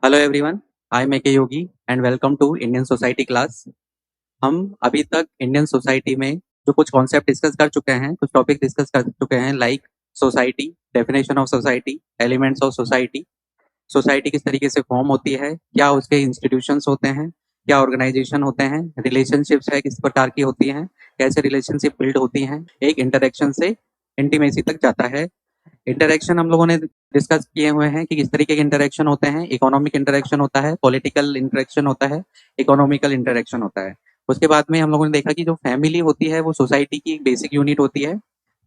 Hello everyone, I am K Yogi and welcome to Indian society class. हम अभी तक Indian society में जो कुछ कॉन्सेप्ट डिस्कस कर चुके हैं, कुछ टॉपिक डिस्कस कर चुके हैं, like society, definition of society, elements of society, society किस तरीके से फॉर्म होती है, क्या उसके इंस्टीट्यूशंस होते हैं, क्या ऑर्गेनाइजेशन होते हैं, रिलेशनशिप्स है किस प्रकार की होती हैं, कैसे रिलेशनशिप बिल्ड होती हैं, एक इंटरेक्शन से इंटीमेसी तक जाता है। इंटरेक्शन हम लोगों ने डिस्कस किए हुए हैं कि किस तरीके के इंटरेक्शन होते हैं। इकोनॉमिक इंटरेक्शन होता है, पॉलिटिकल इंटरेक्शन होता है, इकोनॉमिकल इंटरेक्शन होता है। उसके बाद में हम लोगों ने देखा कि जो फैमिली होती है वो सोसाइटी की एक बेसिक यूनिट होती है।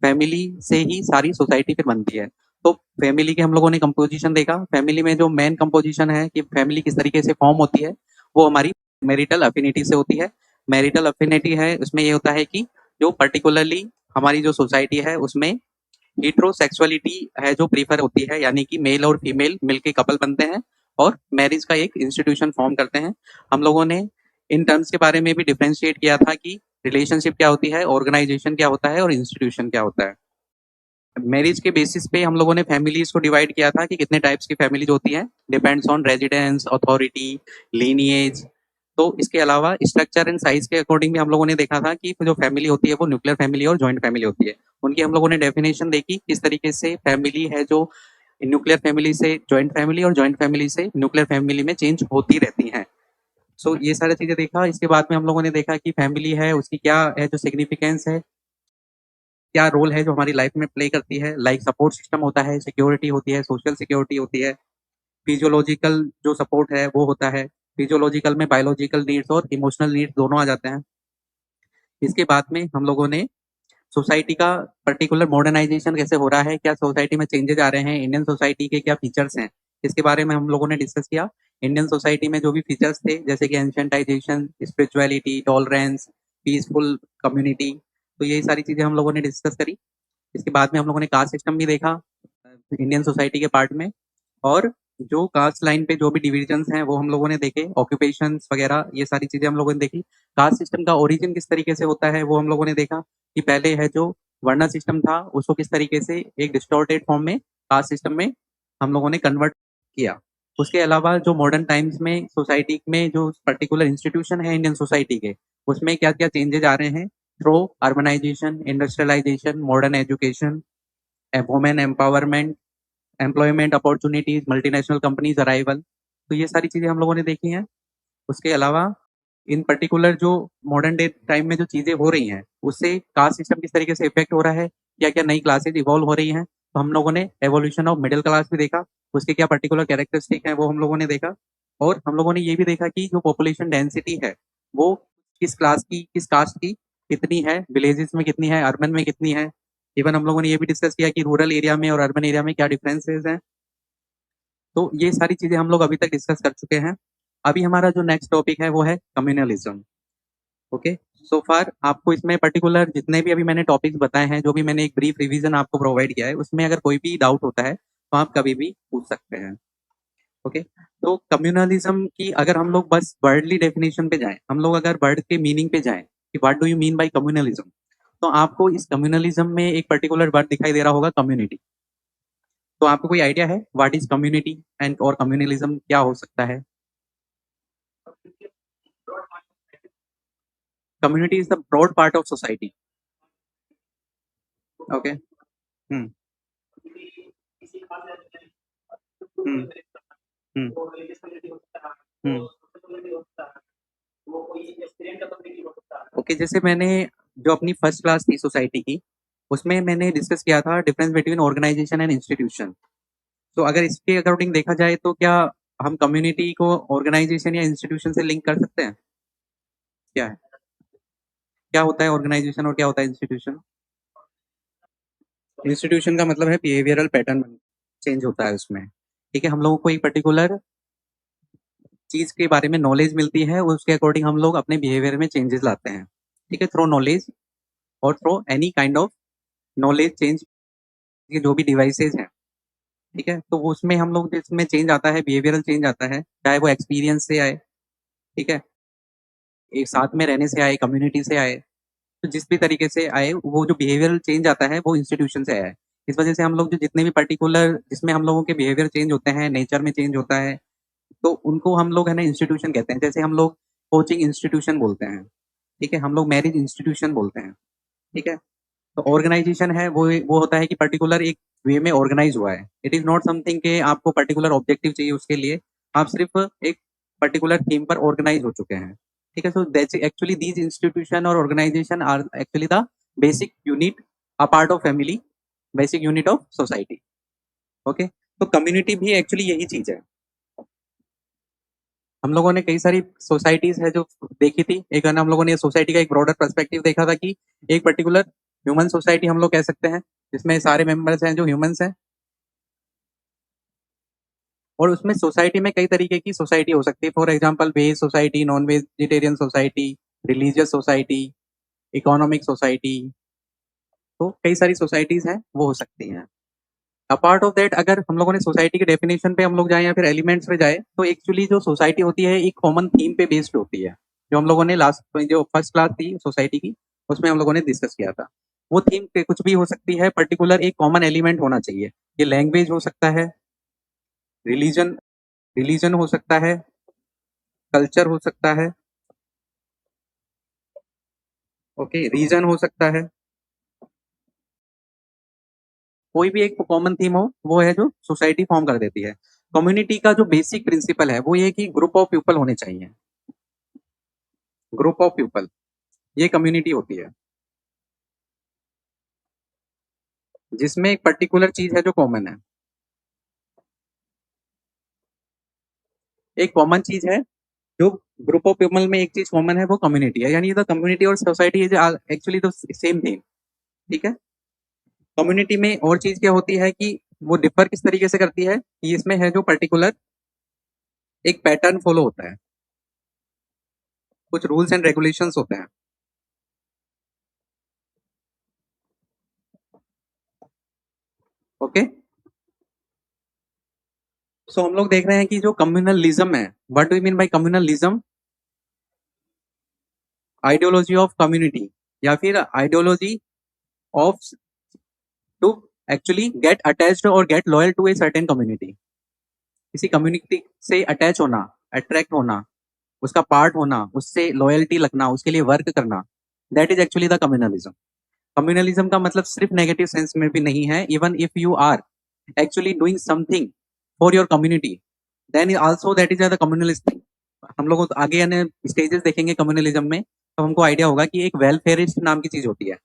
फैमिली से ही सारी सोसाइटी फिर बनती है। तो फैमिली के हम लोगों ने कंपोजिशन देखा। फैमिली में जो मेन कंपोजिशन है कि फैमिली किस तरीके से फॉर्म होती है, वो हमारी मैरिटल अफिनिटी से होती है। मैरिटल अफिनिटी है, उसमें ये होता है कि जो पर्टिकुलरली हमारी जो सोसाइटी है उसमें हेटेरोसेक्सुअलिटी है जो प्रीफर होती है, यानी कि मेल और फीमेल मिलके कपल बनते हैं और मैरिज का एक इंस्टीट्यूशन फॉर्म करते हैं। हम लोगों ने इन टर्म्स के बारे में भी डिफरेंशिएट किया था कि रिलेशनशिप क्या होती है, ऑर्गेनाइजेशन क्या होता है और इंस्टीट्यूशन क्या होता है। मैरिज के बेसिस पे हम लोगों ने फैमिलीज को डिवाइड किया था कि कितने टाइप्स की फैमिलीज होती हैं, depends on residence, authority, lineage. तो इसके अलावा स्ट्रक्चर एंड साइज के अकॉर्डिंग भी हम लोगों ने देखा था कि जो फैमिली होती है वो न्यूक्लियर फैमिली और जॉइंट फैमिली होती है। उनकी हम लोगों ने डेफिनेशन देखी, किस तरीके से फैमिली है जो न्यूक्लियर फैमिली से जॉइंट फैमिली और जॉइंट फैमिली से न्यूक्लियर फैमिली में चेंज होती रहती हैं। सो ये सारी चीजें देखा। इसके बाद में हम लोगों ने देखा कि फैमिली है उसकी क्या है जो सिग्निफिकेंस है, क्या रोल है जो हमारी लाइफ में प्ले करती है। लाइक सपोर्ट सिस्टम होता है, सिक्योरिटी होती है, सोशल सिक्योरिटी होती है, फिजियोलॉजिकल जो सपोर्ट है वो होता है। फिजियोलॉजिकल में बायोलॉजिकल नीड्स और इमोशनल नीड्स दोनों आ जाते हैं। इसके बाद में हम लोगों ने सोसाइटी का पर्टिकुलर मॉडर्नाइजेशन कैसे हो रहा है, क्या सोसाइटी में चेंजेस आ रहे हैं, इंडियन सोसाइटी के क्या फीचर्स हैं, इसके बारे में हम लोगों ने डिस्कस किया। इंडियन सोसाइटी में जो भी फीचर्स थे जैसे कि एंशंटाइजेशन, स्पिरिचुअलिटी, टॉलरेंस, पीसफुल कम्युनिटी, तो यही सारी चीज़ें हम लोगों ने डिस्कस करी। इसके बाद में हम लोगों ने कास्ट सिस्टम भी देखा इंडियन सोसाइटी के पार्ट में। और जो कास्ट लाइन पे जो भी डिविजन्स हैं वो हम लोगों ने देखे, ऑक्यूपेशंस वगैरह ये सारी चीज़ें हम लोगों ने देखी। कास्ट सिस्टम का ओरिजिन किस तरीके से होता है वो हम लोगों ने देखा कि पहले है जो वर्ण सिस्टम था उसको किस तरीके से एक डिस्टॉर्टेड फॉर्म में कास्ट सिस्टम में हम लोगों ने कन्वर्ट किया। उसके अलावा जो मॉडर्न टाइम्स में सोसाइटी में जो पर्टिकुलर इंस्टीट्यूशन है इंडियन सोसाइटी के, उसमें क्या क्या चेंजेज आ रहे हैं through urbanisation, industrialisation, modern education, women empowerment, employment opportunities, multinational companies arrival. तो ये सारी चीज़ें हम लोगों ने देखी हैं। उसके अलावा इन पर्टिकुलर जो मॉडर्न डे टाइम में जो चीज़ें हो रही हैं उससे कास्ट सिस्टम किस तरीके से इफेक्ट हो रहा है, क्या क्या नई क्लासेज इवॉल्व हो रही हैं। तो हम लोगों ने एवोल्यूशन ऑफ मिडिल क्लास भी देखा, उसके क्या पर्टिकुलर कैरेक्टरिस्टिक हैं वो हम लोगों ने देखा। और हम लोगों ने ये भी देखा कि जो पॉपुलेशन डेंसिटी है वो किस क्लास की, किस कास्ट की कितनी है, विलेजेस में कितनी है, अर्बन में कितनी है। इवन हम लोगों ने ये भी डिस्कस किया कि रूरल एरिया में और अर्बन एरिया में क्या डिफरेंसेस हैं। तो ये सारी चीज़ें हम लोग अभी तक डिस्कस कर चुके हैं। अभी हमारा जो नेक्स्ट टॉपिक है वो है कम्युनलिज्म। ओके, सो फार आपको इसमें पर्टिकुलर जितने भी अभी मैंने टॉपिक्स बताए हैं, जो भी मैंने एक ब्रीफ रिवीजन आपको प्रोवाइड किया है, उसमें अगर कोई भी डाउट होता है तो आप कभी भी पूछ सकते हैं। ओके, तो कम्युनलिज्म की अगर हम लोग बस वर्डली डेफिनेशन पे जाएं, हम लोग अगर वर्ड के मीनिंग पे जाएं कि what do you mean by communalism, तो आपको इस कम्युनलिज्म में एक पर्टिकुलर वर्ड दिखाई दे रहा होगा, कम्युनिटी। तो आपको कोई आइडिया है व्हाट इज कम्युनिटी एंड और कम्युनलिज्म क्या हो सकता है? Community is the broad part of society. Okay. Hmm. Hmm. Hmm. Hmm. Okay, जैसे मैंने जो अपनी फर्स्ट क्लास थी सोसाइटी की, उसमें मैंने डिस्कस किया था difference between organisation and institution. तो अगर इसके अकॉर्डिंग देखा जाए तो क्या हम कम्युनिटी को ऑर्गेनाइजेशन या इंस्टीट्यूशन से लिंक कर सकते हैं? क्या है, क्या होता है ऑर्गेनाइजेशन और क्या होता है इंस्टीट्यूशन? इंस्टीट्यूशन का मतलब है बिहेवियरल पैटर्न चेंज होता है उसमें। ठीक है, हम लोगों को एक पर्टिकुलर चीज के बारे में नॉलेज मिलती है, उसके अकॉर्डिंग हम लोग अपने बिहेवियर में चेंजेस लाते हैं। ठीक है, थ्रो नॉलेज और through any kind of knowledge change के जो भी डिवाइसेज हैं। ठीक है, तो वो उसमें हम लोग जिसमें चेंज आता है, बिहेवियरल चेंज आता है, चाहे वो एक्सपीरियंस से आए, ठीक है, एक साथ में रहने से आए, कम्युनिटी से आए, तो जिस भी तरीके से आए वो जो बिहेवियरल चेंज आता है वो इंस्टीट्यूशन से आया है। इस वजह से हम लोग जो जितने भी पर्टिकुलर जिसमें हम लोगों के बिहेवियर चेंज होते हैं, नेचर में चेंज होता है, तो उनको हम लोग है ना इंस्टीट्यूशन कहते हैं। जैसे हम लोग कोचिंग इंस्टीट्यूशन बोलते हैं, ठीक है? हम लोग मैरिज इंस्टीट्यूशन बोलते हैं, ठीक है? तो ऑर्गेनाइजेशन है वो होता है कि पर्टिकुलर एक वे में ऑर्गेनाइज हुआ है। इट इज़ नॉट समथिंग कि आपको पर्टिकुलर ऑब्जेक्टिव चाहिए उसके लिए, आप सिर्फ़ एक पर्टिकुलर थीम पर ऑर्गेनाइज हो चुके हैं, ठीक है? So that's actually these institution और organisation are actually the basic unit, a part of family, basic unit of society, okay? तो कम्युनिटी भी एक्चुअली यही चीज़ है। हम लोगों ने कई सारी सोसाइटीज़ है जो देखी थी। एक है ना हम लोगों ने सोसाइटी का एक ब्रॉडर पर्सपेक्टिव देखा था कि एक पर्टिकुलर ह्यूमन सोसाइटी हम लोग कह सकते हैं, जिसमें सारे मेंबर्स हैं जो ह्यूमन्स हैं। और उसमें सोसाइटी में कई तरीके की सोसाइटी हो सकती है। For example veg society, non vegetarian society, religious society, economic society, तो कई सारी सोसाइटीज़ हैं, वो हो सकती हैं। अपार्ट ऑफ दैट अगर हम लोगों ने सोसाइटी के डेफिनेशन पे हम लोग जाएँ या फिर एलिमेंट्स पे जाएँ, तो एक्चुअली जो सोसाइटी होती है एक कॉमन थीम पे बेस्ड होती है। जो हम लोगों ने लास्ट में जो फर्स्ट क्लास थी सोसाइटी की, उसमें हम लोगों ने डिस्कस किया था। वो थीम पे कुछ भी हो सकती है, पर्टिकुलर एक कॉमन एलिमेंट होना चाहिए। ये लैंग्वेज हो सकता है, रिलीजन रिलीजन हो सकता है, कल्चर हो सकता है, ओके, रीजन हो सकता है। कोई भी एक कॉमन थीम हो, वो है जो सोसाइटी फॉर्म कर देती है। कम्युनिटी का जो बेसिक प्रिंसिपल है, वो ये है कि ग्रुप ऑफ पीपल होने चाहिए। ग्रुप ऑफ पीपल, ये कम्युनिटी होती है, जिसमें एक पर्टिकुलर चीज़ है जो कॉमन है। एक कॉमन चीज़ है, जो ग्रुप ऑफ पीपल में एक चीज़ कॉमन है, वो कम्युनिटी है। यानी द कम्युनिटी और society is actually the same thing, ठीक है? कम्युनिटी में और चीज़ क्या होती है कि वो डिफर किस तरीके से करती है कि इसमें है जो पर्टिकुलर एक पैटर्न फॉलो होता है, कुछ रूल्स एंड रेगुलेशंस होते हैं, ओके? सो हम लोग देख रहे हैं कि जो कम्युनलिज्म है, what do you mean by communalism? Ideology of community या फिर ideology of to actually get attached और get loyal to a certain community. किसी कम्युनिटी से अटैच होना, अट्रैक्ट होना, उसका पार्ट होना, उससे लॉयल्टी लगना, उसके लिए वर्क करना, that is actually the communalism. Communalism का मतलब सिर्फ नेगेटिव सेंस में भी नहीं है। Even if you are actually doing something for your community, then also that is the communalist thing. हम लोग आगे आने स्टेजेस देखेंगे कम्युनलिज्म में, तो हमको आइडिया होगा कि एक वेलफेयरिस्ट नाम की चीज होती है।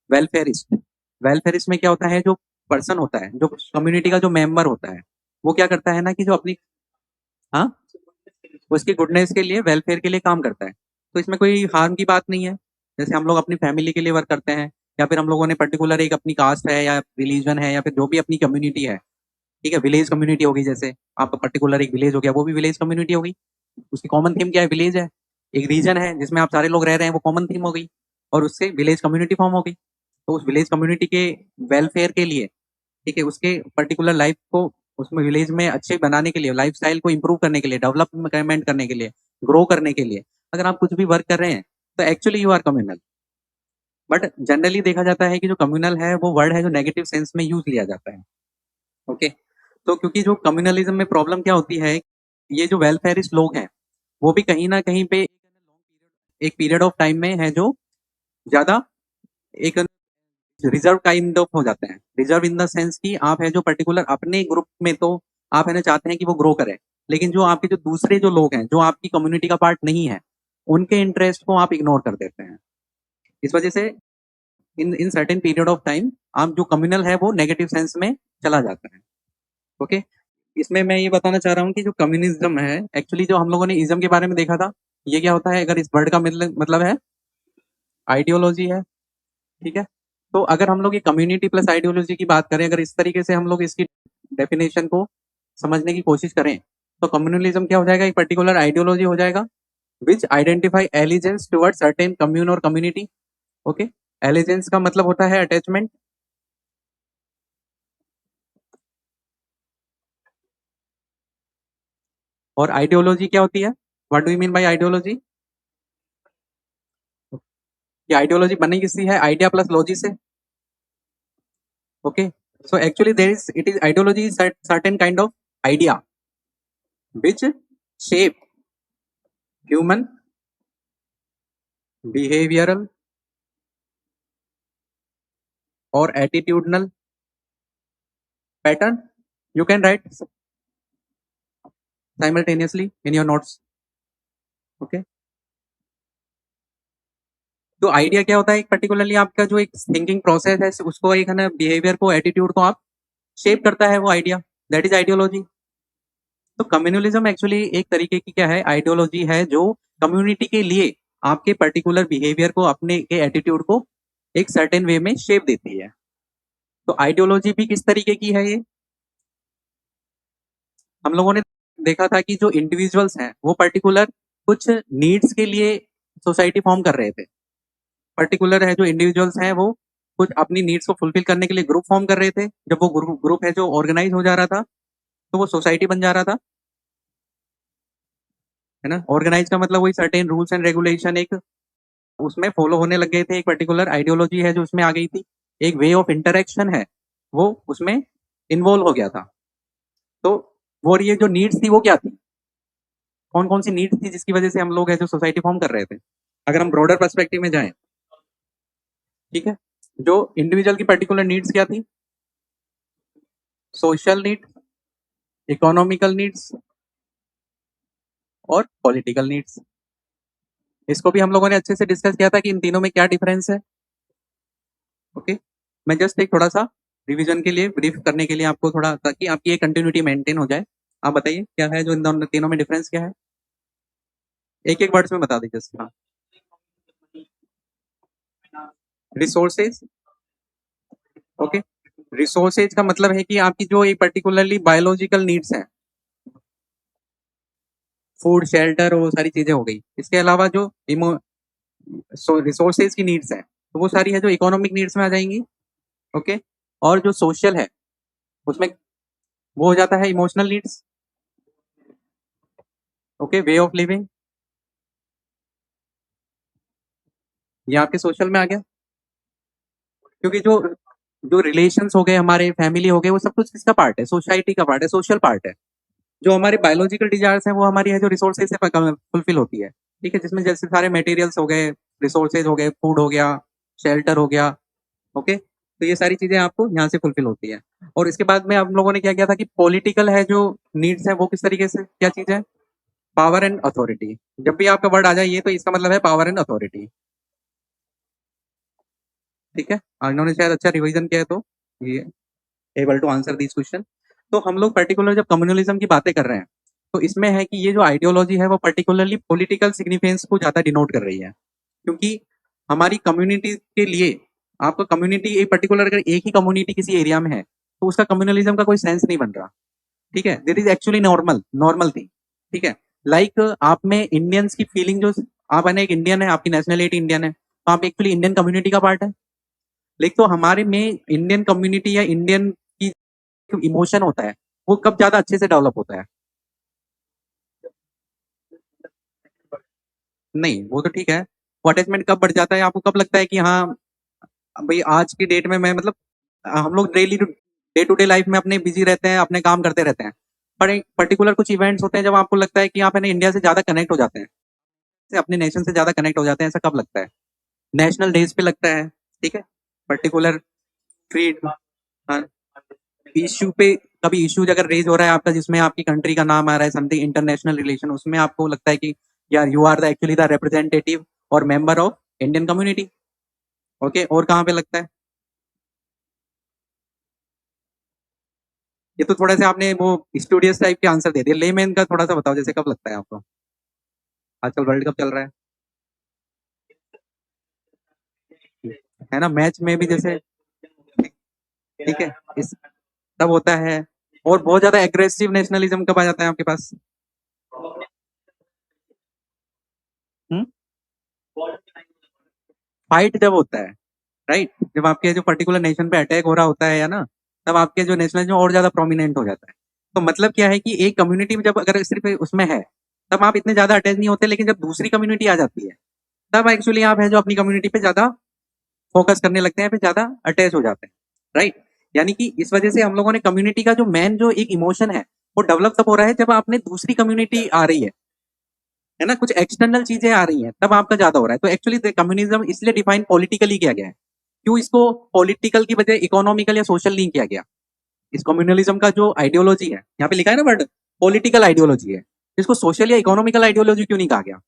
वेलफेयरिस्ट, वेलफेयरिस्ट में क्या होता है, जो पर्सन होता है, जो कम्युनिटी का जो मेंबर होता है, वो क्या करता है ना कि जो अपनी, हाँ, उसकी गुडनेस के लिए, वेलफेयर के लिए काम करता है। तो इसमें कोई हार्म की बात नहीं है। जैसे हम लोग अपनी फैमिली के लिए वर्क करते हैं, या फिर हम लोगों ने पर्टिकुलर एक अपनी कास्ट है या रिलीजन है या फिर जो भी अपनी कम्युनिटी है, ठीक है? विलेज कम्युनिटी होगी, जैसे आपका पर्टिकुलर एक विलेज हो गया, वो भी विलेज कम्युनिटी होगी। उसकी कॉमन थीम क्या है? विलेज है। एक रीजन है जिसमें आप सारे लोग रह रहे हैं, वो कॉमन थीम हो गई, और उससे विलेज कम्युनिटी फॉर्म हो गई। तो उस विलेज कम्युनिटी के वेलफेयर के लिए, ठीक है, उसके पर्टिकुलर लाइफ को उसमें विलेज में अच्छे बनाने के लिए, लाइफस्टाइल को इंप्रूव करने के लिए, डेवलपमेंट करने के लिए, ग्रो करने के लिए, अगर आप कुछ भी वर्क कर रहे हैं, तो actually you are communal. But generally देखा जाता है कि जो कम्युनल है वो वर्ड है जो नेगेटिव सेंस में यूज लिया जाता है, ओके? तो क्योंकि जो कम्युनलिज्म में प्रॉब्लम क्या होती है, ये जो वेलफेयरिस्ट लोग हैं, वो भी कहीं ना कहीं पे एक पीरियड ऑफ टाइम में है जो ज्यादा एक रिजर्व काइंड ऑफ हो जाते हैं। रिजर्व इन द सेंस कि आप है जो पर्टिकुलर अपने ग्रुप में, तो आप है ना चाहते हैं कि वो ग्रो करें, लेकिन जो आपके जो दूसरे जो लोग हैं जो आपकी कम्युनिटी का पार्ट नहीं है, उनके इंटरेस्ट को आप इग्नोर कर देते हैं। इस वजह से in in certain period of time आप जो कम्युनल है वो नेगेटिव सेंस में चला जाता है, ओके? इसमें मैं ये बताना चाह रहा हूँ कि जो कम्युनिज्म है, एक्चुअली जो हम लोगों ने इज्म के बारे में देखा था, ये क्या होता है? अगर इस वर्ड का मतलब है आइडियोलॉजी है, ठीक है? तो अगर हम लोग ये कम्युनिटी प्लस आइडियोलॉजी की बात करें, अगर इस तरीके से हम लोग इसकी डेफिनेशन को समझने की कोशिश करें, तो कम्युनलिज्म क्या हो जाएगा? एक पर्टिकुलर आइडियोलॉजी हो जाएगा which identify allegiance toward certain commune और कम्युनिटी, ओके? एलिजेंस का मतलब होता है अटैचमेंट, और आइडियोलॉजी क्या होती है? What do you mean by ideology? ये आइडियोलॉजी बनी किससे है? आइडिया प्लस लॉजी से, okay? So actually there is, it is ideology, certain kind of idea which shape human behavioural और attitudinal pattern. You can write simultaneously in your notes. Okay. तो idea क्या होता है, एक पर्टिकुलरली आपका जो एक थिंकिंग प्रोसेस है उसको, एक है ना बिहेवियर को, एटीट्यूड को आप शेप करता है वो आइडिया. That is ideology. तो कम्युनलिज्म एक्चुअली एक तरीके की क्या है, आइडियोलॉजी है जो कम्युनिटी के लिए आपके पर्टिकुलर बिहेवियर को, अपने के एटीट्यूड को एक सर्टेन वे में शेप देती है. तो आइडियोलॉजी भी किस तरीके की है, ये हम लोगों ने देखा था कि जो इंडिविजुअल्स हैं वो पर्टिकुलर कुछ नीड्स के लिए सोसाइटी फॉर्म कर रहे थे. पर्टिकुलर है जो इंडिविजुअल्स हैं वो कुछ अपनी नीड्स को फुलफिल करने के लिए ग्रुप फॉर्म कर रहे थे. जब वो ग्रुप है जो ऑर्गेनाइज हो जा रहा था तो वो सोसाइटी बन जा रहा था, है ना. ऑर्गेनाइज का मतलब वही सर्टेन रूल्स एंड रेगुलेशन एक उसमें फॉलो होने लग गए थे. एक पर्टिकुलर आइडियोलॉजी है जो उसमें आ गई थी. एक वे ऑफ इंटरेक्शन है वो उसमें इन्वॉल्व हो गया था. तो वो ये जो नीड्स थी वो क्या थी, कौन कौन सी नीड्स थी जिसकी वजह से हम लोग है जो सोसाइटी फॉर्म कर रहे थे. अगर हम ब्रॉडर पर्सपेक्टिव में जाएं, ठीक है, जो इंडिविजुअल की पर्टिकुलर नीड्स क्या थी, सोशल नीड, इकोनॉमिकल नीड्स और पॉलिटिकल नीड्स. इसको भी हम लोगों ने अच्छे से डिस्कस किया था कि इन तीनों में क्या डिफरेंस है. ओके. मैं जस्ट एक थोड़ा सा रिवीजन के लिए, ब्रीफ करने के लिए आपको थोड़ा, ताकि आपकी एक कंटिन्यूटी मेंटेन हो जाए. आप बताइए क्या है जो इन दोनों तीनों में डिफरेंस क्या है, एक एक वर्ड्स में बता दीजिए. हाँ. रिसोर्सेज. ओके. रिसोर्सेज का मतलब है कि आपकी जो एक पर्टिकुलरली बायोलॉजिकल नीड्स हैं, फूड, शेल्टर, वो सारी चीजें हो गई. इसके अलावा जो रिसोर्सेज की नीड्स हैं तो वो सारी है जो इकोनॉमिक नीड्स में आ जाएंगी. ओके. और जो सोशल है उसमें वो हो जाता है emotional needs. Okay. Way of living, ये आपके सोशल में आ गया. क्योंकि जो जो रिलेशंस हो गए, हमारे फैमिली हो गए, वो सब कुछ किसका पार्ट है, सोसाइटी का पार्ट है, सोशल पार्ट है. जो हमारे बायोलॉजिकल डिजायर्स हैं वो हमारी है जो रिसोर्सेज से फुलफिल होती है. ठीक है. जिसमें जैसे सारे मटेरियल्स हो गए, रिसोर्सेज हो गए, फूड हो गया, शेल्टर हो गया. ओके. तो ये सारी चीजें आपको यहाँ से फुलफिल होती है. और इसके बाद में हम लोगों ने क्या किया था कि पॉलिटिकल है जो नीड्स है वो किस तरीके से क्या चीज है, पावर एंड अथॉरिटी. जब भी आपका वर्ड आ जाए ये तो इसका मतलब है पावर एंड अथॉरिटी. ठीक है. इन्होंने शायद अच्छा रिवीजन किया है तो ये able to answer this question. तो हम लोग पर्टिकुलर जब कम्युनलिज्म की बातें कर रहे हैं तो इसमें है कि ये जो आइडियोलॉजी है वो पर्टिकुलरली पॉलिटिकल सिग्निफिकेंस को ज्यादा डिनोट कर रही है. क्योंकि हमारी कम्युनिटी के लिए, आपका कम्युनिटी एक पर्टिकुलर, अगर एक ही कम्युनिटी किसी एरिया में है तो उसका कम्युनलिज्म का कोई सेंस नहीं बन रहा. ठीक है. That is actually normal thing. ठीक है. लाइक आप में इंडियंस की फीलिंग जो, आप है ना एक इंडियन है, आपकी नेशनलिटी इंडियन है तो आप एक्चुअली इंडियन कम्युनिटी का पार्ट है. लेकिन तो हमारे में इंडियन कम्युनिटी या इंडियन की जो इमोशन होता है वो कब ज्यादा अच्छे से डेवलप होता है. नहीं, वो तो ठीक है. वो अटैचमेंट कब बढ़ जाता है, आपको कब लगता है कि हाँ भाई आज की डेट में मैं मतलब, हम लोग daily day to day life में अपने बिजी रहते हैं, अपने काम करते रहते हैं, पर एक पर्टिकुलर कुछ इवेंट्स होते हैं जब आपको लगता है कि आप है ना इंडिया से ज्यादा कनेक्ट हो जाते हैं, से अपने नेशन से ज्यादा कनेक्ट हो जाते हैं. ऐसा कब लगता है, नेशनल डेज पे लगता है. ठीक है. पर्टिकुलर ट्रीट, हाँ, इश्यू पे, कभी इश्यूज अगर रेज हो रहा है आपका जिसमें आपकी कंट्री का नाम आ रहा है, समथिंग इंटरनेशनल रिलेशन, उसमें आपको लगता है कि यार you are the actually the representative और member of Indian community. Okay. और कहाँ पे लगता है, ये तो थोड़ा सा आपने वो स्टूडियस टाइप के आंसर दे दिए. लेमैन का थोड़ा सा बताओ, जैसे कब लगता है आपको, आजकल वर्ल्ड कप चल रहा है ना, मैच में भी जैसे, ठीक है, इस तब होता है. और बहुत ज्यादा एग्रेसिव नेशनलिज्म कब आ जाता है आपके पास, फाइट जब होता है, राइट. जब आपके जो पर्टिकुलर नेशन पे अटैक हो रहा होता है या ना, तब आपके जो नेशनलिज्म और ज्यादा प्रोमिनेंट हो जाता है. तो मतलब क्या है कि एक कम्युनिटी में जब अगर सिर्फ उसमें है तब आप इतने ज्यादा अटैच नहीं होते, लेकिन जब दूसरी कम्युनिटी आ जाती है तब एक्चुअली आप है जो अपनी कम्युनिटी पे ज्यादा फोकस करने लगते हैं, फिर ज्यादा अटैच हो जाते हैं, राइट. यानी कि इस वजह से हम लोगों ने कम्युनिटी का जो मेन जो एक इमोशन है वो डेवलप तब हो रहा है जब आपने दूसरी कम्युनिटी आ रही है ना, कुछ एक्सटर्नल चीजें आ रही हैं, तब आपका ज्यादा हो रहा है। तो एक्चुअली कम्युनिज्म इसलिए डिफाइन पॉलिटिकली किया गया है। क्यों इसको पॉलिटिकल की बजाय इकोनॉमिकल या सोशल नहीं किया गया? इस कम्युनलिज्म का जो आइडियोलॉजी है, यहाँ पे लिखा है ना वर्ड, पॉलिटिकल आइडियोलॉजी है, इसको सोशल या इकोनॉमिकल आइडियोलॉजी क्यों नहीं कहा गया?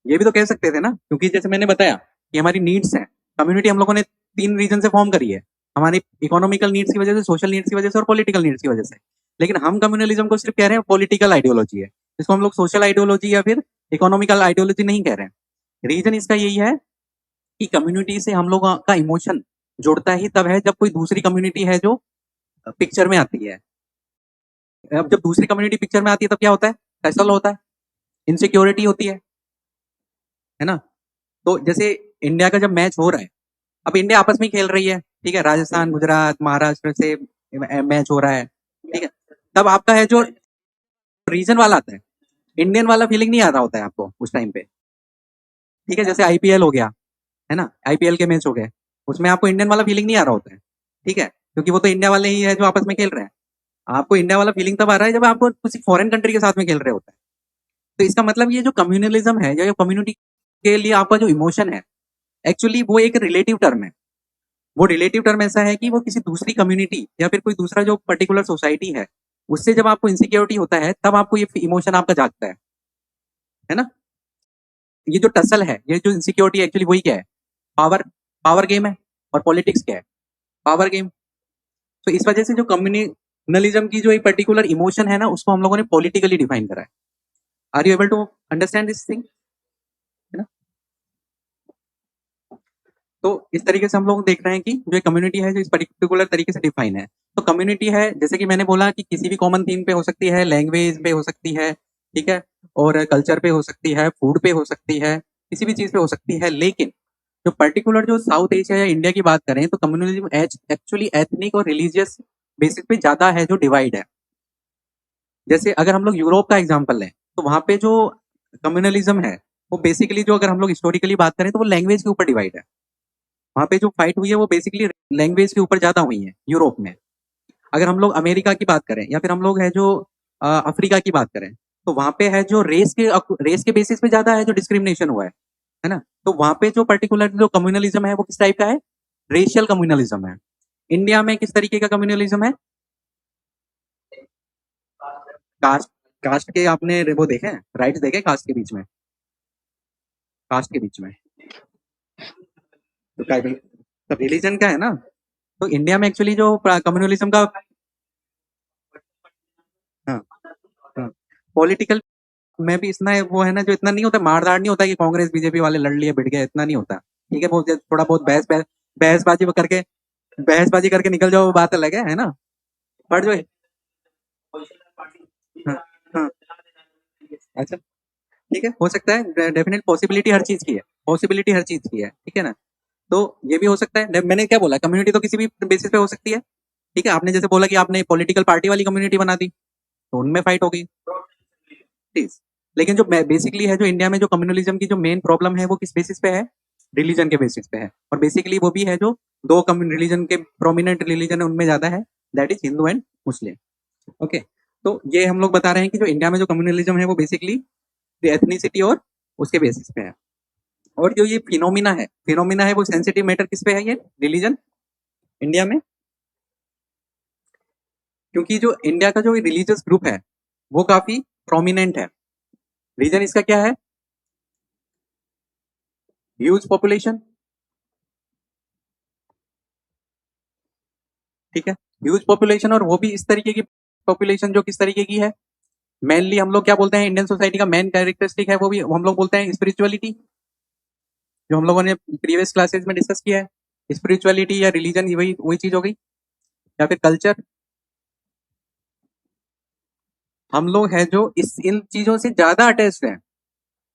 ये भी तो कह सकते थे ना, क्योंकि जैसे मैंने बताया कि हमारी नीड्स है, कम्युनिटी हम लोगों ने 3 रीजन से फॉर्म करी है, हमारी इकोनॉमिकल नीड्स की वजह से, सोशल नीड्स की वजह से और पॉलिटिकल नीड्स की वजह से। लेकिन हम कम्युनलिज्म को सिर्फ कह रहे हैं पॉलिटिकल आइडियोलॉजी है, इसको हम लोग सोशल आइडियोलॉजी या फिर इकोनॉमिकल आइडियोलॉजी नहीं कह रहे हैं। रीजन इसका यही है कि कम्युनिटी से हम लोगों का इमोशन जुड़ता ही तब है जब कोई दूसरी कम्युनिटी है जो पिक्चर में आती है। अब जब दूसरी कम्युनिटी पिक्चर में आती है तब क्या होता है? फैसल होता है, इनसिक्योरिटी होती है ना। तो जैसे इंडिया का जब मैच हो रहा है, अब इंडिया आपस में ही खेल रही है, ठीक है, राजस्थान, गुजरात, महाराष्ट्र से मैच हो रहा है, ठीक है, तब आपका है जो रीजन वाला आता है, इंडियन वाला फीलिंग नहीं आ रहा होता है आपको उस टाइम पे, ठीक है। जैसे आईपीएल हो गया, है ना, आईपीएल के मैच हो गए, उसमें आपको इंडियन वाला फीलिंग नहीं आ रहा होता है, ठीक है, क्योंकि वो तो इंडिया वाले ही है जो आपस में खेल रहे हैं। आपको इंडिया वाला फीलिंग तब आ रहा है जब आपको किसी फॉरेन कंट्री के साथ में खेल रहे होते हैं। तो इसका मतलब ये जो कम्युनलिज्म है या कम्युनिटी के लिए आपका जो इमोशन है, एक्चुअली वो एक रिलेटिव टर्म है। वो रिलेटिव टर्म ऐसा है कि वो किसी दूसरी कम्युनिटी या फिर कोई दूसरा जो पर्टिकुलर सोसाइटी है, उससे जब आपको इनसिक्योरिटी होता है तब आपको ये इमोशन आपका जागता है ना। ये जो टसल है, ये जो इनसिक्योरिटी एक्चुअली वही क्या है? पावर, पावर गेम है। और पॉलिटिक्स क्या है? Power game. तो इस वजह से जो कम्युनलिज्म की जो एक पर्टिकुलर इमोशन है ना, उसको हम लोगों ने पॉलिटिकली डिफाइन करा है। Are you able to understand this thing? है ना। तो इस तरीके से हम लोग देख रहे हैं कि जो कम्युनिटी है जो इस पर्टिकुलर तरीके से डिफाइन है। तो कम्युनिटी है, जैसे कि मैंने बोला कि किसी भी कॉमन थीम पे हो सकती है, लैंग्वेज पे हो सकती है, ठीक है, और कल्चर पे हो सकती है, फूड पे हो सकती है, किसी भी चीज पे हो सकती है। लेकिन जो पर्टिकुलर जो साउथ एशिया या इंडिया की बात करें तो कम्युनलिज्म एक्चुअली एथनिक और रिलीजियस बेसिस पे ज्यादा है जो डिवाइड है। जैसे अगर हम लोग यूरोप का एग्जाम्पल लें तो वहां पे जो कम्युनलिज्म है वो बेसिकली, जो अगर हम लोग हिस्टोरिकली बात करें तो वो लैंग्वेज के ऊपर डिवाइड है। वहाँ पे जो फाइट हुई है वो बेसिकली लैंग्वेज के ऊपर ज्यादा हुई है यूरोप में। अगर हम लोग अमेरिका की बात करें या फिर हम लोग है जो अफ्रीका की बात करें, तो वहाँ पे है जो रेस के बेसिस पे ज्यादा है जो डिस्क्रिमिनेशन हुआ है ना। तो वहाँ पे जो पर्टिकुलर जो कम्युनलिज्म है वो किस टाइप का है? रेशियल कम्युनलिज्म है। इंडिया में किस तरीके का कम्युनलिज्म है? कास्ट, कास्ट के आपने वो देखे हैं, राइट्स देखे कास्ट के बीच में, कास्ट के बीच में तो रिलीजन का है ना। तो इंडिया में एक्चुअली जो कम्युनलिज्म का, हाँ, हाँ, पॉलिटिकल में भी इतना वो है ना, जो इतना नहीं होता, मारधाड़ नहीं होता कि कांग्रेस बीजेपी वाले लड़ लिए बिट गए, इतना नहीं होता, ठीक है। वो थोड़ा बहुत बहसबाजी करके, बहसबाजी करके निकल जाओ, वो बात अलग है ना। बट जो, हाँ, हाँ, अच्छा, ठीक है, हो सकता है, डेफिनेट पॉसिबिलिटी हर चीज की है, पॉसिबिलिटी हर चीज की है, ठीक है ना। तो ये भी हो सकता है। मैंने क्या बोला, कम्युनिटी तो किसी भी बेसिस पे हो सकती है, ठीक है। आपने जैसे बोला कि आपने पॉलिटिकल पार्टी वाली कम्युनिटी बना दी तो उनमें फाइट हो गई, प्लीज। लेकिन जो बेसिकली है, जो इंडिया में जो कम्युनलिज्म की जो मेन प्रॉब्लम है वो किस बेसिस पे है? रिलीजन के बेसिस पे है। और बेसिकली वो भी है जो दो रिलीजन के प्रोमिनेंट रिलीजन है उनमें ज्यादा है, that is Hindu and Muslim. Okay. तो ये हम लोग बता रहे हैं कि जो इंडिया में जो कम्युनलिज्म है वो बेसिकली एथनिसिटी और उसके बेसिस पे है। और जो ये फिनोमिना है वो सेंसिटिव मैटर किस पे है? ये रिलीजन इंडिया में, क्योंकि जो इंडिया का जो रिलीजियस ग्रुप है वो काफी प्रोमिनेंट है। रीजन इसका क्या है? ह्यूज पॉपुलेशन, ठीक है, ह्यूज पॉपुलेशन। और वो भी इस तरीके की पॉपुलेशन जो किस तरीके की है? मेनली हम लोग क्या बोलते हैं, इंडियन सोसाइटी का मेन कैरेक्टरिस्टिक है वो भी हम लोग बोलते हैं स्पिरिचुअलिटी, जो हम लोगों ने प्रीवियस क्लासेस में डिस्कस किया है। स्पिरिचुअलिटी या रिलीजन वही वही चीज हो गई। या फिर कल्चर, हम लोग है जो इस इन चीजों से ज्यादा अटैच्ड हैं।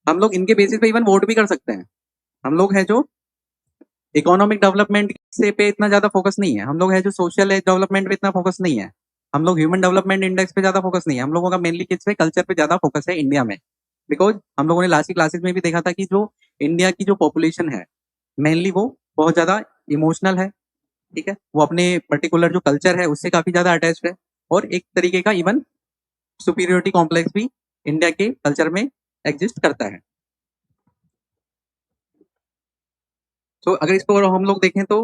हम लोग इनके बेसिस पे इवन वोट भी कर सकते हैं। हम लोग है जो इकोनॉमिक डेवलपमेंट से पे इतना ज्यादा फोकस नहीं है, हम लोग है जो सोशल डेवलपमेंट पे इतना फोकस नहीं है, हम लोग ह्यूमन डेवलपमेंट इंडेक्स पे ज्यादा फोकस नहीं है, हम लोगों का मेनली किस पे, कल्चर पे ज्यादा फोकस है इंडिया में। बिकॉज हम लोगों ने लास्ट की क्लासेस में भी देखा था कि जो इंडिया की जो पॉपुलेशन है मेनली वो बहुत ज्यादा इमोशनल है, ठीक है, वो अपने पर्टिकुलर जो कल्चर है उससे काफी ज्यादा अटैच्ड है। और एक तरीके का इवन सुपीरियोरिटी कॉम्प्लेक्स भी इंडिया के कल्चर में एग्जिस्ट करता है। तो अगर इसको अगर हम लोग देखें तो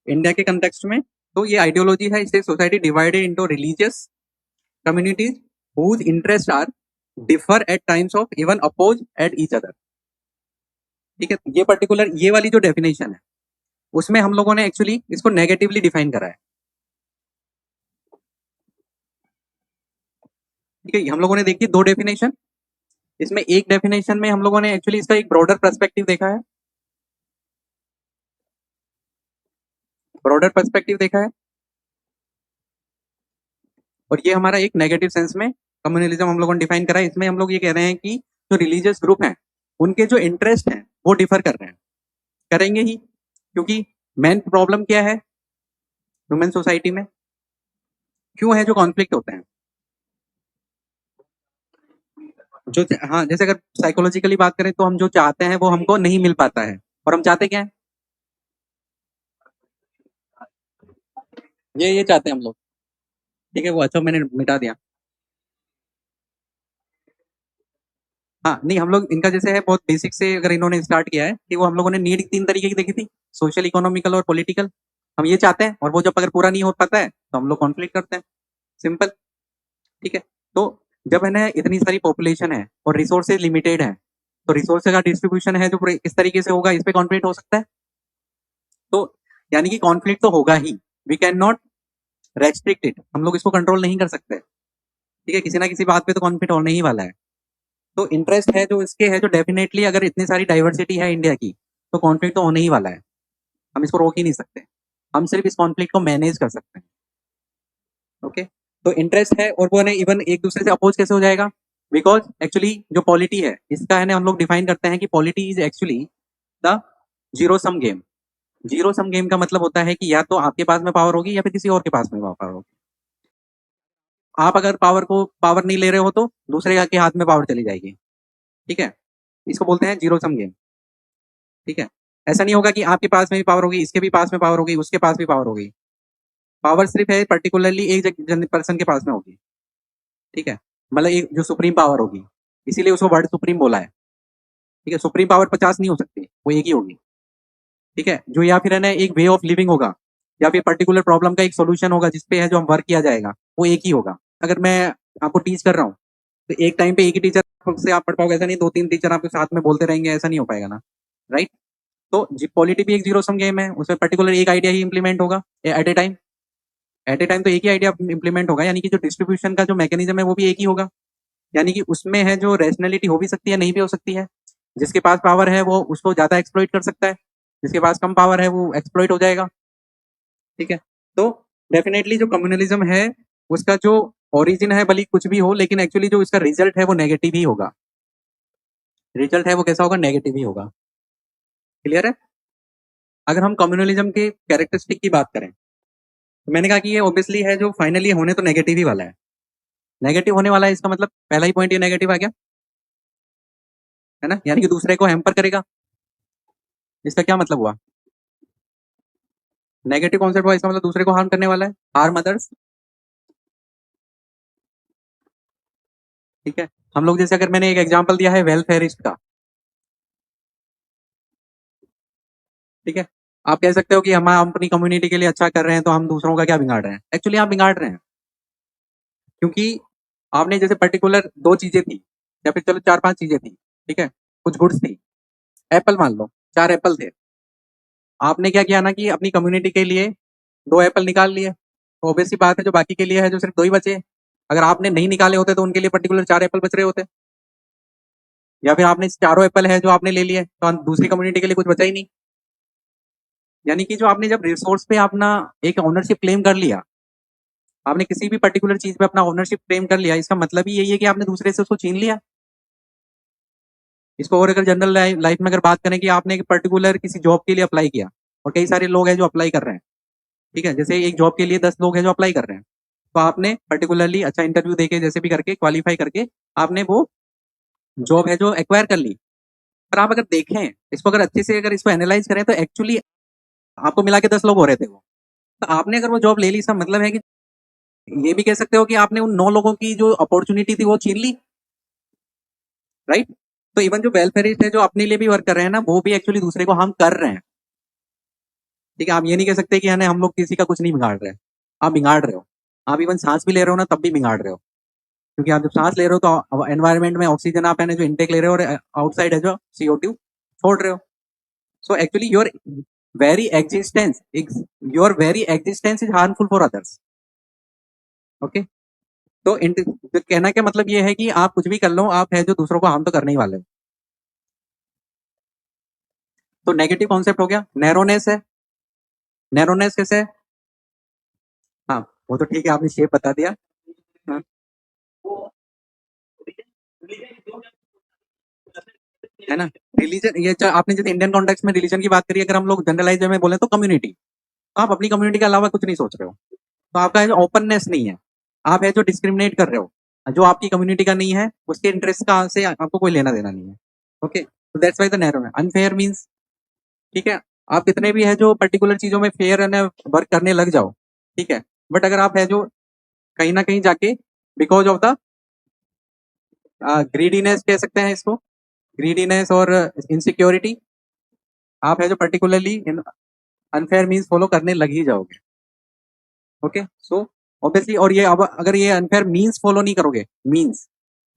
इंडिया के कंटेक्स्ट में तो ये आइडियोलॉजी है, इससे society divided into religious communities whose interests are differ at times of even oppose at each other। ठीक है, ये पर्टिकुलर ये वाली जो डेफिनेशन है उसमें हम लोगों ने एक्चुअली इसको नेगेटिवली डिफाइन करा है। ठीक है, हम लोगों ने देखी 2 डेफिनेशन, इसमें एक डेफिनेशन में हम लोगों ने एक्चुअली इसका एक ब्रॉडर पर्सपेक्टिव देखा है, ब्रॉडर पर्सपेक्टिव देखा है, और ये हमारा एक नेगेटिव सेंस में कम्युनलिज्म हम लोगों ने डिफाइन करा है। इसमें हम लोग ये कह रहे हैं कि जो रिलीजियस ग्रुप हैं उनके जो इंटरेस्ट हैं वो डिफर कर रहे हैं, करेंगे ही, क्योंकि मेन प्रॉब्लम क्या है ह्यूमन सोसाइटी में, क्यों है जो कॉन्फ्लिक्ट होते हैं जो, हाँ, जैसे अगर साइकोलॉजिकली बात करें तो हम जो चाहते हैं वो हमको नहीं मिल पाता है, और हम चाहते क्या है, ये चाहते हैं हम लोग। ठीक है, वो अच्छा मैंने मिटा दिया। हाँ, नहीं हम लोग इनका जैसे है बहुत बेसिक से अगर इन्होंने स्टार्ट किया है कि वो हम लोगों ने नीड 3 तरीके की देखी थी, सोशल, इकोनॉमिकल और पॉलिटिकल। हम ये चाहते हैं और वो जब अगर पूरा नहीं हो पाता है तो हम लोग कॉन्फ्लिक्ट करते हैं, सिंपल। ठीक है, तो जब है ना इतनी सारी पॉपुलेशन है और रिसोर्सेज लिमिटेड है, तो रिसोर्सेज का डिस्ट्रीब्यूशन है जो इस तरीके से होगा, इस पे कॉन्फ्लिक्ट हो सकता है। तो यानी कि कॉन्फ्लिक्ट तो होगा ही, we can not restrict it, हम लोग इसको कंट्रोल नहीं कर सकते। ठीक है, किसी ना किसी बात पे तो कॉन्फ्लिक्ट होने ही वाला है। तो इंटरेस्ट है जो इसके है जो डेफिनेटली अगर इतनी सारी डाइवर्सिटी है इंडिया की तो कॉन्फ्लिक्ट तो होने ही वाला है, हम इसको रोक ही नहीं सकते, हम सिर्फ इस कॉन्फ्लिक्ट को मैनेज कर सकते हैं। ओके, तो इंटरेस्ट है और वो ना इवन एक दूसरे से अपोज कैसे हो जाएगा, बिकॉज एक्चुअली जो पॉलिटी है इसका है ना हम लोग डिफाइन करते हैं कि polity is actually the zero sum game. Zero sum game का मतलब होता है कि या तो आपके पास में पावर होगी या फिर किसी और के पास में पावर होगी। आप अगर पावर नहीं ले रहे हो तो दूसरे के हाथ में पावर चली जाएगी। ठीक है, इसको बोलते हैं जीरो सम गेम। ठीक है, ऐसा नहीं होगा कि आपके पास में भी पावर होगी, इसके भी पास में पावर होगी, उसके पास भी पावर होगी। पावर सिर्फ है पर्टिकुलरली एक पर्सन के पास में होगी। ठीक है, मतलब एक जो सुप्रीम पावर होगी, इसीलिए उसको वर्ड सुप्रीम बोला है। ठीक है, सुप्रीम पावर 50 नहीं हो सकती, वो एक ही होगी। ठीक है, जो या फिर है ना एक वे ऑफ लिविंग होगा या फिर पर्टिकुलर प्रॉब्लम का एक सोल्यूशन होगा जिसपे है जो हम वर्क किया जाएगा, वो एक ही होगा। अगर मैं आपको टीच कर रहा हूँ तो एक टाइम पे एक ही टीचर से आप पढ़ पाओगे, ऐसा नहीं 2-3 टीचर आपके साथ में बोलते रहेंगे, ऐसा नहीं हो पाएगा ना, राइट। तो पॉलिटी भी एक जीरो सम गेम है, उसमें पर्टिकुलर एक आइडिया ही इंप्लीमेंट होगा at a time. At a time तो एक ही आइडिया इंप्लीमेंट होगा, यानी कि जो डिस्ट्रीब्यूशन का जो मैकेनिज्म है वो भी एक ही होगा। यानी कि उसमें है जो रैशनैलिटी हो भी सकती है, नहीं भी हो सकती है। जिसके पास पावर है वो उसको ज्यादा एक्सप्लॉइट कर सकता है, जिसके पास कम पावर है वो एक्सप्लॉइट हो जाएगा। ठीक है, तो डेफिनेटली जो कम्युनलिज्म है उसका जो ओरिजिन है भले कुछ भी हो, लेकिन एक्चुअली जो इसका रिजल्ट है वो नेगेटिव ही होगा। रिजल्ट है वो कैसा होगा, नेगेटिव ही होगा। क्लियर है। अगर हम कम्युनलिज्म के कैरेक्टरिस्टिक की बात करें तो मैंने कहा कि ये ऑब्वियसली है जो फाइनली होने तो नेगेटिव ही वाला है, नेगेटिव होने वाला है। इसका मतलब पहला ही पॉइंट ये नेगेटिव आ गया है ना, यानी कि दूसरे को हैम्पर करेगा। इसका क्या मतलब हुआ, नेगेटिव कॉन्सेप्ट हुआ, इसका मतलब दूसरे को हार्म करने वाला है, हार्म अदर्स। ठीक है, हम लोग जैसे अगर मैंने एक एग्जांपल दिया है वेलफेयरिस्ट का, ठीक है, आप कह सकते हो कि हम अपनी कम्युनिटी के लिए अच्छा कर रहे हैं तो हम दूसरों का क्या बिगाड़ रहे हैं, एक्चुअली आप बिगाड़ रहे हैं। क्योंकि आपने जैसे पर्टिकुलर 2 चीजें थी या फिर चलो 4-5 चीजें थी, ठीक है, कुछ गुड्स थी, एप्पल मान लो 4 एप्पल थे, आपने क्या किया ना कि अपनी कम्युनिटी के लिए 2 एप्पल निकाल लिए, तो ऑब्वियस सी बात है जो बाकी के लिए है जो सिर्फ 2 ही बचे। अगर आपने नहीं निकाले होते तो उनके लिए पर्टिकुलर 4 एप्पल बच रहे होते, या फिर आपने चारों एप्पल है जो आपने ले लिए तो दूसरी कम्युनिटी के लिए कुछ बचा ही नहीं। यानी कि जो आपने जब रिसोर्स पे अपना एक ओनरशिप क्लेम कर लिया, आपने किसी भी पर्टिकुलर चीज पे अपना ओनरशिप क्लेम कर लिया, इसका मतलब ही यही है कि आपने दूसरे से उसको छीन लिया। इसको और अगर जनरल लाइफ में अगर बात करें कि आपने एक पर्टिकुलर किसी जॉब के लिए अप्लाई किया और कई सारे लोग हैं जो अप्लाई कर रहे हैं, ठीक है, जैसे एक जॉब के लिए 10 लोग हैं जो अप्लाई कर रहे हैं, तो आपने पर्टिकुलरली अच्छा इंटरव्यू देके जैसे भी करके क्वालिफाई करके आपने वो जॉब है जो एक्वायर कर ली। पर आप अगर देखें इसको, अगर अच्छे से अगर इसको एनालाइज करें तो एक्चुअली आपको मिला के 10 लोग हो रहे थे वो, तो आपने अगर वो जॉब ले ली, इसका मतलब है कि ये भी कह सकते हो कि आपने उन 9 लोगों की जो अपॉर्चुनिटी थी वो छीन ली, राइट? तो इवन जो वेलफेयरिस्ट है जो अपने लिए भी वर्क कर रहे हैं ना, वो भी एक्चुअली दूसरे को हार्म कर रहे हैं। ठीक है, आप ये नहीं कह सकते कि यानी हम लोग किसी का कुछ नहीं बिगाड़ रहे, आप बिगाड़ रहे हो। आप इवन सांस भी ले रहे हो ना, तब भी बिगाड़ रहे हो, क्योंकि आप जब सांस ले रहे हो तो एनवायरमेंट में ऑक्सीजन आप है जो इनटेक ले रहे हो, और आउटसाइड है जो CO2 छोड़ रहे हो। So actually very existence your very existence is harmful for others. Okay, तो कहना क्या मतलब ये है कि आप कुछ भी कर लो, आप है जो दूसरों को हार्म तो करने ही वाले हो। तो नेगेटिव कॉन्सेप्ट हो गया, नैरोनेस है। नैरोनेस कैसे है? हाँ, वो तो ठीक है, आपने शेप बता दिया। हाँ, है ना? रिलीजन, ये आपने जैसे इंडियन कॉन्टेक्स्ट में रिलीजन की बात करी, अगर हम लोग जनरलाइज में बोले तो कम्युनिटी, तो आप अपनी कम्युनिटी के अलावा कुछ नहीं सोच रहे हो, तो आपका जो ओपननेस नहीं है, आप है जो डिस्क्रिमिनेट कर रहे हो, जो आपकी कम्युनिटी का नहीं है उसके इंटरेस्ट का से आपको कोई लेना देना नहीं है। ओके, तो दैट्स वाई द नैरो है। अनफेयर मीन्स, ठीक है, आप कितने भी है जो पर्टिकुलर चीजों में फेयर है वर्क करने लग जाओ, ठीक है, बट अगर आप है जो कहीं ना कहीं जाके बिकॉज ऑफ द ग्रीडीनेस कह सकते हैं इसको, ग्रीडीनेस और इनसिक्योरिटी, आप है जो पर्टिकुलरली अनफेयर मीन्स फॉलो करने लग ही जाओगे। ओके, सो ऑब्वियसली, और ये अब अगर ये अनफेयर मीन्स फॉलो नहीं करोगे, मीन्स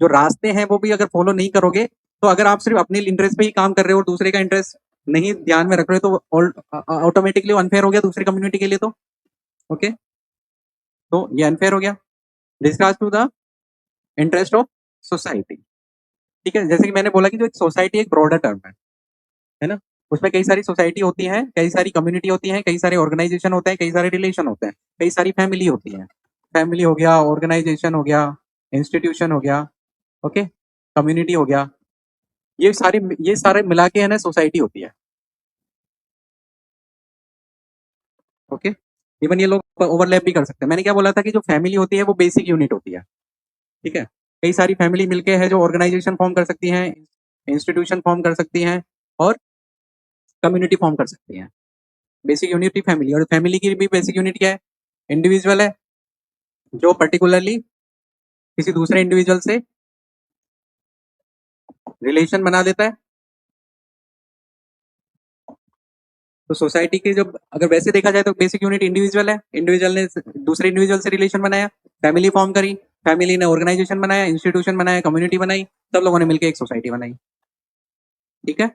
जो रास्ते हैं वो भी अगर फॉलो नहीं करोगे, तो अगर आप सिर्फ अपने इंटरेस्ट पे ही काम कर रहे हो और दूसरे का इंटरेस्ट नहीं ध्यान में रख रहे हो, तो ऑटोमेटिकली अनफेयर हो गया दूसरी कम्युनिटी के लिए। तो ओके, तो ये अनफेयर हो गया। Discard to the interest of society, ठीक है, जैसे कि मैंने बोला कि जो सोसाइटी एक ब्रॉडर टर्म है ना, उसमें कई सारी सोसाइटी होती है, कई सारी कम्युनिटी होती है, कई सारे ऑर्गेनाइजेशन होते हैं, कई सारे रिलेशन होते हैं, कई सारी फैमिली होती है। फैमिली हो गया, ऑर्गेनाइजेशन हो गया, इंस्टीट्यूशन हो गया, ओके, कम्युनिटी हो गया, ये सारे मिला के है ना सोसाइटी होती है। ओके, इवन ये लोग ओवरलैप भी कर सकते हैं। मैंने क्या बोला था कि जो फैमिली होती है वो बेसिक यूनिट होती है, ठीक है, कई सारी फैमिली मिलके है जो ऑर्गेनाइजेशन फॉर्म कर सकती हैं, इंस्टीट्यूशन फॉर्म कर सकती हैं, और कम्युनिटी फॉर्म कर सकती हैं। बेसिक यूनिट फैमिली, और फैमिली की भी बेसिक यूनिट क्या है? इंडिविजुअल है जो पर्टिकुलरली किसी दूसरे इंडिविजुअल से रिलेशन बना देता है। तो सोसाइटी के जब अगर वैसे देखा जाए तो बेसिक यूनिट इंडिविजुअल है, इंडिविजुअल ने दूसरे इंडिविजुअल से रिलेशन बनाया, फैमिली फॉर्म करी, फैमिली ने ऑर्गेनाइजेशन बनाया, इंस्टीट्यूशन बनाया, कम्युनिटी बनाई, सब लोगों ने मिलकर एक सोसाइटी बनाई। ठीक है,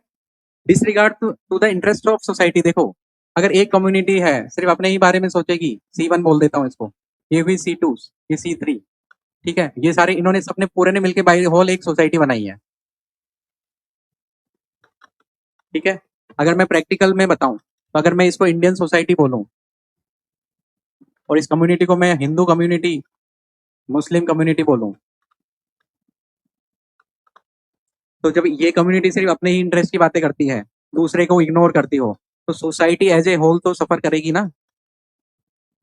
disregard to the interest of society. देखो, अगर एक कम्युनिटी है सिर्फ अपने ही बारे में सोचेगी, C1 बोल देता हूँ इसको, ये हुई C2, ये C3, ठीक है, ये सारे इन्होंने सबने पूरे ने मिलकर बाई होल एक सोसाइटी बनाई है। ठीक है, अगर मैं प्रैक्टिकल में बताऊं, तो अगर मैं इसको इंडियन सोसाइटी बोलूं और इस कम्युनिटी को मैं हिंदू कम्युनिटी, मुस्लिम कम्युनिटी बोलूं, तो जब ये कम्युनिटी सिर्फ अपने ही इंटरेस्ट की बातें करती है, दूसरे को इग्नोर करती हो, तो सोसाइटी एज ए होल तो सफर करेगी ना,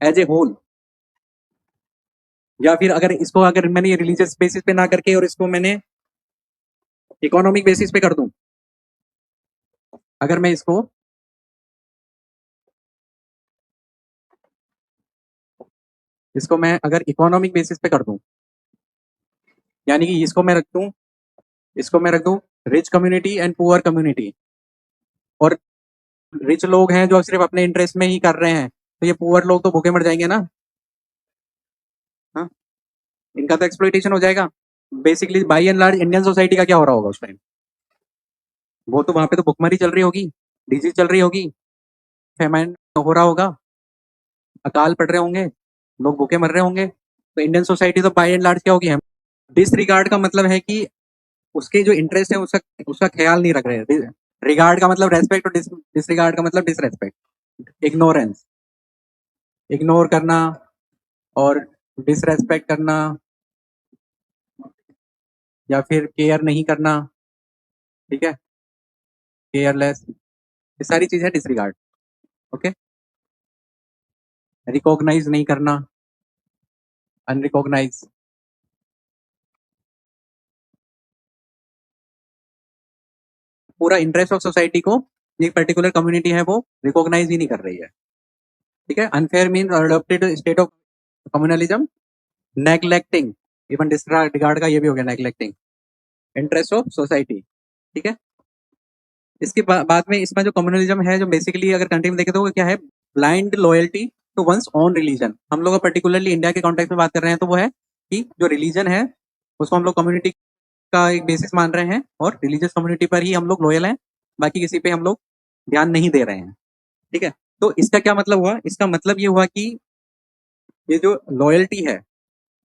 एज ए होल। या फिर अगर मैंने ये रिलीजियस बेसिस पे ना करके और इसको मैंने इकोनॉमिक बेसिस पे कर दूं, अगर मैं इसको इसको मैं अगर इकोनॉमिक बेसिस पे कर दूं, यानी कि इसको मैं रख दूं rich community and poor community, और रिच लोग हैं जो सिर्फ अपने इंटरेस्ट में ही कर रहे हैं, तो ये पुअर लोग तो भूखे मर जाएंगे ना। हाँ, इनका तो एक्सप्लॉइटेशन हो जाएगा। Basically by and large Indian society का क्या हो रहा होगा उस टाइम? वो तो वहां पे तो भुखमरी चल रही होगी, डिजीज चल रही होगी, फेमाइन हो रहा होगा, अकाल पड़ रहे होंगे, लोग भूखे मर रहे होंगे, तो इंडियन सोसाइटी तो बाई एंड लार्ज क्या होगी? हम डिसरिगार्ड का मतलब है कि उसके जो इंटरेस्ट है उसका उसका ख्याल नहीं रख रहे। रिगार्ड का मतलब रेस्पेक्ट, और डिसरिगार्ड का मतलब डिसरेस्पेक्ट, इग्नोरेंस, इग्नोर करना और डिसरेस्पेक्ट करना, या फिर केयर नहीं करना, ठीक है, केयरलेस, ये सारी चीजें डिसरिगार्ड। ओके, रिकॉग्नाइज नहीं करना, अनरिकॉग्नाइज, पूरा इंटरेस्ट ऑफ सोसाइटी को एक पर्टिकुलर कम्युनिटी है वो रिकॉग्नाइज ही नहीं कर रही है। ठीक है, unfair mean adopted state of communalism neglecting, even discard का ये भी हो गया नेग्लेक्टिंग इंटरेस्ट ऑफ सोसाइटी। ठीक है, इसके बाद में इसमें जो कम्युनलिज्म है, जो बेसिकली अगर कंट्री में देखें तो वो क्या है, blind loyalty to one's own religion. हम लोग पर्टिकुलरली इंडिया के कॉन्टेक्स्ट में बात कर रहे हैं तो वो है कि जो रिलीजन है उसको हम लोग कम्युनिटी का एक बेसिस मान रहे हैं और रिलीजियस कम्युनिटी पर ही हम लोग लॉयल हैं, बाकी किसी पे हम लोग ध्यान नहीं दे रहे हैं। ठीक है, तो इसका क्या मतलब हुआ, इसका मतलब ये हुआ कि ये जो लॉयल्टी है,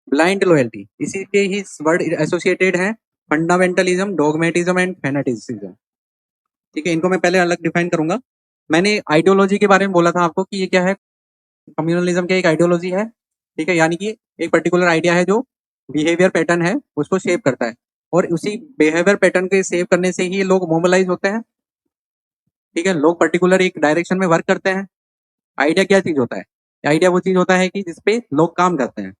ब्लाइंड लॉयल्टी, इसी के ही वर्ड एसोसिएटेड है फंडामेंटलिज्म, डोगमेटिज्म एंड फैनेटिज्म। ठीक है, इनको मैं पहले अलग डिफाइन करूंगा। मैंने आइडियोलॉजी के बारे में बोला था आपको कि ये क्या है, कम्युनलिज्म की एक आइडियोलॉजी है। ठीक है, यानी कि एक पर्टिकुलर आइडिया है जो बिहेवियर पैटर्न है उसको शेप करता है, और उसी बिहेवियर पैटर्न के शेप करने से ही लोग मोबिलाइज होते हैं। ठीक है, लोग पर्टिकुलर एक डायरेक्शन में वर्क करते हैं। आइडिया क्या चीज होता है, आइडिया वो चीज होता है कि जिसपे लोग काम करते हैं,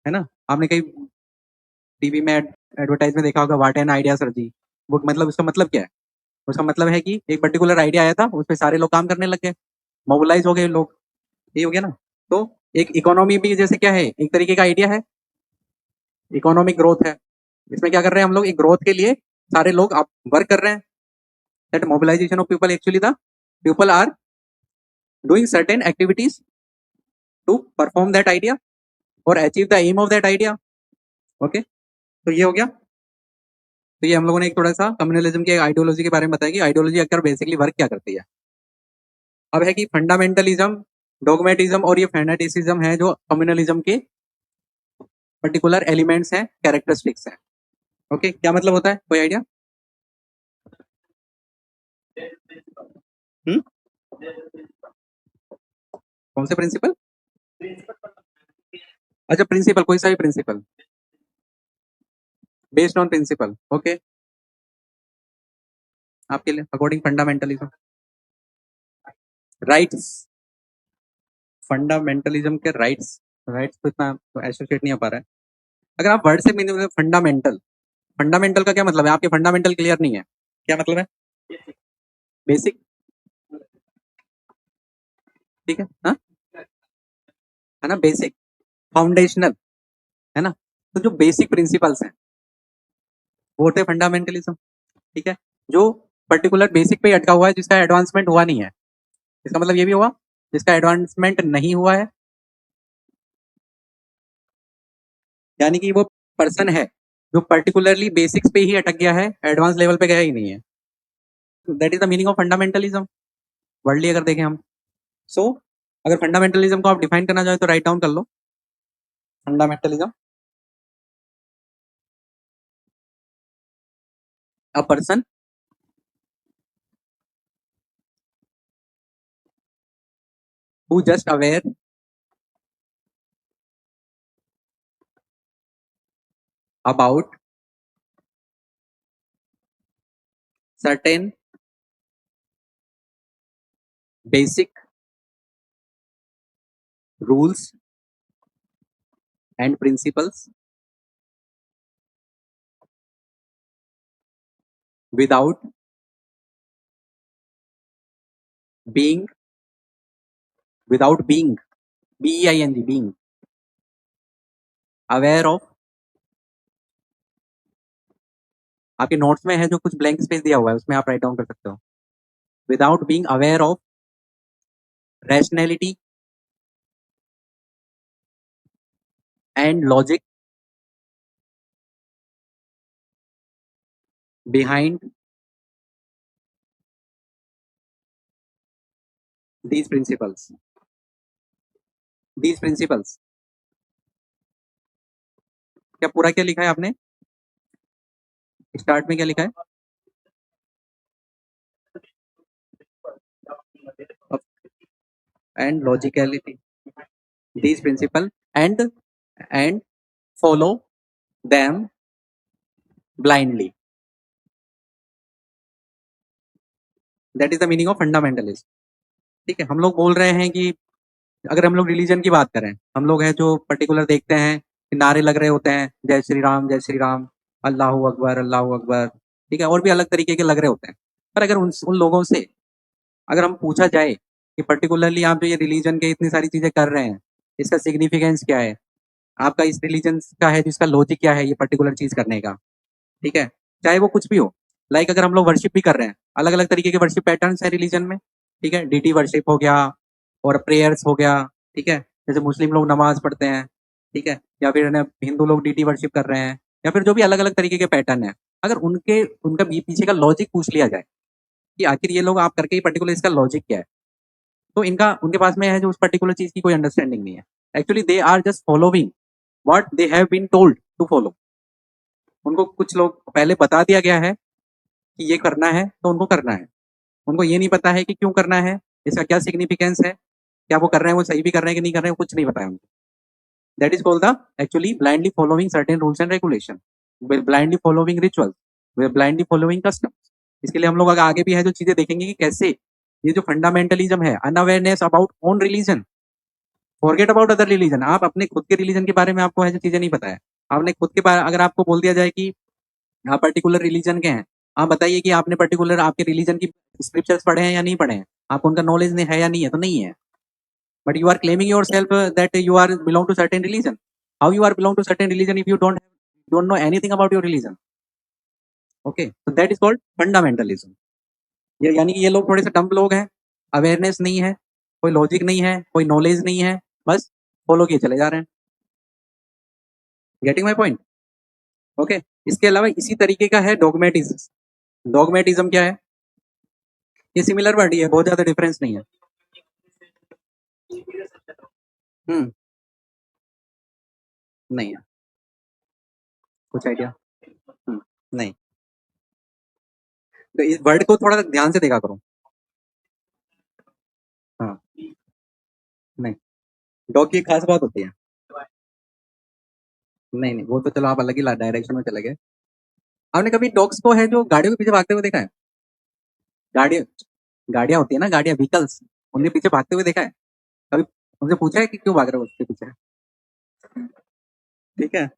है ना। आपने कहीं टीवी में एडवर्टाइज में देखा होगा, वाट एन आइडिया सर जी। वो मतलब उसका मतलब क्या है, उसका मतलब है कि एक पर्टिकुलर आइडिया आया था, उस पर सारे लोग काम करने लग गए, मोबिलाइज हो गए लोग। ये हो गया ना। तो एक इकोनॉमी भी जैसे क्या है, एक तरीके का आइडिया है, इकोनॉमिक ग्रोथ है। इसमें क्या कर रहे हैं हम लोग, एक ग्रोथ के लिए सारे लोग आप वर्क कर रहे हैं। That mobilisation of people, actually the people are doing certain activities to perform that idea और achieve the aim of that idea. Okay, तो ये हो गया। तो ये हम लोगों ने एक थोड़ा सा कम्युनलिज्म की आइडियोलॉजी के बारे में बताया कि आइडियोलॉजी अक्सर बेसिकली वर्क क्या करती है। अब है कि फंडामेंटलिज्म, डोगमेटिज्म और ये फैनेटिसिज्म है जो कम्युनलिज्म के पर्टिकुलर एलिमेंट्स हैं, कैरेक्टरिस्टिक्स हैं। ओके, क्या मतलब होता है, कोई आइडिया? हम्म, कौन से प्रिंसिपल? अच्छा, प्रिंसिपल, कोई सा भी principle based on principle. Okay, आपके लिए अकॉर्डिंग फंडामेंटलिज्म राइट्स, फंडामेंटलिज्म के राइट्स, राइट्स तो इतना एसोसिएट नहीं हो पा रहा है। अगर आप वर्ड से मीनिंग, फंडामेंटल, फंडामेंटल का क्या मतलब है, आपके फंडामेंटल क्लियर नहीं है, क्या मतलब है? बेसिक, ठीक है, हाँ, है ना, बेसिक, फाउंडेशनल, है ना। तो जो बेसिक प्रिंसिपल्स हैं वो होते हैं फंडामेंटलिज्म। ठीक है, जो पर्टिकुलर बेसिक पे ही अटका हुआ है, जिसका एडवांसमेंट हुआ नहीं है, इसका मतलब ये भी हुआ जिसका एडवांसमेंट नहीं हुआ है, यानी कि वो पर्सन है जो पर्टिकुलरली बेसिक्स पे ही अटक गया है, एडवांस लेवल पे गया ही नहीं है। That is the meaning of fundamentalism, worldly अगर देखें हम। सो अगर फंडामेंटलिज्म को आप डिफाइन करना चाहे तो राइट डाउन कर लो, fundamentalism, a person who just aware about certain basic rules and principles without being, being aware of। आपके नोट्स में है जो कुछ ब्लैंक स्पेस दिया हुआ है उसमें आप राइट डाउन कर सकते हो, without being aware of rationality and logic behind these principles, these principles। क्या पूरा क्या लिखा है आपने, स्टार्ट में क्या लिखा है? And logicality, these principle and follow them blindly, that is the meaning of fundamentalism। ठीक है, हम लोग बोल रहे हैं कि अगर हम लोग रिलीजन की बात करें, हम लोग हैं जो पर्टिकुलर देखते हैं कि नारे लग रहे होते हैं, जय श्री राम, अल्लाह अकबर। ठीक है, और भी अलग तरीके के लग रहे होते हैं। पर अगर उन लोगों से अगर हम पूछा जाए कि पर्टिकुलरली आप जो ये रिलीजन के इतनी सारी चीजें कर रहे हैं, इसका सिग्निफिकेंस क्या है, आपका इस रिलीजन का है जिसका लॉजिक क्या है ये पर्टिकुलर चीज करने का, ठीक है, चाहे वो कुछ भी हो। लाइक अगर हम लोग वर्शिप भी कर रहे हैं, अलग अलग तरीके के वर्शिप पैटर्न्स है रिलीजन में, ठीक है, डीटी वर्शिप हो गया और प्रेयर्स हो गया, ठीक है, जैसे मुस्लिम लोग नमाज पढ़ते हैं, ठीक है, या फिर हिंदू लोग डीटी वर्शिप कर रहे हैं, या फिर जो भी अलग अलग तरीके के पैटर्न है, अगर उनका पीछे का लॉजिक पूछ लिया जाए कि आखिर ये लोग आप करके ही पर्टिकुलर इसका लॉजिक क्या है, तो इनका उनके पास में है जो उस पर्टिकुलर चीज की कोई अंडरस्टैंडिंग नहीं है। Actually they are just following what they have been told to follow. उनको कुछ लोग पहले बता दिया गया है कि ये करना है तो उनको करना है। उनको ये नहीं पता है कि क्यों करना है, इसका क्या सिग्निफिकेंस है, क्या वो कर रहे हैं वो सही भी कर रहे हैं कि नहीं कर रहे हैं, कुछ नहीं पता है उनको। That is called the actually blindly following certain rules and regulation, blindly following rituals, blindly following customs. इसके लिए हम लोग आगे भी है जो चीजें देखेंगे कि कैसे ये जो फंडामेंटलिज्म है, unawareness about own religion, forget about other religion, आप अपने खुद के रिलीजन के बारे में आपको है जो चीजें नहीं पता है। आपने खुद के बारे अगर आपको बोल दिया जाए कि आप पर्टिकुलर रिलीजन के हैं, आप बताइए कि आपने पर्टिकुलर आपके रिलीजन की स्क्रिप्चर्स पढ़े हैं या नहीं पढ़े हैं, आपको उनका नॉलेज नहीं है या नहीं है, तो नहीं है। But you are claiming your self that you are belong to certain religion. How you are belong to certain religion if you don't know anything about your religion? Okay, so that is called fundamentalism. ये यानी कि ये लोग थोड़े से dumb लोग हैं, awareness नहीं है, कोई लॉजिक नहीं है, कोई नॉलेज नहीं है, बस फॉलो किए चले जा रहे हैं। Getting my point? ओके, इसके अलावा इसी तरीके का है डॉगमेटिज्म। डॉगमेटिज्म क्या है? ये सिमिलर वर्ड ही है, बहुत ज्यादा डिफरेंस नहीं है। हम्म, नहीं है कुछ आइडिया? नहीं, तो इस वर्ड को थोड़ा ध्यान से देखा करो। हाँ, नहीं, डॉग की एक खास बात होती है। नहीं नहीं, वो तो चलो आप अलग ही डायरेक्शन में चले गए। आपने कभी डॉग्स को है जो गाड़ियों के पीछे भागते हुए देखा है? गाड़ी गाड़ियां होती है ना, गाड़ियां, व्हीकल्स, उनके पीछे भागते हुए देखा है कभी? उनसे पूछा है कि क्यों भाग रहे हो उसके पीछे? ठीक है,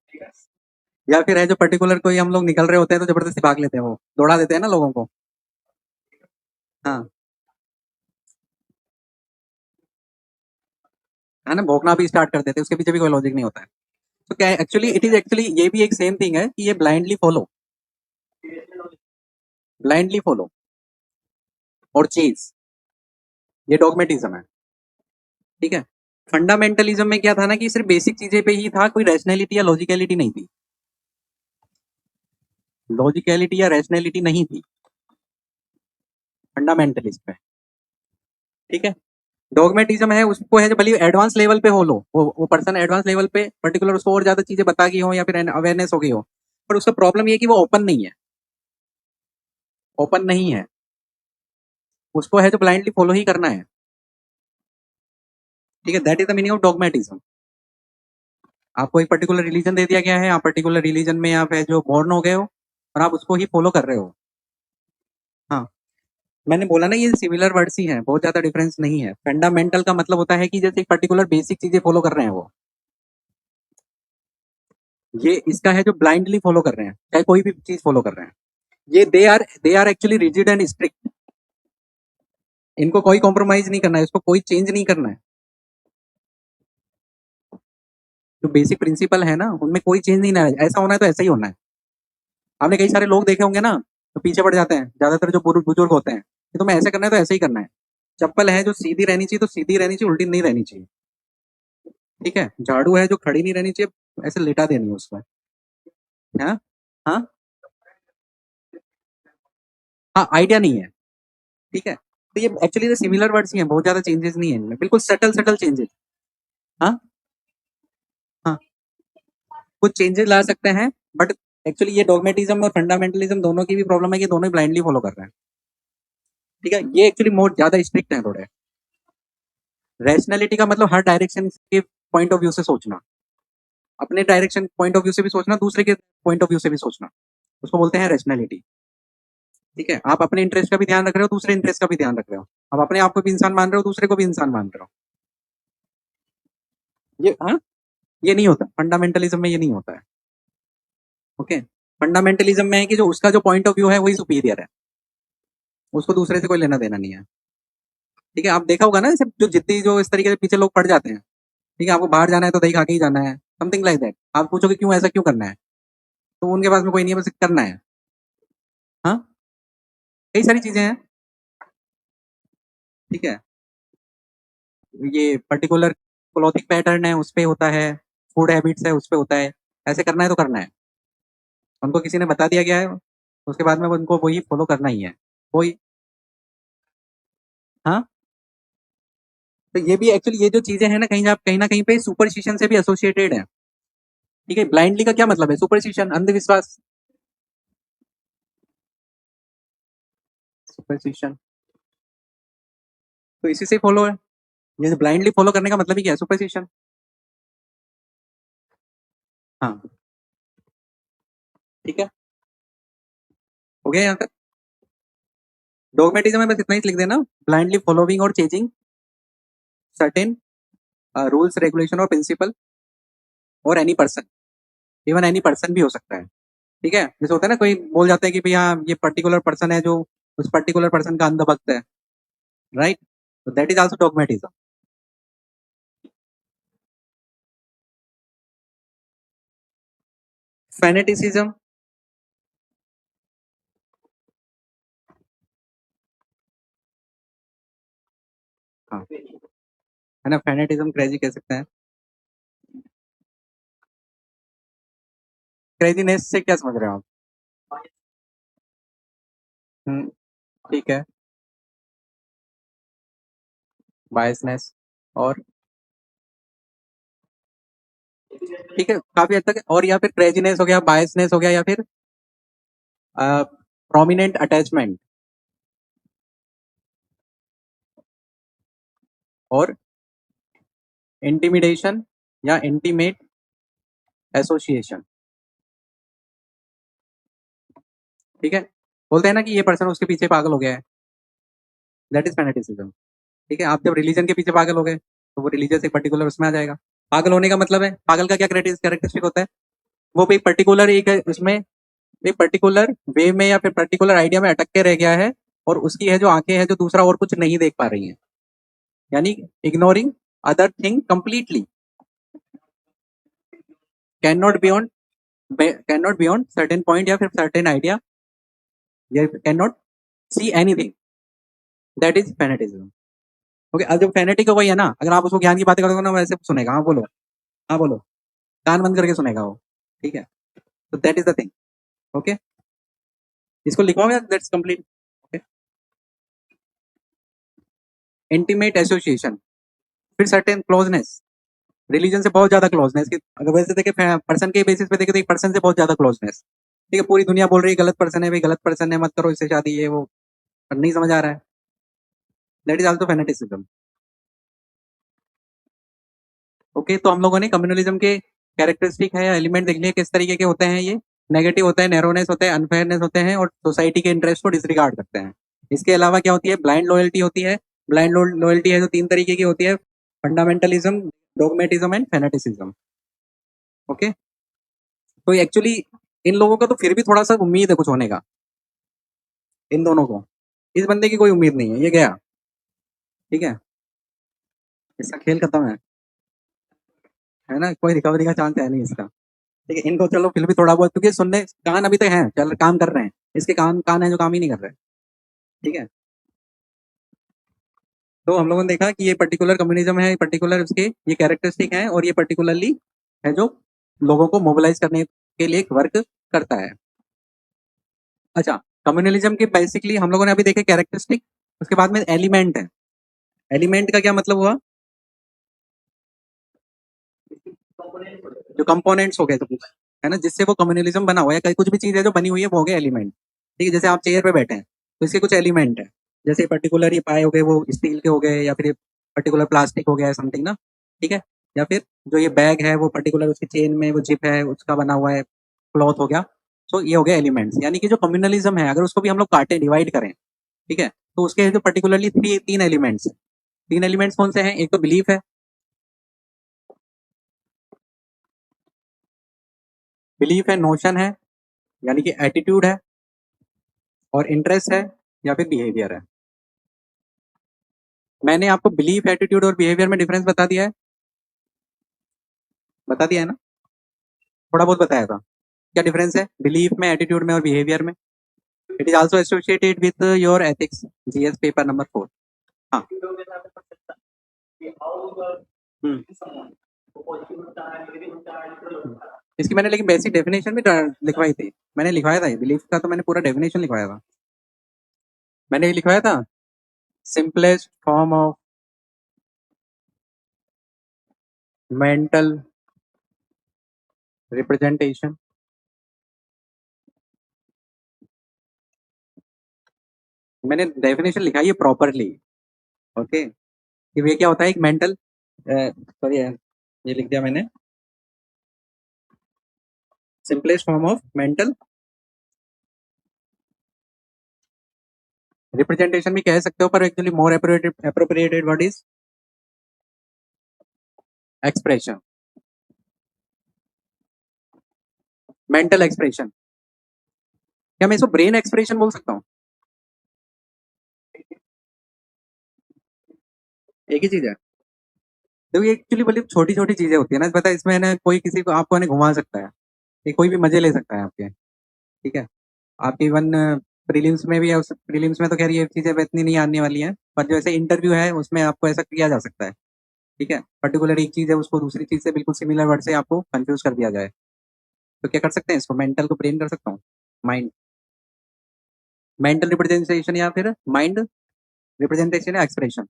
या फिर है जो पर्टिकुलर कोई हम लोग निकल रहे होते हैं तो जबरदस्ती भाग लेते हैं, वो दौड़ा देते हैं ना लोगों को। हाँ, है ना, भौंकना भी स्टार्ट कर देते हैं, उसके पीछे भी कोई लॉजिक नहीं होता है। तो क्या है एक्चुअली, इट इज एक्चुअली ये भी एक सेम थिंग है कि ये ब्लाइंडली फॉलो, ब्लाइंडली फॉलो और चेज, ये डॉगमेटिज्म है। ठीक है, फंडामेंटलिज्म में क्या था ना कि सिर्फ बेसिक चीजें पे ही था, कोई रैशनैलिटी या लॉजिकलिटी नहीं थी, लॉजिकलिटी या रैशनैलिटी नहीं थी फंडामेंटलिज्म में। ठीक है, डॉगमेटिज्म है उसको है जो भले एडवांस लेवल पे हो लो, वो पर्सन एडवांस लेवल पे पर्टिकुलर उसको और ज्यादा चीजें बता गई हो या फिर अवेयरनेस हो गई हो, पर उसका प्रॉब्लम ये है कि वो ओपन नहीं है, ओपन नहीं है, उसको है जो ब्लाइंडली फॉलो ही करना है। ठीक है, that is the meaning of dogmatism. आपको एक पर्टिकुलर रिलीजन दे दिया गया है, आप पर्टिकुलर रिलीजन में आप है जो बॉर्न हो गए हो और आप उसको ही फॉलो कर रहे हो। हाँ, मैंने बोला ना ये सिमिलर वर्ड्स ही हैं, बहुत ज्यादा डिफरेंस नहीं है। फंडामेंटल का मतलब होता है कि जैसे एक पर्टिकुलर बेसिक चीजें फॉलो कर रहे हैं वो, ये इसका है जो ब्लाइंडली फॉलो कर रहे हैं, चाहे कोई भी चीज फॉलो कर रहे हैं, ये they are actually rigid and strict. इनको कोई कॉम्प्रोमाइज नहीं करना है, इसको कोई चेंज नहीं करना है। जो बेसिक प्रिंसिपल है ना उनमें कोई चेंज नहीं ना है, ऐसा होना है तो ऐसा ही होना है। आपने कई सारे लोग देखे होंगे ना, तो पीछे पड़ जाते हैं, ज्यादातर जो बुजुर्ग होते हैं कि तुम्हें ऐसे करना है तो ऐसे ही करना है। चप्पल है जो सीधी रहनी चाहिए तो सीधी रहनी चाहिए, उल्टी नहीं रहनी चाहिए। ठीक है, झाड़ू है जो खड़ी नहीं रहनी चाहिए, ऐसे लेटा देनी है उसको। हाँ, हाँ, हाँ, आइडिया नहीं है। ठीक है, तो ये एक्चुअली सिमिलर वर्ड्स ही हैं, बहुत ज्यादा चेंजेस नहीं है इनमें, बिल्कुल सटल सटल चेंजेस। हाँ, हाँ, कुछ चेंजेस ला सकते हैं, बट एक्चुअली ये डॉगमेटिज्म और फंडामेंटलिज्म दोनों की भी प्रॉब्लम है कि दोनों ही ब्लाइंडली फॉलो कर रहे हैं। ठीक है, ये एक्चुअली मोर ज्यादा स्ट्रिक्ट है थोड़े। रैशनैलिटी का मतलब हर डायरेक्शन के पॉइंट ऑफ व्यू से सोचना, अपने डायरेक्शन पॉइंट ऑफ व्यू से भी सोचना, दूसरे के पॉइंट ऑफ व्यू से भी सोचना, उसको बोलते हैं रैशनैलिटी। ठीक है, आप अपने इंटरेस्ट का भी ध्यान रख रहे हो, दूसरे इंटरेस्ट का भी ध्यान रख रहे हो, आप अपने आप को भी इंसान मान रहे हो, दूसरे को भी इंसान मान रहे हो। ये हाँ, ये नहीं होता फंडामेंटलिज्म में, ये नहीं होता है। ओके, फंडामेंटलिज्म में है कि जो उसका जो पॉइंट ऑफ व्यू है वही सुपीरियर है, उसको दूसरे से कोई लेना देना नहीं है। ठीक है, आप देखा होगा ना, जैसे जो जिद्दी जो इस तरीके से पीछे लोग पड़ जाते हैं, ठीक है, आपको बाहर जाना है तो दही खा के ही जाना है, समथिंग लाइक दैट। आप पूछोगे क्यों, ऐसा क्यों करना है, तो उनके पास में कोई नहीं है, बस करना है। हाँ, कई सारी चीजें हैं, ठीक है। ये पर्टिकुलर क्लॉथिंग पैटर्न है, उस पे होता है। फूड हैबिट्स है, उस पे होता है। ऐसे करना है तो करना है। उनको किसी ने बता दिया गया है, उसके बाद में उनको वही फॉलो करना ही है। कोई, हाँ, तो ये भी एक्चुअली ये जो चीजें हैं ना, कहीं ना कहीं पे सुपरस्टिशन से भी एसोसिएटेड है। ठीक है, ब्लाइंडली का क्या मतलब है? सुपरस्टिशन, अंधविश्वास। सुपरस्टिशन तो इसी से फॉलो है। ये ब्लाइंडली फॉलो करने का मतलब ही क्या है? सुपरस्टिशन। हाँ, ठीक है, हो गया यहाँ तक। डोगमेटिज्म में बस इतना ही लिख देना, ब्लाइंडली फॉलोइंग और चेंजिंग सर्टेन रूल्स रेगुलेशन और प्रिंसिपल और any person. Even any person भी हो सकता है। ठीक है, जैसे होता है ना, कोई बोल जाता है कि भैया ये पर्टिकुलर पर्सन है जो उस पर्टिकुलर पर्सन का अंधभक्त है, राइट? तो दैट इज आल्सो डॉगमेटिज्म। फैनेटिसिज्म, हाँ, है ना, फैनेटिज्म क्रेजी कह सकते हैं। क्रेजीनेस से क्या समझ रहे हो आप? ठीक है, बायसनेस, और ठीक है, काफी हद तक। और या फिर क्रेजीनेस हो गया, बायसनेस हो गया, या फिर प्रोमिनेंट अटैचमेंट, और इंटिमिडेशन या इंटीमेट एसोसिएशन। ठीक है, बोलते हैं ना कि ये पर्सन उसके पीछे पागल हो गया है, दैट इज फैनेटिसिज्म। ठीक है, आप जब रिलीजन के पीछे पागल हो गए तो वो रिलीजियस एक पर्टिकुलर उसमें आ जाएगा। पागल होने का मतलब है, पागल का क्या कैरेक्टरिस्टिक होता है? वो भी एक पर्टिकुलर एक उसमें एक पर्टिकुलर वे में या फिर पर्टिकुलर आइडिया में अटक के रह गया है, और उसकी है जो आंखें हैं जो दूसरा और कुछ नहीं देख पा रही हैं, यानी ignoring other thing completely, can not beyond, can not beyond certain point या फिर सर्टेन आइडिया, या can not see anything, that is fanaticism. Okay, अब जो फैनेटिक है वही है ना, अगर आप उसको ज्ञान की बातें करोगे ना वैसे सुनेगा। हाँ बोलो, हाँ बोलो, कान बंद करके सुनेगा वो। ठीक है, तो that is the thing. Okay, इसको लिखवाओ यार, that's complete. Okay, intimate association, फिर सर्टेन क्लोजनेस, रिलीजन से बहुत ज्यादा क्लोजनेस की, अगर वैसे देखे पर्सन के बेसिस पे देखे तो एक पर्सन से बहुत ज्यादा क्लोजनेस। ठीक है, पूरी दुनिया बोल रही है गलत पर्सन है भाई, गलत पर्सन है, मत करो इससे शादी, ये वो, पर नहीं समझ आ रहा है, that is also fanaticism. Okay, तो हम लोगों ने कम्युनलिज्म के कैरेक्टरिस्टिक है या एलिमेंट देख लिए, किस तरीके के होते हैं ये। नेगेटिव होता है, नैरोनेस होता है, अनफेयरनेस होते हैं, और सोसाइटी के इंटरेस्ट को डिसरिगार्ड करते हैं। इसके अलावा क्या होती है? ब्लाइंड लॉयल्टी होती है। ब्लाइंड लॉयल्टी है जो तीन तरीके की होती है, फंडामेंटलिज्म, डोगमेटिज्म एंड फेनेटिसिज्म। ओके, तो एक्चुअली इन लोगों का तो फिर भी थोड़ा सा उम्मीद है कुछ होने का, इन दोनों को। इस बंदे की कोई उम्मीद नहीं है, ये गया। ठीक है, इसका खेल खत्म है ना, कोई रिकवरी का चांस है नहीं इसका। ठीक है, इनको चलो फिर भी थोड़ा बहुत, क्योंकि सुनने कान अभी तक हैं, चल काम कर रहे हैं। इसके कान कान है जो काम ही नहीं कर रहे। ठीक है, तो हम लोगों ने देखा कि ये पर्टिकुलर कम्युनिज्म है, पर्टिकुलर उसके ये कैरेक्टरिस्टिक है, और ये पर्टिकुलरली है जो लोगों को मोबिलाइज करने के लिए एक वर्क करता है। अच्छा, कम्युनलिज्म के बेसिकली हम लोगों ने अभी देखे कैरेक्टरिस्टिक, उसके बाद में एलिमेंट है। एलिमेंट का क्या मतलब हुआ? जो कंपोनेंट्स हो गए तो कुछ, है ना, जिससे वो कम्युनलिज्म बना हुआ है, कहीं कुछ भी चीज है जो बनी हुई है वो हो गया एलिमेंट। ठीक है, जैसे आप चेयर पे बैठे हैं तो इसके कुछ एलिमेंट है, जैसे पर्टिकुलर ये पाए हो गए वो स्टील के हो गए, या फिर पर्टिकुलर प्लास्टिक हो गया समथिंग ना। ठीक है, या फिर जो ये बैग है वो पर्टिकुलर उसकी चेन में वो जिप है उसका बना हुआ है, क्लॉथ हो गया। तो ये हो गया एलिमेंट्स, यानी कि जो कम्युनलिज्म है अगर उसको भी हम लोग काटे, डिवाइड करें, ठीक है, तो उसके जो पर्टिकुलरली तीन एलिमेंट्स हैं। तीन एलिमेंट्स कौन से हैं? एक तो बिलीफ है, बिलीफ है, नोशन है, यानी कि एटीट्यूड है, और इंटरेस्ट है, या फिर बिहेवियर है। मैंने आपको बिलीफ, एटीट्यूड और बिहेवियर में डिफरेंस बता दिया है, बता दिया है ना। थोड़ा बहुत बताया था। क्या डिफरेंस है बिलीफ में, एटीट्यूड में और बिहेवियर में? It is also associated with your ethics, GS paper number 4। हाँ। हम्म। इसकी मैंने लेकिन बेसिक डेफिनेशन भी लिखवाई थी। मैंने लिखवाया था बिलीफ का, तो मैंने पूरा डेफिनेशन लिखवाया था। मैंने ये लिखवाया था, simplest form of mental representation. मैंने डेफिनेशन लिखाई है प्रॉपरली। ओके, कि ये क्या होता है, एक मेंटल, सॉरी ये लिख दिया मैंने, simplest form of mental representation भी कह सकते हो, पर actually more appropriated word is expression, mental expression. क्या मैं इसको ब्रेन एक्सप्रेशन बोल सकता हूँ? एक ही चीज है। तो ये एक्चुअली बड़ी छोटी छोटी चीजें होती है ना, पता है, इसमें ना कोई किसी को आपको ना घुमा सकता है, ये कोई भी मजे ले सकता है आपके। ठीक है, आपके इवन प्रीलिम्स में भी है, उस प्रीलिम्स में तो खैर ये चीजें इतनी नहीं आने वाली हैं, पर जो ऐसे इंटरव्यू है उसमें आपको ऐसा किया जा सकता है। ठीक है, पर्टिकुलर एक चीज है, उसको दूसरी चीज से बिल्कुल सिमिलर वर्ड से आपको कंफ्यूज कर दिया जाए, तो क्या कर सकते हैं, इसको मेंटल को ब्रेन कर सकता हूँ, माइंड, मेंटल रिप्रेजेंटेशन या फिर माइंड रिप्रेजेंटेशन या एक्सप्रेशन,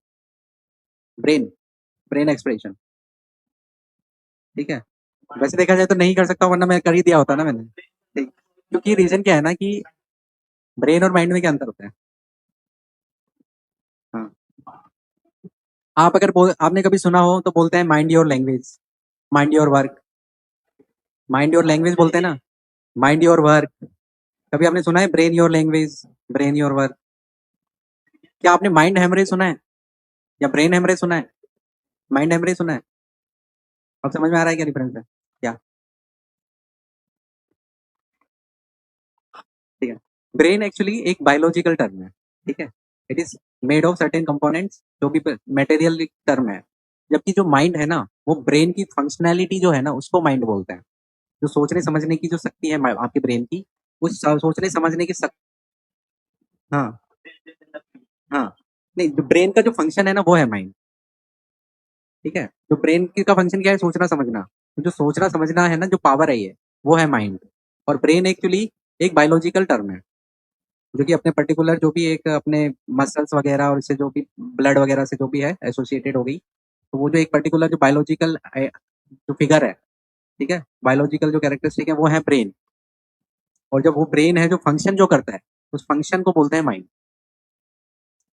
ब्रेन, ब्रेन एक्सप्रेशन। ठीक है, वैसे देखा जाए तो नहीं कर सकता, वरना मैं कर ही दिया होता ना मैंने। ठीक, क्योंकि रीजन क्या है ना कि ब्रेन और माइंड में क्या अंतर होता है। हाँ, आप अगर आपने कभी सुना हो तो बोलते हैं mind your language, mind your work, mind your language बोलते हैं ना, माइंड योर वर्क। कभी आपने सुना है brain your language, brain your work? क्या आपने माइंड हेमरेज सुना है या ब्रेन हेमरेज सुना है? माइंड हेमरेज सुना है? अब समझ में आ रहा है क्या डिफरेंस है क्या? ठीक है, ब्रेन एक्चुअली एक बायोलॉजिकल टर्म है। ठीक है, it is made of certain components, जो भी मटेरियल टर्म है। जबकि जो माइंड है ना, वो ब्रेन की फंक्शनैलिटी जो है ना, उसको माइंड बोलते हैं। जो सोचने समझने की जो शक्ति है आपके ब्रेन की, उस सोचने समझने की शक्ति। हाँ, हाँ, नहीं, जो ब्रेन का जो फंक्शन है ना, वो है माइंड। ठीक है, जो ब्रेन की का फंक्शन क्या है, सोचना समझना। तो जो सोचना समझना है ना, जो पावर है ये, वो है माइंड। और ब्रेन एक्चुअली एक बायोलॉजिकल टर्म है, जो कि अपने पर्टिकुलर जो भी एक अपने मसल्स वगैरह और इससे जो भी ब्लड वगैरह से जो भी है एसोसिएटेड हो गई, तो वो जो एक पर्टिकुलर जो बायोलॉजिकल जो फिगर है, ठीक है, बायोलॉजिकल जो कैरेक्टरिस्टिक है, वो है ब्रेन। और जब वो ब्रेन है जो फंक्शन जो करता है, उस फंक्शन को बोलते हैं माइंड।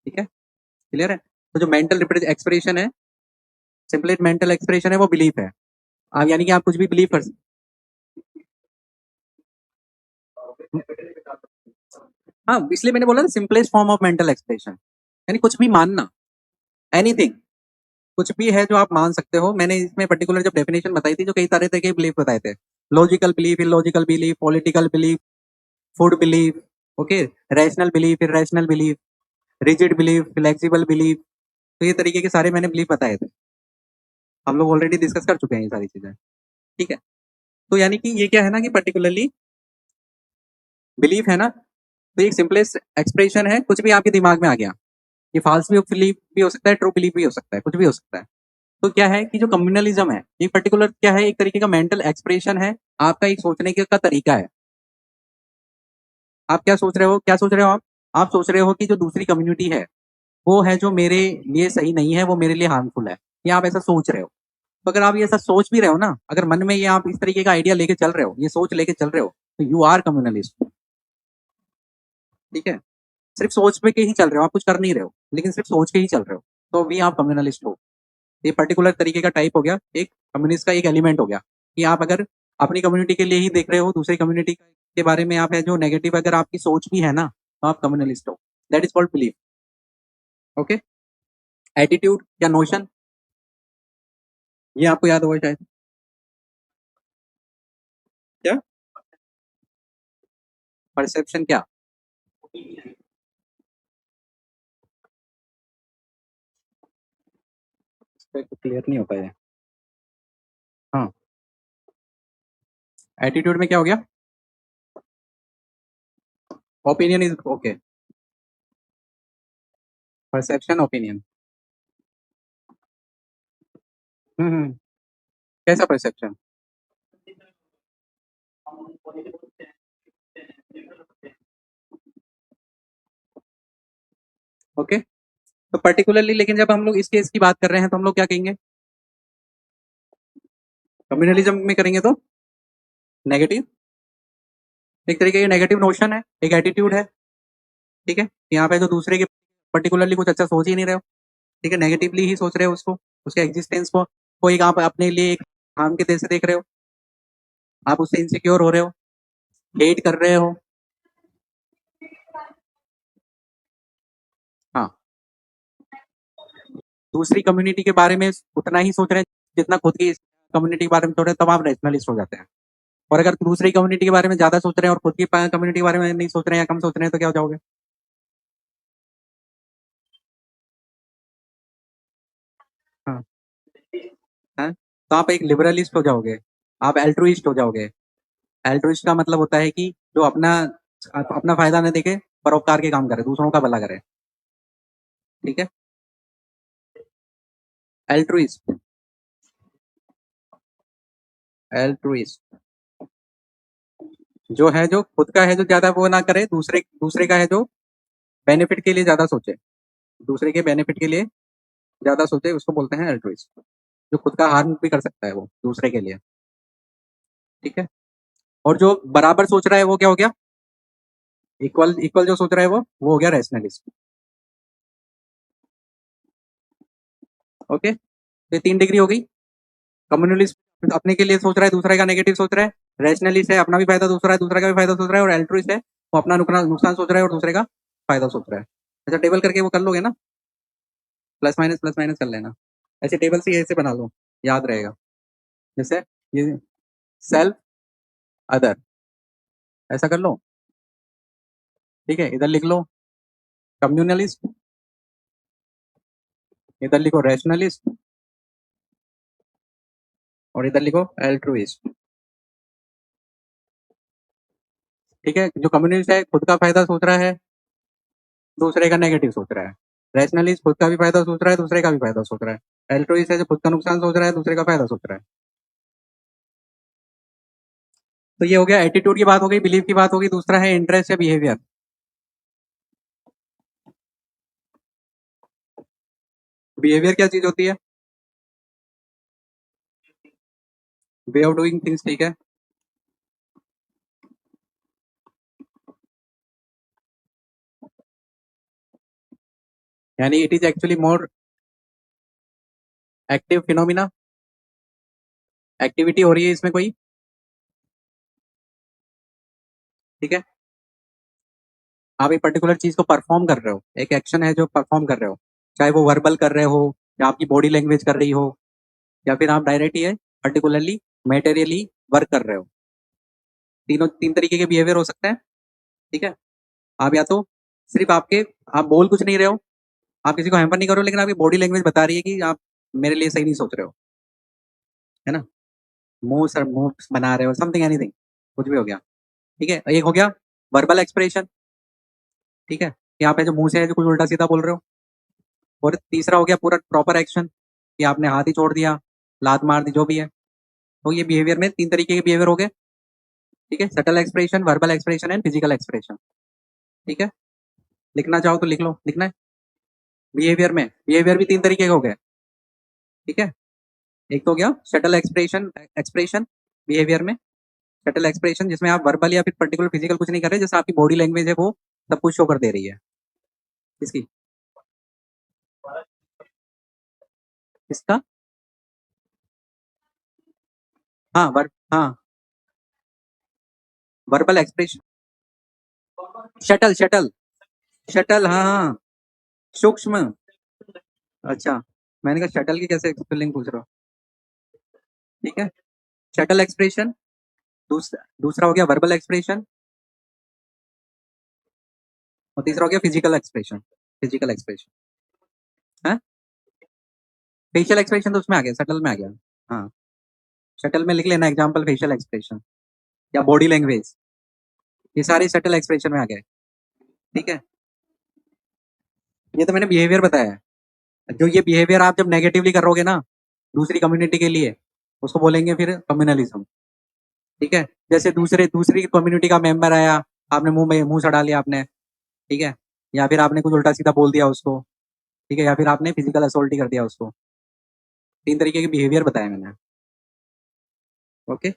ठीक है, क्लियर है? तो जो मेंटल एक्सप्रेशन है, सिंपल मेंटल एक्सप्रेशन है, वो बिलीफ है। आप यानी कि आप कुछ भी बिलीव कर सकते। हाँ, इसलिए मैंने बोला ना simplest form of mental expression, यानी कुछ भी मानना, एनीथिंग, कुछ भी है जो आप मान सकते हो। मैंने इसमें पर्टिकुलर जब डेफिनेशन बताई थी, जो कई तरह के बिलीफ बताए थे, logical belief, illogical belief, political belief, food belief, okay, rational belief, irrational belief, rigid belief, flexible belief. तो ये तरीके के सारे मैंने बिलीफ बताए थे, हम लोग ऑलरेडी डिस्कस कर चुके हैं ये सारी चीजें। ठीक है, तो यानी कि ये क्या है ना कि पर्टिकुलरली बिलीफ है ना, तो एक सिंपलेस्ट एक्सप्रेशन है, कुछ भी आपके दिमाग में आ गया, ये फॉल्स भी बिलीफ भी हो सकता है, ट्रू बिलीफ भी हो सकता है, कुछ भी हो सकता है। तो क्या है कि जो कम्युनलिज्म है, ये पर्टिकुलर क्या है, एक तरीके का मेंटल एक्सप्रेशन है, आपका एक सोचने का तरीका है। आप क्या सोच रहे हो, क्या सोच रहे हो आप सोच रहे हो कि जो दूसरी कम्युनिटी है, वो है जो मेरे लिए सही नहीं है, वो मेरे लिए हार्मफुल है, ये आप ऐसा सोच रहे हो। तो अगर आप ये ऐसा सोच भी रहे हो ना, अगर मन में ये आप इस तरीके का आइडिया लेके चल रहे हो, ये सोच लेके चल रहे हो, तो यू आर कम्युनलिस्ट। ठीक है, सिर्फ सोच पे के ही चल रहे हो, आप कुछ कर नहीं रहे हो, लेकिन सिर्फ सोच के ही चल रहे हो, तो भी आप कम्युनलिस्ट हो। ये पर्टिकुलर तरीके का टाइप हो गया, एक कम्युनिस्ट का एक एलिमेंट हो गया, कि आप अगर अपनी कम्युनिटी के लिए ही देख रहे हो, दूसरी कम्युनिटी के बारे में आप है जो नेगेटिव अगर आपकी सोच भी है ना, तो आप कम्युनलिस्ट हो। That is called belief. Okay, attitude या नोशन, ये आपको याद होगा शायद। क्या परसेप्शन क्या? क्लियर नहीं हो पाया। हाँ, एटीट्यूड में क्या हो गया? Opinion is okay, perception opinion. Hmm. कैसा परसेप्शन? ओके, तो पर्टिकुलरली लेकिन जब हम लोग इस केस की बात कर रहे हैं तो हम लोग क्या कहेंगे? कम्युनलिज्म में करेंगे तो नेगेटिव, एक तरीके का नेगेटिव नोशन है, एक एटीट्यूड है। ठीक है, यहाँ पे जो दूसरे के पर्टिकुलरली कुछ अच्छा सोच ही नहीं रहे हो, ठीक है, नेगेटिवली ही सोच रहे हो उसको, उसके एग्जिस्टेंस को एक आप अपने लिए एक हार्म के तरह से देख रहे हो, आप उससे इनसिक्योर हो रहे हो, हेट कर रहे हो। हाँ, दूसरी कम्युनिटी के बारे में उतना ही सोच रहे हैं जितना खुद की कम्युनिटी के बारे में सोच रहे हैं, तब आप नेशनलिस्ट हो जाते हैं। और अगर दूसरी कम्युनिटी के बारे में ज्यादा सोच रहे हैं और खुद की कम्युनिटी के बारे में नहीं सोच रहे हैं या कम सोच रहे हैं तो क्या हो जाओगे? हाँ, हाँ? तो आप एक लिबरलिस्ट हो जाओगे, आप एल्ट्रुइस्ट हो जाओगे। एल्ट्रुइस्ट का मतलब होता है कि जो अपना अपना फायदा न देखे, परोपकार के काम करे, दूसरों का भला करे। ठीक है, एल्ट्रुइस्ट, एल्ट्रुइस्ट जो है, जो खुद का है जो ज्यादा वो ना करे, दूसरे दूसरे का है जो बेनिफिट के लिए ज्यादा सोचे, दूसरे के बेनिफिट के लिए ज्यादा सोचे, उसको बोलते हैं एल्ट्रुइस्ट। जो खुद का हार्म भी कर सकता है वो दूसरे के लिए। ठीक है, और जो बराबर सोच रहा है वो क्या हो गया? इक्वल, इक्वल जो सोच रहा है वो हो गया रैशनलिस्ट। ओके, तो ये 3 डिग्री हो गई। कम्युनलिस्ट अपने के लिए सोच रहा है, दूसरे का नेगेटिव सोच रहा है। रैशनलिस्ट है, अपना भी फायदा सोच रहा है, दूसरे का भी फायदा सोच रहा है। और एल्ट्रुइस्ट है, वो अपना नुकसान नुकसान सोच रहा है और दूसरे का फायदा सोच रहा है। अच्छा, टेबल करके वो कर लोगे ना, प्लस माइनस कर लेना। ऐसे टेबल से ऐसे बना लो, याद रहेगा। जैसे ये सेल्फ, अदर, ऐसा कर लो। ठीक है, इधर लिख लो कम्युनलिस्ट, इधर लिखो रैशनलिस्ट, और इधर लिखो एल्ट्रुइस्ट। ठीक है, जो कम्युनिस्ट है खुद का फायदा सोच रहा है, दूसरे का नेगेटिव सोच रहा है। रैशनलिस्ट खुद का भी फायदा सोच रहा है, दूसरे का भी फायदा सोच रहा है। एल्ट्रुइस्ट है जो खुद का नुकसान सोच रहा है, दूसरे का फायदा सोच रहा है। तो ये हो गया, एटीट्यूड की बात हो गई, बिलीफ की बात हो गई। दूसरा है इंटरेस्ट या बिहेवियर। बिहेवियर क्या चीज होती है? Way of doing things. ठीक है, यानी it is actually more active phenomena, activity हो रही है इसमें कोई। ठीक है, आप एक पर्टिकुलर चीज को परफॉर्म कर रहे हो, एक एक्शन है जो परफॉर्म कर रहे हो, चाहे वो वर्बल कर रहे हो या आपकी बॉडी लैंग्वेज कर रही हो, या फिर आप डायरेक्टली है पर्टिकुलरली मेटेरियली वर्क कर रहे हो। तीनों, 3 तरीके के बिहेवियर हो सकते हैं। ठीक है, आप या तो सिर्फ आपके, आप बोल कुछ नहीं रहे हो, आप किसी को हैम्पर नहीं कर रहे हो, लेकिन आपकी बॉडी लैंग्वेज बता रही है कि आप मेरे लिए सही नहीं सोच रहे हो, है ना, मुंह सर मुंह बना रहे हो, समथिंग एनीथिंग, कुछ भी हो गया। ठीक है, एक हो गया वर्बल एक्सप्रेशन। ठीक है, कि आप है जो मुंह से है जो कुछ उल्टा सीधा बोल रहे हो। और तीसरा हो गया पूरा प्रॉपर एक्शन, कि आपने हाथ ही छोड़ दिया, लात मार दी, जो भी है। तो ये बिहेवियर में 3 तरीके के बिहेवियर हो गए। ठीक है, subtle expression, verbal expression and physical expression. ठीक है, लिखना चाहो तो लिख लो, लिखना है। बिहेवियर में, बिहेवियर भी 3 तरीके के हो गए। ठीक है, एक तो हो गया शटल एक्सप्रेशन, एक्सप्रेशन बिहेवियर में, शटल एक्सप्रेशन जिसमें आप वर्बल या फिर पर्टिकुलर फिजिकल कुछ नहीं कर रहे, जैसे आपकी बॉडी लैंग्वेज है वो सब कुछ शो कर दे रही है। इसकी, इसका, हाँ हाँ, verbal expression, shuttle shuttle, shuttle, हाँ हाँ, सूक्ष्म। अच्छा, मैंने कहा शटल की कैसे स्पेलिंग पूछ रहा हूँ। ठीक है, शटल एक्सप्रेशन, दूसरा दूसरा हो गया वर्बल एक्सप्रेशन, और तीसरा हो गया फिजिकल एक्सप्रेशन, फिजिकल एक्सप्रेशन है। फेशियल एक्सप्रेशन तो उसमें आ गया, शटल में आ गया। हाँ, शटल में लिख लेना एग्जाम्पल फेशियल एक्सप्रेशन। या बॉडी लैंग्वेज, ये सारे सटल एक्सप्रेशन में आ गए। ठीक है, ये तो मैंने बिहेवियर बताया है। जो ये बिहेवियर आप जब नेगेटिवली करोगे ना दूसरी कम्युनिटी के लिए, उसको बोलेंगे फिर कम्युनलिज्म। ठीक है, जैसे दूसरी कम्युनिटी का मेंबर आया, आपने मुंह चढ़ा लिया आपने, ठीक है, या फिर आपने कुछ उल्टा सीधा बोल दिया उसको, ठीक है, या फिर आपने फिजिकल असोल्ट ही कर दिया उसको। 3 तरीके के बिहेवियर बताए मैंने। ओके,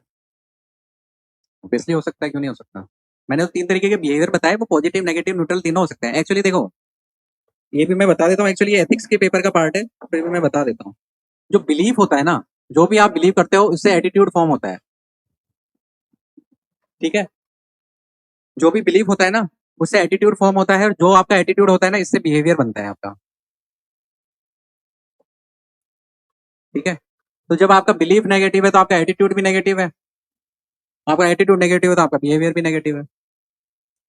ऑब्वियसली हो सकता है, क्यों नहीं हो सकता। मैंने तो 3 तरीके के बिहेवियर बताए, वो पॉजिटिव, नेगेटिव, न्यूट्रल तीनों हो सकते हैं। एक्चुअली देखो, ये भी मैं बता देता हूँ, एक्चुअली ये एथिक्स के पेपर का पार्ट है, फिर भी मैं बता देता हूँ। जो बिलीफ होता है ना, जो भी आप बिलीव करते हो उससे एटीट्यूड फॉर्म होता है। ठीक है, जो भी बिलीफ होता है ना उससे एटीट्यूड फॉर्म होता है, और जो आपका एटीट्यूड होता है ना इससे बिहेवियर बनता है आपका। ठीक है, तो जब आपका बिलीफ नेगेटिव है तो आपका एटीट्यूड भी नेगेटिव है, आपका एटीट्यूड नेगेटिव है तो आपका बिहेवियर भी नेगेटिव है।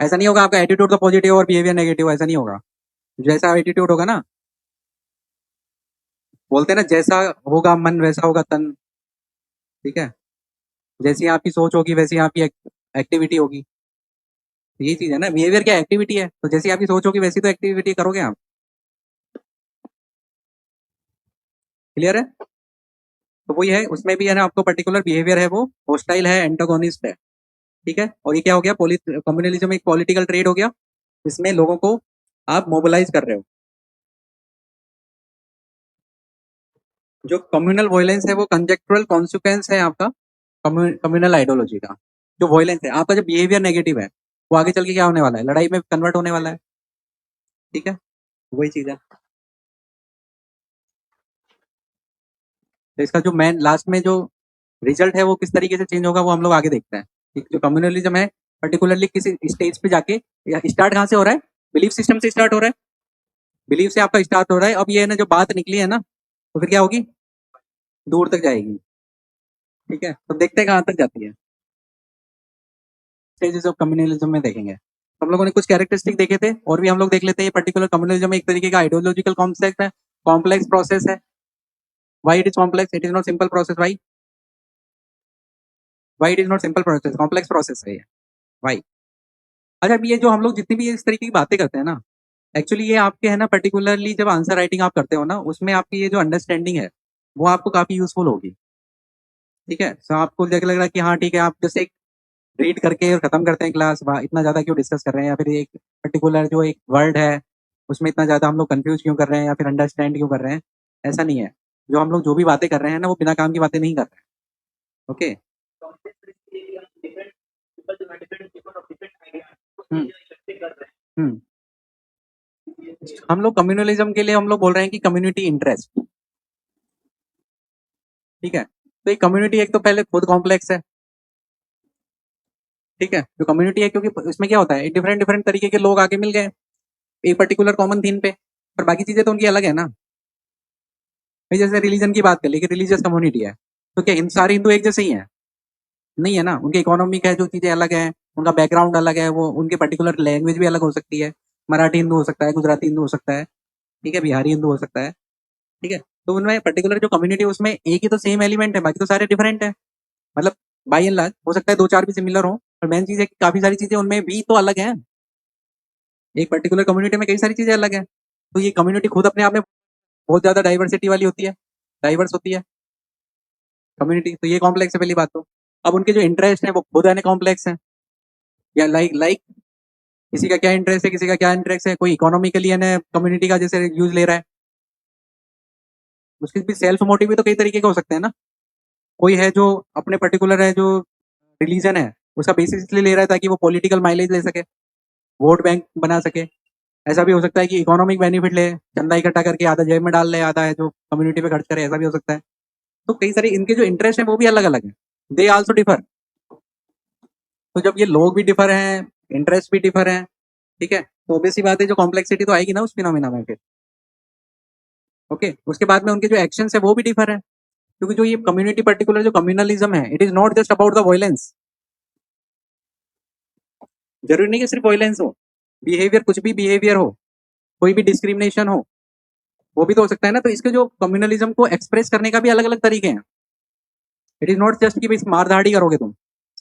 ऐसा नहीं होगा आपका एटीट्यूड तो पॉजिटिव और बिहेवियर नेगेटिव, ऐसा नहीं होगा। जैसा एटीट्यूड होगा ना, बोलते हैं ना, जैसा होगा मन वैसा होगा तन। ठीक है, जैसी आपकी सोच होगी वैसी आपकी एक्टिविटी होगी। ये चीज है ना, बिहेवियर क्या एक्टिविटी है, तो जैसी आपकी सोच होगी वैसी तो एक्टिविटी करोगे आप। क्लियर है, तो वही है, उसमें भी है ना आपको पर्टिकुलर बिहेवियर है, वो होस्टाइल है, एंटागोनिस्ट है। ठीक है, और ये क्या हो गया, कम्युनलिज्म एक पॉलिटिकल ट्रेड हो गया, इसमें लोगों को आप मोबिलाइज कर रहे हो। जो कम्युनल वॉयलेंस है वो कंजेक्चुअल कॉन्सिक्वेंस है आपका कम्युनल आइडियोलॉजी का। जो वॉयलेंस है आपका, जो बिहेवियर नेगेटिव है, वो आगे चल के क्या होने वाला है, लड़ाई में कन्वर्ट होने वाला है। ठीक है, वही चीज है। तो इसका जो मेन लास्ट में जो रिजल्ट है वो किस तरीके से चेंज होगा वो हम लोग आगे देखते हैं। कि जो कम्युनलिज्म है पर्टिकुलरली किसी स्टेज पे जाके, या स्टार्ट कहाँ से हो रहा है, बिलीफ सिस्टम से स्टार्ट हो रहा है, बिलीफ से आपका स्टार्ट हो रहा है। अब ये है ना, जो बात निकली है ना, तो फिर क्या होगी, दूर तक जाएगी। ठीक है, तो देखते हैं कहाँ तक जाती है। स्टेजेस ऑफ कम्युनलिज्म में देखेंगे। हम लोगों ने कुछ कैरेक्टरिस्टिक देखे थे, और भी हम लोग देख लेते हैं। ये पर्टिकुलर कम्युनलिज्म एक तरीके का आइडियोलॉजिकल कॉन्सेप्ट है, कॉम्प्लेक्स प्रोसेस है। Why it is complex, it is not simple process. Why it is not simple process, complex process है ये। वाई, अच्छा, अब ये जो हम लोग जितनी भी इस तरीके की बातें करते हैं ना, एक्चुअली ये आपके है ना, पर्टिकुलरली जब आंसर राइटिंग आप करते हो ना, उसमें आपकी ये जो अंडरस्टैंडिंग है वो आपको काफी यूजफुल होगी। ठीक है, तो आपको लग रहा है कि हाँ ठीक है, आप जैसे रीड करके और खत्म करते हैं क्लास, इतना ज्यादा क्यों डिस्कस कर रहे हैं, या फिर एक पर्टिकुलर जो एक वर्ड है उसमें इतना ज्यादा हम लोग कंफ्यूज क्यों कर रहे हैं, या फिर अंडरस्टैंड क्यों कर रहे हैं। ऐसा नहीं है, जो हम लोग जो भी बातें कर रहे हैं ना वो बिना काम की बातें नहीं कर रहे हैं। ओके, हम्म हम्म हम लोग कम्युनलिज्म के लिए हम लोग बोल रहे हैं कि कम्युनिटी इंटरेस्ट। ठीक है, तो ये कम्युनिटी एक तो पहले खुद कॉम्प्लेक्स है। ठीक है, जो कम्युनिटी है, क्योंकि इसमें क्या होता है, डिफरेंट डिफरेंट तरीके के लोग आके मिल गए एक पर्टिकुलर कॉमन थीम पे, पर बाकी चीजें तो उनकी अलग है ना। भाई जैसे रिलीजन की बात कर ली कि रिलीजियस कम्युनिटी है, तो क्या सारे हिंदू एक जैसे ही हैं, नहीं है ना। उनके इकोनॉमिक है जो चीजें अलग है, उनका बैकग्राउंड अलग है, वो उनके पर्टिकुलर लैंग्वेज भी अलग हो सकती है। मराठी हिंदू हो सकता है, गुजराती हिंदू हो सकता है, ठीक है, बिहारी हिंदू हो सकता है। ठीक है, तो उनमें पर्टिकुलर जो कम्युनिटी है उसमें एक ही तो सेम एलिमेंट है, बाकी तो सारे डिफरेंट है। मतलब बाई एंड लार्ज हो सकता है 2-4 भी सिमिलर हो, पर मेन चीज है कि काफी सारी चीजें उनमें भी तो अलग है। एक पर्टिकुलर कम्युनिटी में कई सारी चीजें अलग है, तो ये कम्युनिटी खुद अपने आप में बहुत ज्यादा डाइवर्सिटी वाली होती है, डाइवर्स होती है कम्युनिटी, तो ये कॉम्प्लेक्स है पहली बात तो। अब उनके जो इंटरेस्ट है वो खुद है कॉम्प्लेक्स है, या लाइक लाइक किसी का क्या इंटरेस्ट है, किसी का क्या इंटरेस्ट है, कोई इकोनॉमिकली है ना कम्युनिटी का जैसे यूज ले रहा है, उसके भी सेल्फ मोटिव भी तो कई तरीके के हो सकते हैं ना। कोई है जो अपने पर्टिकुलर है जो रिलीजन है उसका बेसिस इसलिए ले रहा है ताकि वो पॉलिटिकल माइलेज ले सके, वोट बैंक बना सके। ऐसा भी हो सकता है कि इकोनॉमिक बेनिफिट ले, चंदा इकट्ठा करके आधा जेब में डाल ले, आधा है जो कम्युनिटी पे खर्च करे, ऐसा भी हो सकता है। तो कई सारे इनके जो इंटरेस्ट है वो भी अलग अलग है, दे आल्सो डिफर। तो जब ये लोग भी डिफर हैं, इंटरेस्ट भी डिफर हैं, ठीक है, तो ऑब्वियस सी बात है जो कॉम्प्लेक्सिटी तो आएगी ना उस फिनोमिना में फिर। ओके, उसके बाद में उनके जो एक्शन है वो भी डिफर है, क्योंकि जो ये कम्युनिटी पर्टिकुलर जो कम्युनलिज्म है, it is not just about the violence. जरूरी नहीं कि सिर्फ वायलेंस हो, बिहेवियर कुछ भी बिहेवियर हो, कोई भी डिस्क्रिमिनेशन हो, वो भी तो हो सकता है ना। तो इसके जो कम्युनलिज्म को एक्सप्रेस करने का भी अलग अलग तरीके हैं। इट इज नॉट जस्ट कि भाई मार धाड़ ही करोगे तुम,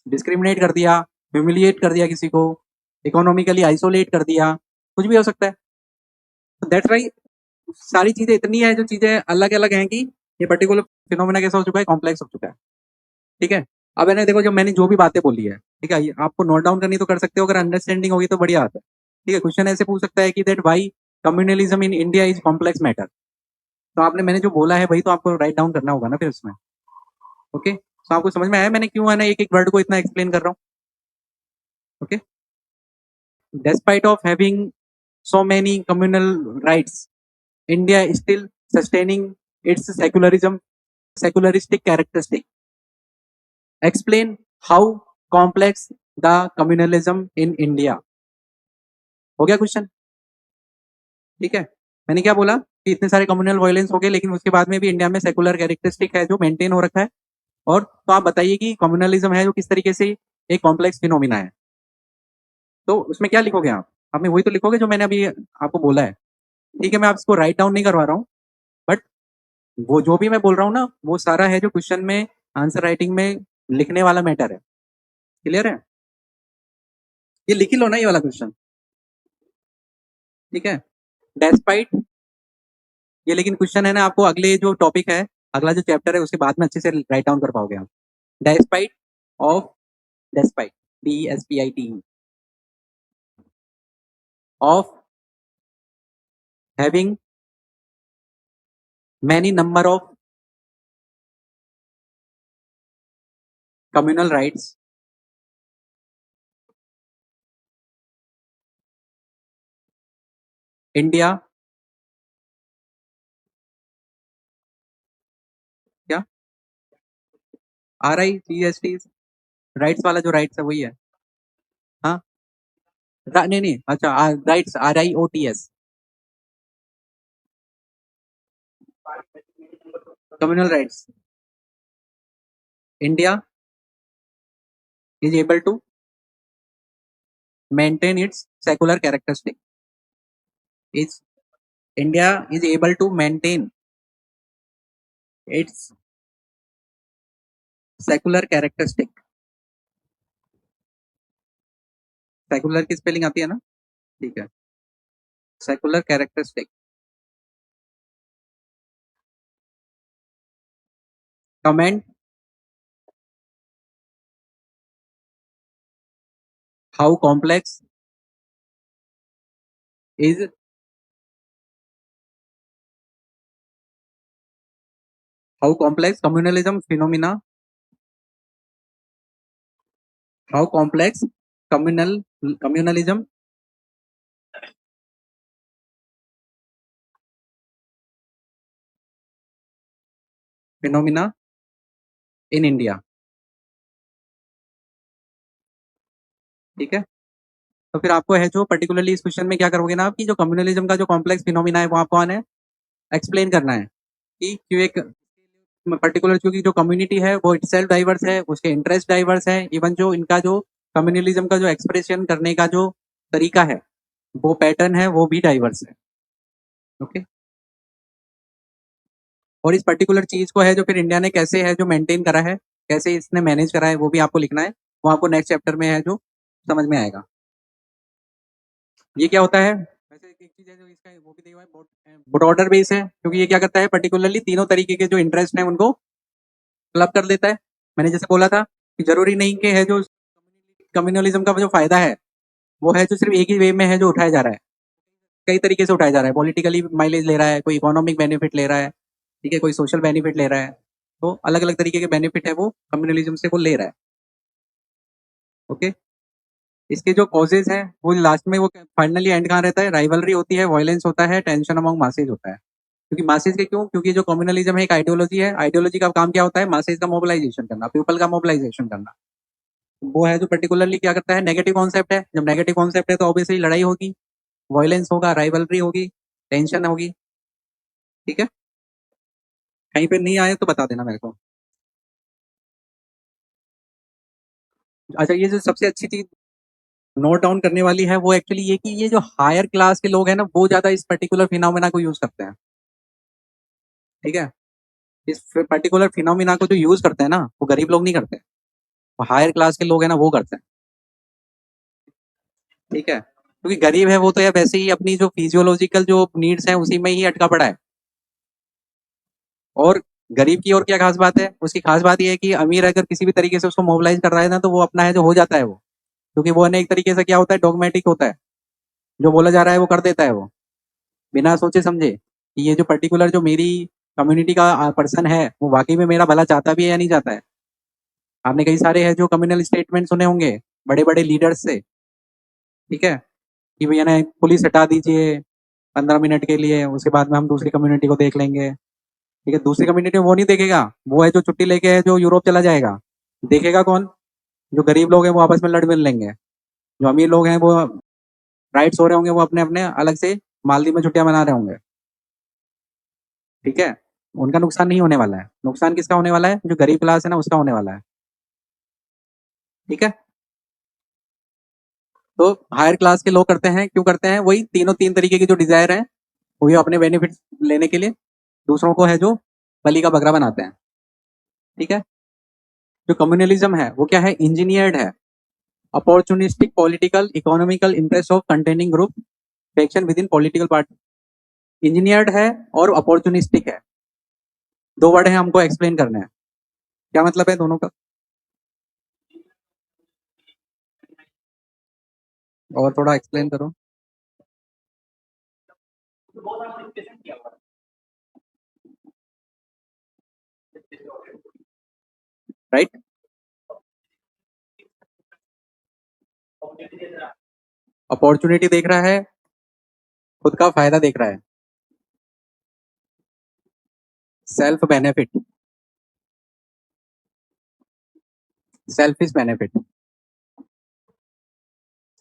डिस्क्रिमिनेट कर दिया, ह्यूमिलिएट कर दिया किसी को, इकोनॉमिकली आइसोलेट कर दिया, कुछ भी हो सकता है। दैट्स वाई सारी चीजें इतनी है, जो चीजें अलग अलग हैं कि ये पर्टिकुलर फिनोमेना कैसा हो चुका है, कॉम्प्लेक्स हो चुका है। ठीक है, अब मैंने देखो, जब मैंने जो भी बातें बोली है, ठीक है, आपको नोट डाउन करनी तो कर सकते हो, अगर अंडरस्टैंडिंग होगी तो बढ़िया आता है। ठीक है, क्वेश्चन ऐसे पूछ सकता है कि that why communalism in India is complex matter. तो आपने मैंने जो बोला है वही तो आपको राइट डाउन करना होगा ना फिर उसमें। ओके, तो आपको समझ में आया मैंने क्यों है ना एक एक वर्ड को इतना एक्सप्लेन कर रहा हूँ। Okay, despite of having so many communal rights, India is still sustaining its secularistic characteristic. Explain how complex the communalism in India. हो गया क्वेश्चन? ठीक है, मैंने क्या बोला कि इतने सारे कम्युनल वायलेंस हो गए, लेकिन उसके बाद में भी इंडिया में सेकुलर कैरेक्टरिस्टिक है जो मेंटेन हो रखा है। और तो आप बताइए कि कम्युनलिज्म है जो किस तरीके से एक कॉम्प्लेक्स फिनोमिना है। तो उसमें क्या लिखोगे आप? आपने वही तो लिखोगे जो मैंने अभी आपको बोला है। ठीक है, मैं आपको राइट डाउन नहीं करवा रहा हूँ, बट वो जो भी मैं बोल रहा हूँ ना, वो सारा है जो क्वेश्चन में आंसर राइटिंग में लिखने वाला मैटर है। क्लियर है? ये लिख ही लो ना ये वाला क्वेश्चन। ठीक है, डेस्पाइट, ये लेकिन क्वेश्चन है ना, आपको अगले जो टॉपिक है, अगला जो चैप्टर है उसके बाद में अच्छे से राइट डाउन कर पाओगे आप। Despite of, despite, DSPIT, of having many number of communal riots, India, क्या RIGST, राइट्स वाला जो राइट्स है वही है। हाँ, नहीं नहीं, अच्छा, rights RIOTS, communal riots. India is able to maintain its secular characteristic. Is India is able to maintain its secular characteristic. Secular की स्पेलिंग आती है ना? ठीक है, secular characteristic. Comment how complex is how complex communalism phenomena, how complex communalism phenomena in India. ठीक है, तो फिर आपको है जो पर्टिकुलरली इस क्वेश्चन में क्या करोगे ना, आपकी जो कम्युनलिज्म का जो कॉम्प्लेक्स फिनोमिना है वो आपको आने एक्सप्लेन करना है कि क्यों एक पर्टिकुलर, क्योंकि जो कम्युनिटी है वो इटसेल्फ डाइवर्स है, उसके इंटरेस्ट डाइवर्स है, इवन जो इनका जो कम्युनलिज्म का जो एक्सप्रेशन करने का जो तरीका है, वो पैटर्न है, वो भी डाइवर्स है। ओके, और इस पर्टिकुलर चीज को है जो फिर इंडिया ने कैसे है जो मेंटेन करा है, कैसे इसने मैनेज करा है, वो भी आपको लिखना है। वो आपको नेक्स्ट चैप्टर में है जो समझ में आएगा। ये क्या होता है वैसे, एक चीज है जो इसका वो भी देखा है, ब्रॉडर बेस है, क्योंकि ये क्या करता है पर्टिकुलरली तीनों तरीके के जो इंटरेस्ट है उनको क्लब कर देता है। मैंने जैसे बोला था कि जरूरी नहीं कि है जो कम्युनलिज्म का जो फायदा है वो है जो सिर्फ एक ही वे में है जो उठाया जा रहा है, कई तरीके से उठाया जा रहा है। पॉलिटिकली माइलेज ले रहा है, कोई इकोनॉमिक बेनिफिट ले रहा है, ठीक है, कोई सोशल बेनिफिट ले रहा है। तो अलग अलग तरीके के बेनिफिट है वो कम्युनलिज्म से वो ले रहा है। ओके, इसके जो कॉजेज हैं वो लास्ट में वो फाइनली एंड कहाँ रहता है, राइवलरी होती है, वायलेंस होता है, टेंशन अमंग मासेज होता है। क्योंकि मासेज के क्यों, क्योंकि जो कम्युनलिज्म है एक आइडियोलॉजी है, आइडियोलॉजी का काम क्या होता है, मासेज का मोबिलाइजेशन करना, पीपल का मोबिलाइजेशन करना। वो है जो पर्टिकुलरली क्या करता है, नेगेटिव कॉन्सेप्ट है। जब नेगेटिव कॉन्सेप्ट है तो ऑब्वियसली लड़ाई होगी, वायलेंस होगा, राइवलरी होगी, टेंशन होगी। ठीक है, कहीं पे नहीं आए तो बता देना मेरे को। अच्छा, ये जो सबसे अच्छी चीज नोट डाउन करने वाली है वो एक्चुअली ये कि ये जो हायर क्लास के लोग हैं ना वो ज्यादा इस पर्टिकुलर फिनोमेना को यूज करते हैं। ठीक है, इस पर्टिकुलर फिनोमिना को जो यूज करते हैं ना वो गरीब लोग नहीं करते। हायर क्लास के लोग हैं ना वो करते हैं, ठीक है, क्योंकि गरीब है वो तो यार वैसे ही अपनी जो फिजियोलॉजिकल जो नीड्स हैं उसी में ही अटका पड़ा है। और गरीब की और क्या खास बात है, उसकी खास बात ये है कि अमीर अगर किसी भी तरीके से उसको मोबिलाइज कर रहा है ना तो वो अपना है जो हो जाता है वो, क्योंकि वो एक तरीके से क्या होता है, डॉगमेटिक होता है, जो बोला जा रहा है वो कर देता है वो, बिना सोचे समझे कि ये जो पर्टिकुलर जो मेरी कम्युनिटी का पर्सन है वो वाकई में मेरा भला चाहता भी है या नहीं चाहता है। आपने कई सारे है जो कम्युनल स्टेटमेंट सुने होंगे बड़े बड़े लीडर्स से, ठीक है, कि भैया ना पुलिस हटा दीजिए 15 मिनट के लिए, उसके बाद में हम दूसरी कम्युनिटी को देख लेंगे। ठीक है, दूसरी कम्युनिटी में वो नहीं देखेगा, वो है जो छुट्टी लेके है जो यूरोप चला जाएगा। देखेगा कौन? जो गरीब लोग हैं वो आपस में लड़ मिल लेंगे, जो अमीर लोग हैं वो राइट्स हो रहे होंगे, वो अपने अपने अलग से मालदीव में छुट्टियां मना रहे होंगे। ठीक है, उनका नुकसान नहीं होने वाला है, नुकसान किसका होने वाला है, जो गरीब क्लास है ना उसका होने वाला है। ठीक है, तो हायर क्लास के लोग करते हैं, क्यों करते हैं, वही तीनों तीन तरीके की जो डिजायर है, वही अपने बेनिफिट लेने के लिए दूसरों को है जो बलि का बकरा बनाते हैं। ठीक है, जो कम्युनलिज्म है वो क्या है, इंजीनियर्ड है, opportunistic political economical interest of containing group faction with in political party. Engineered है और अपॉर्चुनिस्टिक है, दो वर्ड है हमको एक्सप्लेन करने हैं, क्या मतलब है दोनों का, और थोड़ा एक्सप्लेन करो। राइट, अपॉर्चुनिटी देख रहा है, खुद का फायदा देख रहा है, self benefit, selfish benefit.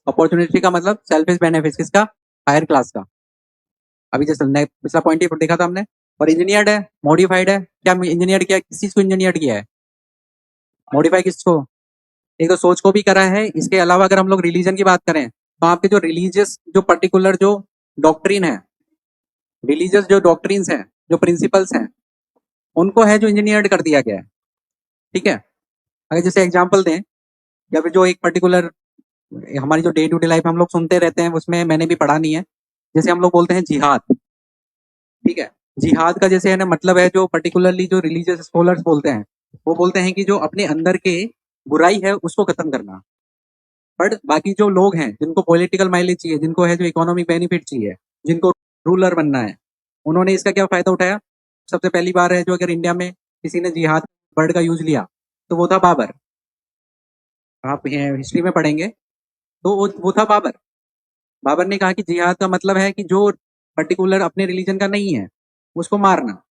Opportunity का मतलब सेल्फिश बेनिफिट किसका, हायर क्लास का। अभी जैसे पिछला पॉइंट ही देखा था हमने। और इंजीनियर्ड है, मॉडिफाइड है, क्या इंजीनियर्ड किया, किस चीज को इंजीनियर्ड किया है, मॉडिफाई किसको, एक तो सोच को भी करा है। इसके अलावा अगर हम लोग रिलीजन की बात करें तो आपके जो रिलीजियस जो पर्टिकुलर जो डॉक्ट्रिन है, रिलीजियस जो डॉक्ट्रिन्स हैं, जो प्रिंसिपल्स हैं, उनको है जो इंजीनियर्ड कर दिया गया है। ठीक है, अगर जैसे एग्जांपल दें, या फिर जो एक पर्टिकुलर हमारी जो डे टू डे लाइफ हम लोग सुनते रहते हैं उसमें मैंने भी पढ़ा नहीं है, जैसे हम लोग बोलते हैं जिहाद। ठीक है, जिहाद का जैसे है ना मतलब है, जो पर्टिकुलरली जो रिलीजियस स्कॉलर्स बोलते हैं वो बोलते हैं कि जो अपने अंदर के बुराई है उसको खत्म करना। बट बाकी जो लोग हैं जिनको पॉलिटिकल माइलेज चाहिए, जिनको है जो इकोनॉमिक बेनिफिट चाहिए, जिनको रूलर बनना है, उन्होंने इसका क्या फायदा उठाया। सबसे पहली बार है जो अगर इंडिया में किसी ने जिहाद वर्ड का यूज लिया तो वो था बाबर। आप हिस्ट्री में पढ़ेंगे तो वो था बाबर। बाबर ने कहा कि जिहाद का मतलब है कि जो पर्टिकुलर अपने रिलीजन का नहीं है उसको मारना।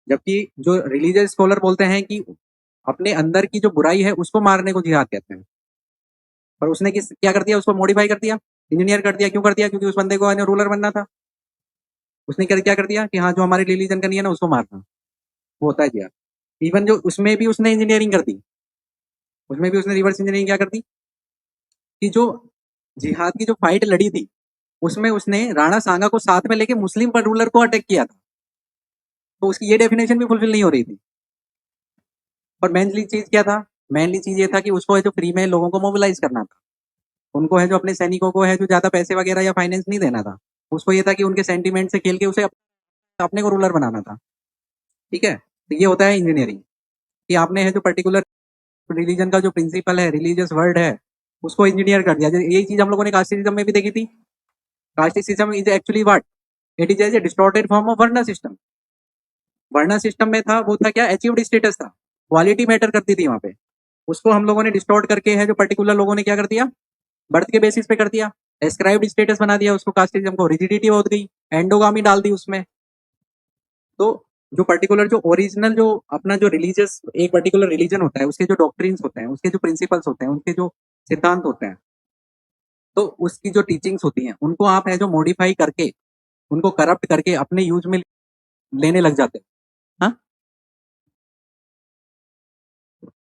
जबकि जो रिलीजियस स्कॉलर बोलते हैं कि अपने अंदर की जो बुराई है उसको मारने को जिहाद कहते हैं। पर उसने किस क्या कर दिया, उसको मॉडिफाई कर दिया, इंजीनियर कर दिया। क्यों कर दिया, क्योंकि उस बंदे को रूलर बनना था। उसने क्या कर दिया कि हाँ जो हमारे रिलीजन का नहीं है ना उसको मारना, वो होता है जिहाद। इवन जो उसमें भी उसने इंजीनियरिंग कर दी, उसमें भी उसने रिवर्स इंजीनियरिंग क्या कर दी, कि जो जिहाद की जो फाइट लड़ी थी उसमें उसने राणा सांगा को साथ में लेके मुस्लिम पर रूलर को अटैक किया था। तो उसकी ये डेफिनेशन भी फुलफिल नहीं हो रही थी। और मेनली चीज क्या था, मेनली चीज ये था कि उसको है जो फ्री में लोगों को मोबिलाइज करना था। उनको है जो अपने सैनिकों को है जो ज्यादा पैसे वगैरह या फाइनेंस नहीं देना था। उसको ये था कि उनके सेंटीमेंट से खेल के उसे अपने को रूलर बनाना था। ठीक है, तो ये होता है इंजीनियरिंग, कि आपने है जो पर्टिकुलर रिलीजन का जो प्रिंसिपल है, रिलीजियस वर्ड है, उसको इंजीनियर कर दिया। यही चीज हम लोगों ने कास्टिज्म में भी देखी थी। Casteism is actually what, it is as a distorted form of varna system. वर्ण सिस्टम में था वो था क्या, अचीव्ड स्टेटस था, क्वालिटी मैटर करती थी वहां पे। उसको हम लोगों ने डिस्टॉर्ट करके है जो पर्टिकुलर लोगों ने क्या कर दिया, बर्थ के बेसिस पे कर दिया, एस्क्राइब्ड स्टेटस बना दिया उसको, कास्टिज्म को रिजिडिटी हो गई, एंडोगामी डाल दी उसमें। तो जो पर्टिकुलर जो ओरिजिनल जो अपना जो रिलीजियस एक पर्टिकुलर रिलीजन होता है, उसके जो डॉक्ट्रिन्स होते हैं, उसके जो प्रिंसिपल्स होते हैं, उनके जो सिद्धांत होते हैं, तो उसकी जो टीचिंग्स होती हैं उनको आप है जो मॉडिफाई करके, उनको करप्ट करके अपने यूज में लेने लग जाते हैं। हाँ,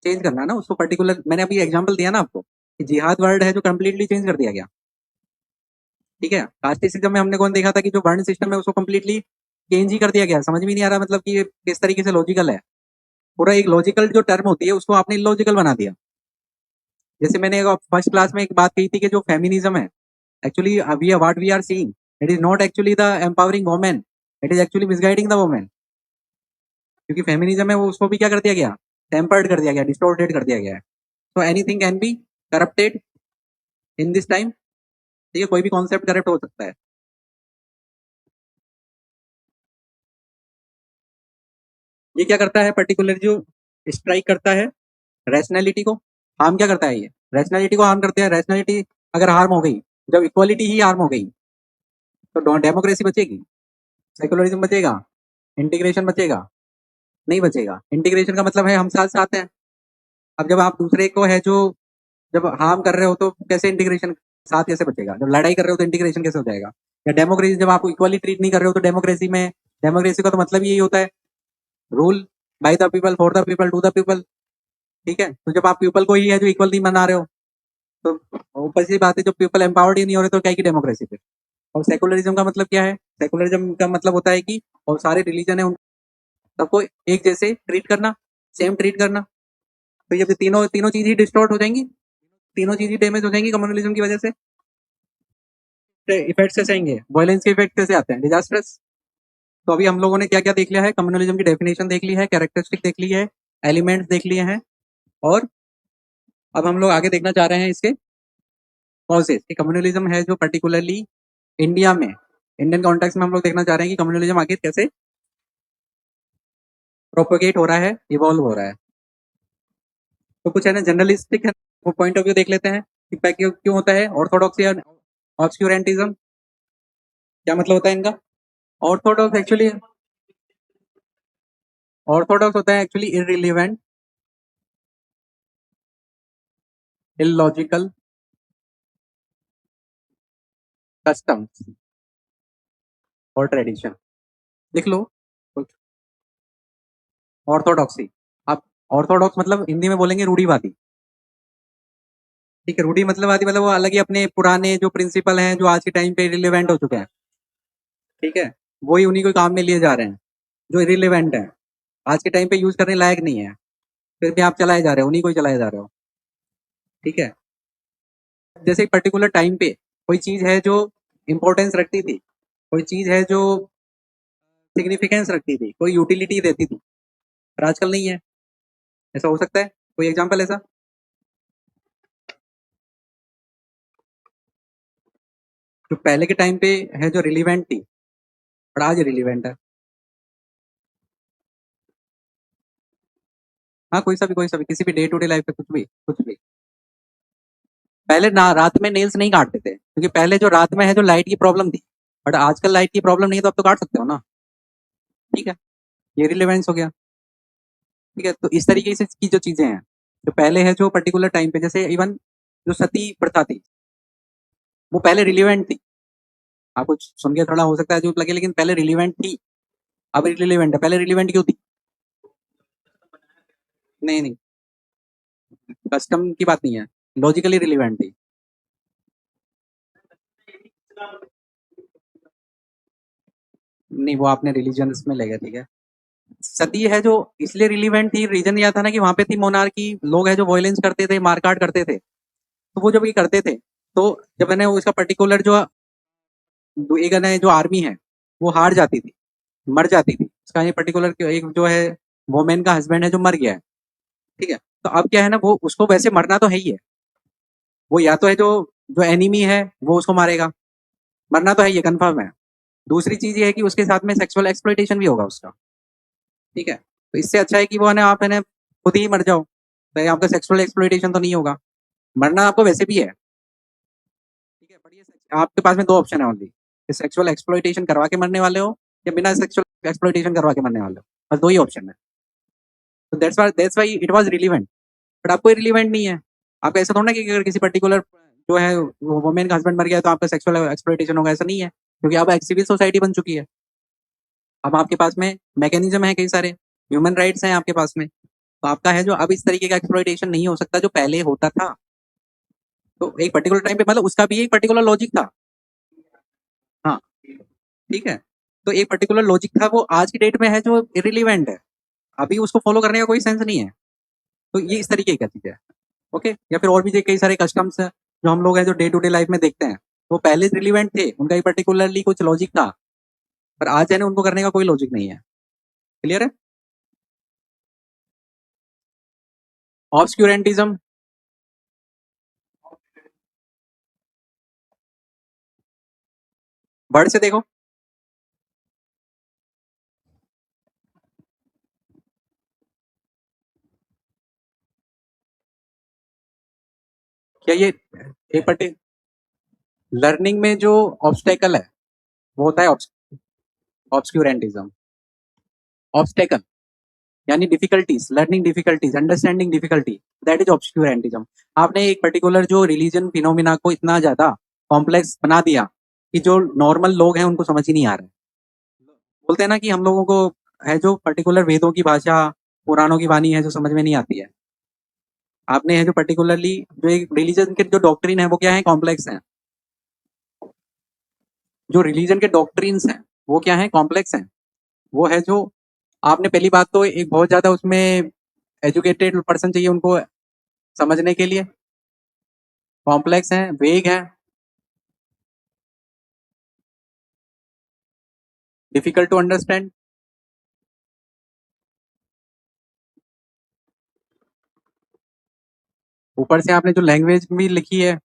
चेंज करना है ना उसको पर्टिकुलर। मैंने अभी एग्जांपल दिया ना आपको कि जिहाद वर्ड है जो कंप्लीटली चेंज कर दिया गया। ठीक है, कास्ट सिस्टम में हमने कौन देखा था कि जो वर्ण सिस्टम है उसको कंप्लीटली चेंज ही कर दिया गया। समझ में नहीं आ रहा मतलब कि ये किस तरीके से लॉजिकल है। पूरा एक लॉजिकल जो टर्म होती है उसको आपने इलॉजिकल बना दिया। जैसे मैंने फर्स्ट क्लास में एक बात कही थी कि जो फेमिनिज्म है, एक्चुअली अभी what we are seeing, it is not actually the empowering women, it is actually misguiding the women. क्योंकि फेमिनिज्म है वो उसको भी क्या कर दिया गया, टेम्पर्ड कर दिया गया, डिस्टोर्टेड कर दिया गया है। तो anything can be corrupted in this time. ठीक है, कोई भी कॉन्सेप्ट करप्ट हो सकता है। ये क्या करता है पर्टिकुलर, जो स्ट्राइक करता है रैशनैलिटी को, हार्म क्या करता है, ये रैशनैलिटी को हार्म करते हैं। रैशनैलिटी अगर हार्म हो गई, जब इक्वालिटी ही हार्म हो गई, तो डेमोक्रेसी बचेगी, सेकुलरिज्म बचेगा, इंटीग्रेशन बचेगा, नहीं बचेगा। इंटीग्रेशन का मतलब है हम साथ साथ हैं। अब जब आप दूसरे को है जो जब हार्म कर रहे हो, तो कैसे इंटीग्रेशन साथ कैसे बचेगा? जब लड़ाई कर रहे हो तो इंटीग्रेशन कैसे हो जाएगा? या डेमोक्रेसी, जब आप इक्वली ट्रीट नहीं कर रहे हो, तो डेमोक्रेसी में, डेमोक्रेसी का तो मतलब यही होता है, rule by the people, for the people, to the people. ठीक है, तो जब आप पीपल को ही है जो इक्वल नहीं बना रहे हो, तो ऊपर सी बात है, जो पीपल एम्पावर्ड ही नहीं हो रहे, तो क्या की डेमोक्रेसी फिर? और सेकुलरिज्म का मतलब क्या है? सेकुलरिज्म का मतलब होता है कि और सारे रिलीजन है उन सबको एक जैसे ट्रीट करना, सेम ट्रीट करना। तो ये तीनों तीनों चीज ही डिस्टॉर्ट हो जाएंगी, तीनों चीज ही डैमेज हो जाएंगी कम्युनलिज्म की वजह से। इफेक्ट कैसे आएंगे? वायलेंस के इफेक्ट कैसे आते हैं? डिजास्टर्स। तो अभी हम लोगों ने क्या क्या देख लिया है, कम्युनलिज्म की डेफिनेशन देख ली है, कैरेक्टरिस्टिक देख ली है, एलिमेंट्स देख लिए हैं, और अब हम लोग आगे देखना चाह रहे हैं इसके कॉजेस। कम्युनलिज्म है जो पर्टिकुलरली इंडिया में, इंडियन कॉन्टेक्स्ट में हम लोग देखना चाह रहे हैं कि कम्युनलिज्म आगे कैसे प्रोपोगेट हो रहा है, इवॉल्व हो रहा है। तो कुछ है ना जर्नलिस्टिक है वो पॉइंट ऑफ व्यू देख लेते हैं कि क्यों क्यों होता है ऑर्थोडॉक्सी या ऑब्सक्यूरेंटिज्म, क्या मतलब होता है इनका? ऑर्थोडॉक्स एक्चुअली, ऑर्थोडॉक्स होता है एक्चुअली इररिलेवेंट, इलॉजिकल कस्टम्स और ट्रेडिशन। लिख लो कुछ ऑर्थोडॉक्सी। आप ऑर्थोडॉक्स मतलब हिंदी में बोलेंगे रूढ़िवादी। ठीक है, रूढ़ी मतलब वो अलग ही अपने पुराने जो प्रिंसिपल हैं जो आज के टाइम पे रिलेवेंट हो चुके हैं। ठीक है, वही उन्हीं को काम में लिए जा रहे हैं जो इरिलेवेंट है, आज के टाइम पे यूज करने लायक नहीं है, फिर भी आप चलाए जा रहे हो, उन्हीं को ही चलाए जा रहे हो। ठीक है, जैसे एक पर्टिकुलर टाइम पे कोई चीज है जो इंपॉर्टेंस रखती थी, कोई चीज है जो सिग्निफिकेंस रखती थी, कोई यूटिलिटी देती थी, पर आजकल नहीं है। ऐसा हो सकता है कोई एग्जांपल ऐसा? जो पहले के टाइम पे है जो रिलीवेंट थी, पर आज रिलीवेंट है। हाँ, कोई सा भी किसी भी डे टू डे लाइफ पे कुछ भी कुछ भी। पहले ना रात में नेल्स नहीं काटते थे, क्योंकि पहले जो रात में है जो लाइट की प्रॉब्लम थी, बट आजकल लाइट की प्रॉब्लम नहीं है, तो अब तो काट सकते हो ना। ठीक है, ये रिलेवेंस हो गया। ठीक है, तो इस तरीके से की जो चीजें हैं, जो पहले है जो पर्टिकुलर टाइम पे, जैसे इवन जो सती प्रथा थी, वो पहले रिलीवेंट थी। आपको सुन के थोड़ा हो सकता है जो लगे, लेकिन पहले रिलीवेंट थी, अब रिलीवेंट है। पहले रिलीवेंट क्यों थी? नहीं नहीं, कस्टम की बात नहीं है, लॉजिकली रिलीवेंट थी। नहीं, वो आपने रिलीजन में ले गया। ठीक है, सती है जो इसलिए रिलीवेंट थी, रीजन यह था ना कि वहां पे थी मोनार्की, लोग है जो वॉयलेंस करते थे, मारकाट करते थे। तो वो जब ये करते थे, तो जब मैंने उसका पर्टिकुलर जो एक है ना जो आर्मी है, वो हार जाती थी, मर जाती थी। उसका ये पर्टिकुलर एक जो है वोमेन का हस्बैंड है जो मर गया है। ठीक है, तो अब क्या है ना, वो उसको वैसे मरना तो है ही है, वो या तो है जो जो एनिमी है वो उसको मारेगा, मरना तो है ये कंफर्म है। दूसरी चीज ये है कि उसके साथ में सेक्सुअल एक्सप्लॉइटेशन भी होगा उसका। ठीक है, तो इससे अच्छा है कि वो है ना आप है ना खुद ही मर जाओ, तो आपका सेक्सुअल एक्सप्लॉइटेशन तो नहीं होगा। मरना आपको वैसे भी है। ठीक है, बढ़िया। आपके पास में दो ऑप्शन है ओनली, सेक्सुअल एक्सप्लॉइटेशन करवा के मरने वाले हो या बिना सेक्सुअल एक्सप्लॉइटेशन करवा के मरने वाले हो, बस दो ही ऑप्शन है। तो that's why it was relevant, but आपको रिलीवेंट नहीं है। आपका ऐसा थोड़ा ना कि अगर किसी पर्टिकुलर जो है वो वुमेन का हस्बैंड मर गया तो आपका सेक्सुअल एक्सप्लॉइटेशन होगा, ऐसा नहीं है, क्योंकि अब एक सिविल सोसाइटी बन चुकी है। अब आपके पास में मैकेनिज्म है कई सारे, ह्यूमन राइट्स हैं आपके पास में, तो आपका है जो अब इस तरीके का एक्सप्लॉइटेशन नहीं हो सकता जो पहले होता था। तो एक पर्टिकुलर टाइम पे मतलब उसका भी एक पर्टिकुलर लॉजिक था। हाँ, ठीक है, तो एक पर्टिकुलर लॉजिक था, वो आज की डेट में है जो इरिलीवेंट है, अभी उसको फॉलो करने का कोई सेंस नहीं है। तो ये इस तरीके का चीज है। ओके, या फिर और भी कई सारे कस्टम्स हैं जो हम लोग हैं जो डे टू डे लाइफ में देखते हैं, वो पहले रिलीवेंट थे, उनका ही पर्टिकुलरली कुछ लॉजिक था, पर आज है ना उनको करने का कोई लॉजिक नहीं है। क्लियर है? ऑब्सक्यूरेंटिज्म, वर्ड से देखो, क्या ये एक पर्टिकुलर लर्निंग में जो ऑब्स्टेकल है वो होता है ऑब्सक्यूरेंटिज्म। ऑब्स्टेकल यानी difficulties, learning difficulties, understanding difficulty, that is obscurantism. आपने एक पर्टिकुलर जो रिलीजन फिनोमिना को इतना ज्यादा कॉम्प्लेक्स बना दिया कि जो नॉर्मल लोग हैं उनको समझ ही नहीं आ रहा है। बोलते हैं ना कि हम लोगों को है जो पर्टिकुलर वेदों की भाषा, पुराणों की वाणी है जो समझ में नहीं आती है। आपने है जो पर्टिकुलरली जो एक रिलीजन के जो डॉक्ट्रिन है वो क्या है, कॉम्प्लेक्स है। जो रिलीजन के डॉक्ट्रिन्स हैं वो क्या है, कॉम्प्लेक्स हैं। वो है जो आपने पहली बात तो एक बहुत ज्यादा उसमें एजुकेटेड पर्सन चाहिए उनको समझने के लिए, कॉम्प्लेक्स है, वेग है, डिफिकल्ट टू अंडरस्टैंड। ऊपर से आपने जो लैंग्वेज भी लिखी है,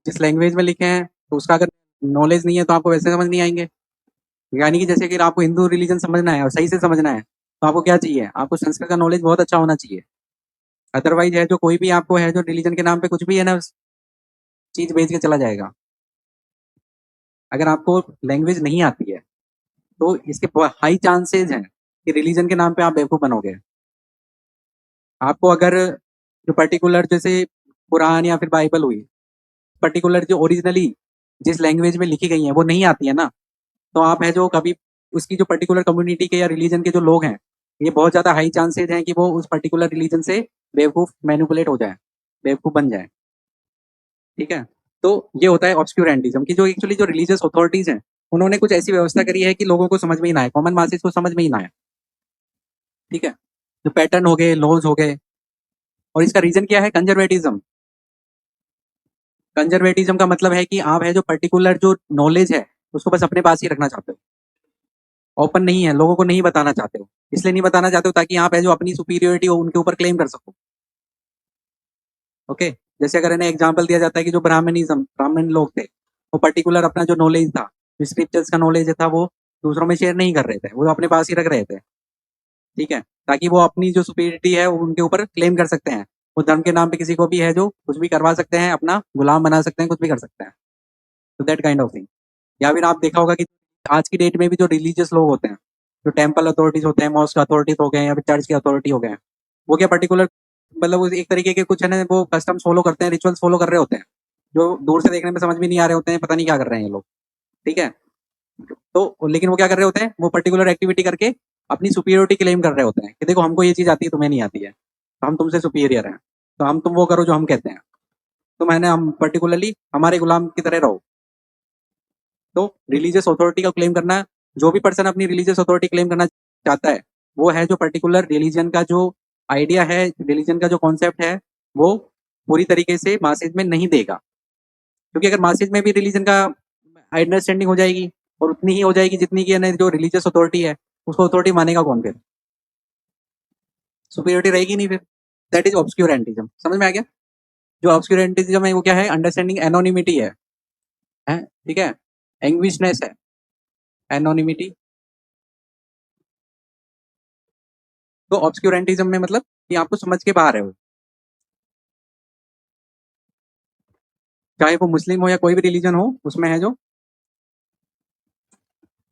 जिस लैंग्वेज में लिखे हैं तो उसका अगर नॉलेज नहीं है तो आपको वैसे समझ नहीं आएंगे। यानी कि जैसे कि आपको हिंदू रिलीजन समझना है और सही से समझना है तो आपको क्या चाहिए, आपको संस्कृत का नॉलेज बहुत अच्छा होना चाहिए। अदरवाइज है जो कोई भी आपको है जो रिलीजन के नाम पे कुछ भी है ना चीज बेच के चला जाएगा। अगर आपको लैंग्वेज नहीं आती है तो इसके हाई चांसेस हैं कि रिलीजन के नाम पे आप बेवकूफ बनोगे। आपको अगर जो पर्टिकुलर जैसे कुरान या फिर बाइबल हुई, पर्टिकुलर जो ओरिजिनली जिस लैंग्वेज में लिखी गई है वो नहीं आती है ना, तो आप है जो कभी उसकी जो पर्टिकुलर कम्युनिटी के या रिलीजन के जो लोग हैं, ये बहुत ज़्यादा हाई चांसेज हैं कि वो उस पर्टिकुलर रिलीजन से बेवकूफ़ मैनिपुलेट हो जाए, बेवकूफ़ बन जाए। ठीक है? तो ये होता है ऑब्सक्यूरेंटिज्म की जो एक्चुअली जो रिलीजियस अथॉरिटीज़ हैं, उन्होंने कुछ ऐसी व्यवस्था करी है कि लोगों को समझ में ही ना आए, कॉमन मासेस को समझ में ही ना आए। ठीक है? जो पैटर्न हो गए, लॉज हो गए, और इसका रीज़न क्या है, कंजर्वेटिज्म। कंजर्वेटिज्म का मतलब है कि आप है जो पर्टिकुलर जो नॉलेज है, उसको बस अपने पास ही रखना चाहते हो। ओपन नहीं है, लोगों को नहीं बताना चाहते हो। इसलिए नहीं बताना चाहते हो ताकि आप है जो अपनी सुपीरियोरिटी हो उनके ऊपर क्लेम कर सको। ओके, जैसे अगर इन्हें एग्जांपल दिया जाता है कि जो ब्राह्मणिज्म, ब्राह्मण लोग थे, वो पर्टिकुलर अपना जो नॉलेज था, जो स्क्रिप्चर्स का नॉलेज था, वो दूसरों में शेयर नहीं कर रहे थे, वो अपने पास ही रख रहे थे। ठीक है, ताकि वो अपनी जो सुपीरियरिटी है वो उनके ऊपर क्लेम कर सकते हैं। वो धर्म के नाम पे किसी को भी है जो कुछ भी करवा सकते हैं, अपना गुलाम बना सकते हैं, कुछ भी कर सकते हैं। तो दैट काइंड ऑफ थिंग। या फिर आप देखा होगा कि आज की डेट में भी जो रिलीजियस लोग होते हैं, जो टेम्पल अथॉरिटीज होते हैं, मॉस्क अथॉरिटीज हो गए या फिर चर्च के अथॉरिटी हो गए, वो क्या पर्टिकुलर मतलब वो एक तरीके के कुछ है ना वो कस्टम्स फॉलो करते हैं, रिचुअल्स फॉलो कर रहे होते हैं, जो दूर से देखने में समझ में नहीं आ रहे होते हैं, पता नहीं क्या कर रहे हैं ये लोग। ठीक है, तो लेकिन वो क्या कर रहे होते हैं, वो पर्टिकुलर एक्टिविटी करके अपनी सुपीरियोरिटी क्लेम कर रहे होते हैं कि देखो हमको ये चीज आती है, तुम्हें नहीं आती है, तो हम तुमसे सुपीरियर हैं, तो हम तुम वो करो जो हम कहते हैं, तो मैंने हम पर्टिकुलरली हमारे गुलाम की तरह रहो। तो रिलीजियस अथॉरिटी का क्लेम करना, जो भी पर्सन अपनी रिलीजियस अथॉरिटी क्लेम करना चाहता है, वो है जो पर्टिकुलर रिलीजन का जो आइडिया है, रिलीजन का जो कॉन्सेप्ट है, वो पूरी तरीके से मासेज में नहीं देगा। क्योंकि अगर मासेज में भी रिलीजन का अंडरस्टैंडिंग हो जाएगी और उतनी ही हो जाएगी जितनी की जो रिलीजियस अथॉरिटी है, उसको अथॉरिटी मानेगा कौन फिर, सुपीरियरिटी रहेगी नहीं फिर। That is obscurantism. समझ में आ गया? जो ऑब्सक्यूरेंटिज्म है वो क्या है, अंडरस्टैंडिंग एनोनिमिटी है? ठीक है, एंग्विशनेस है, एनोनिमिटी। तो ऑब्सक्यूरेंटिज्म में मतलब कि आपको समझ के बाहर है वो, चाहे वो मुस्लिम हो या कोई भी रिलीजन हो, उसमें है जो।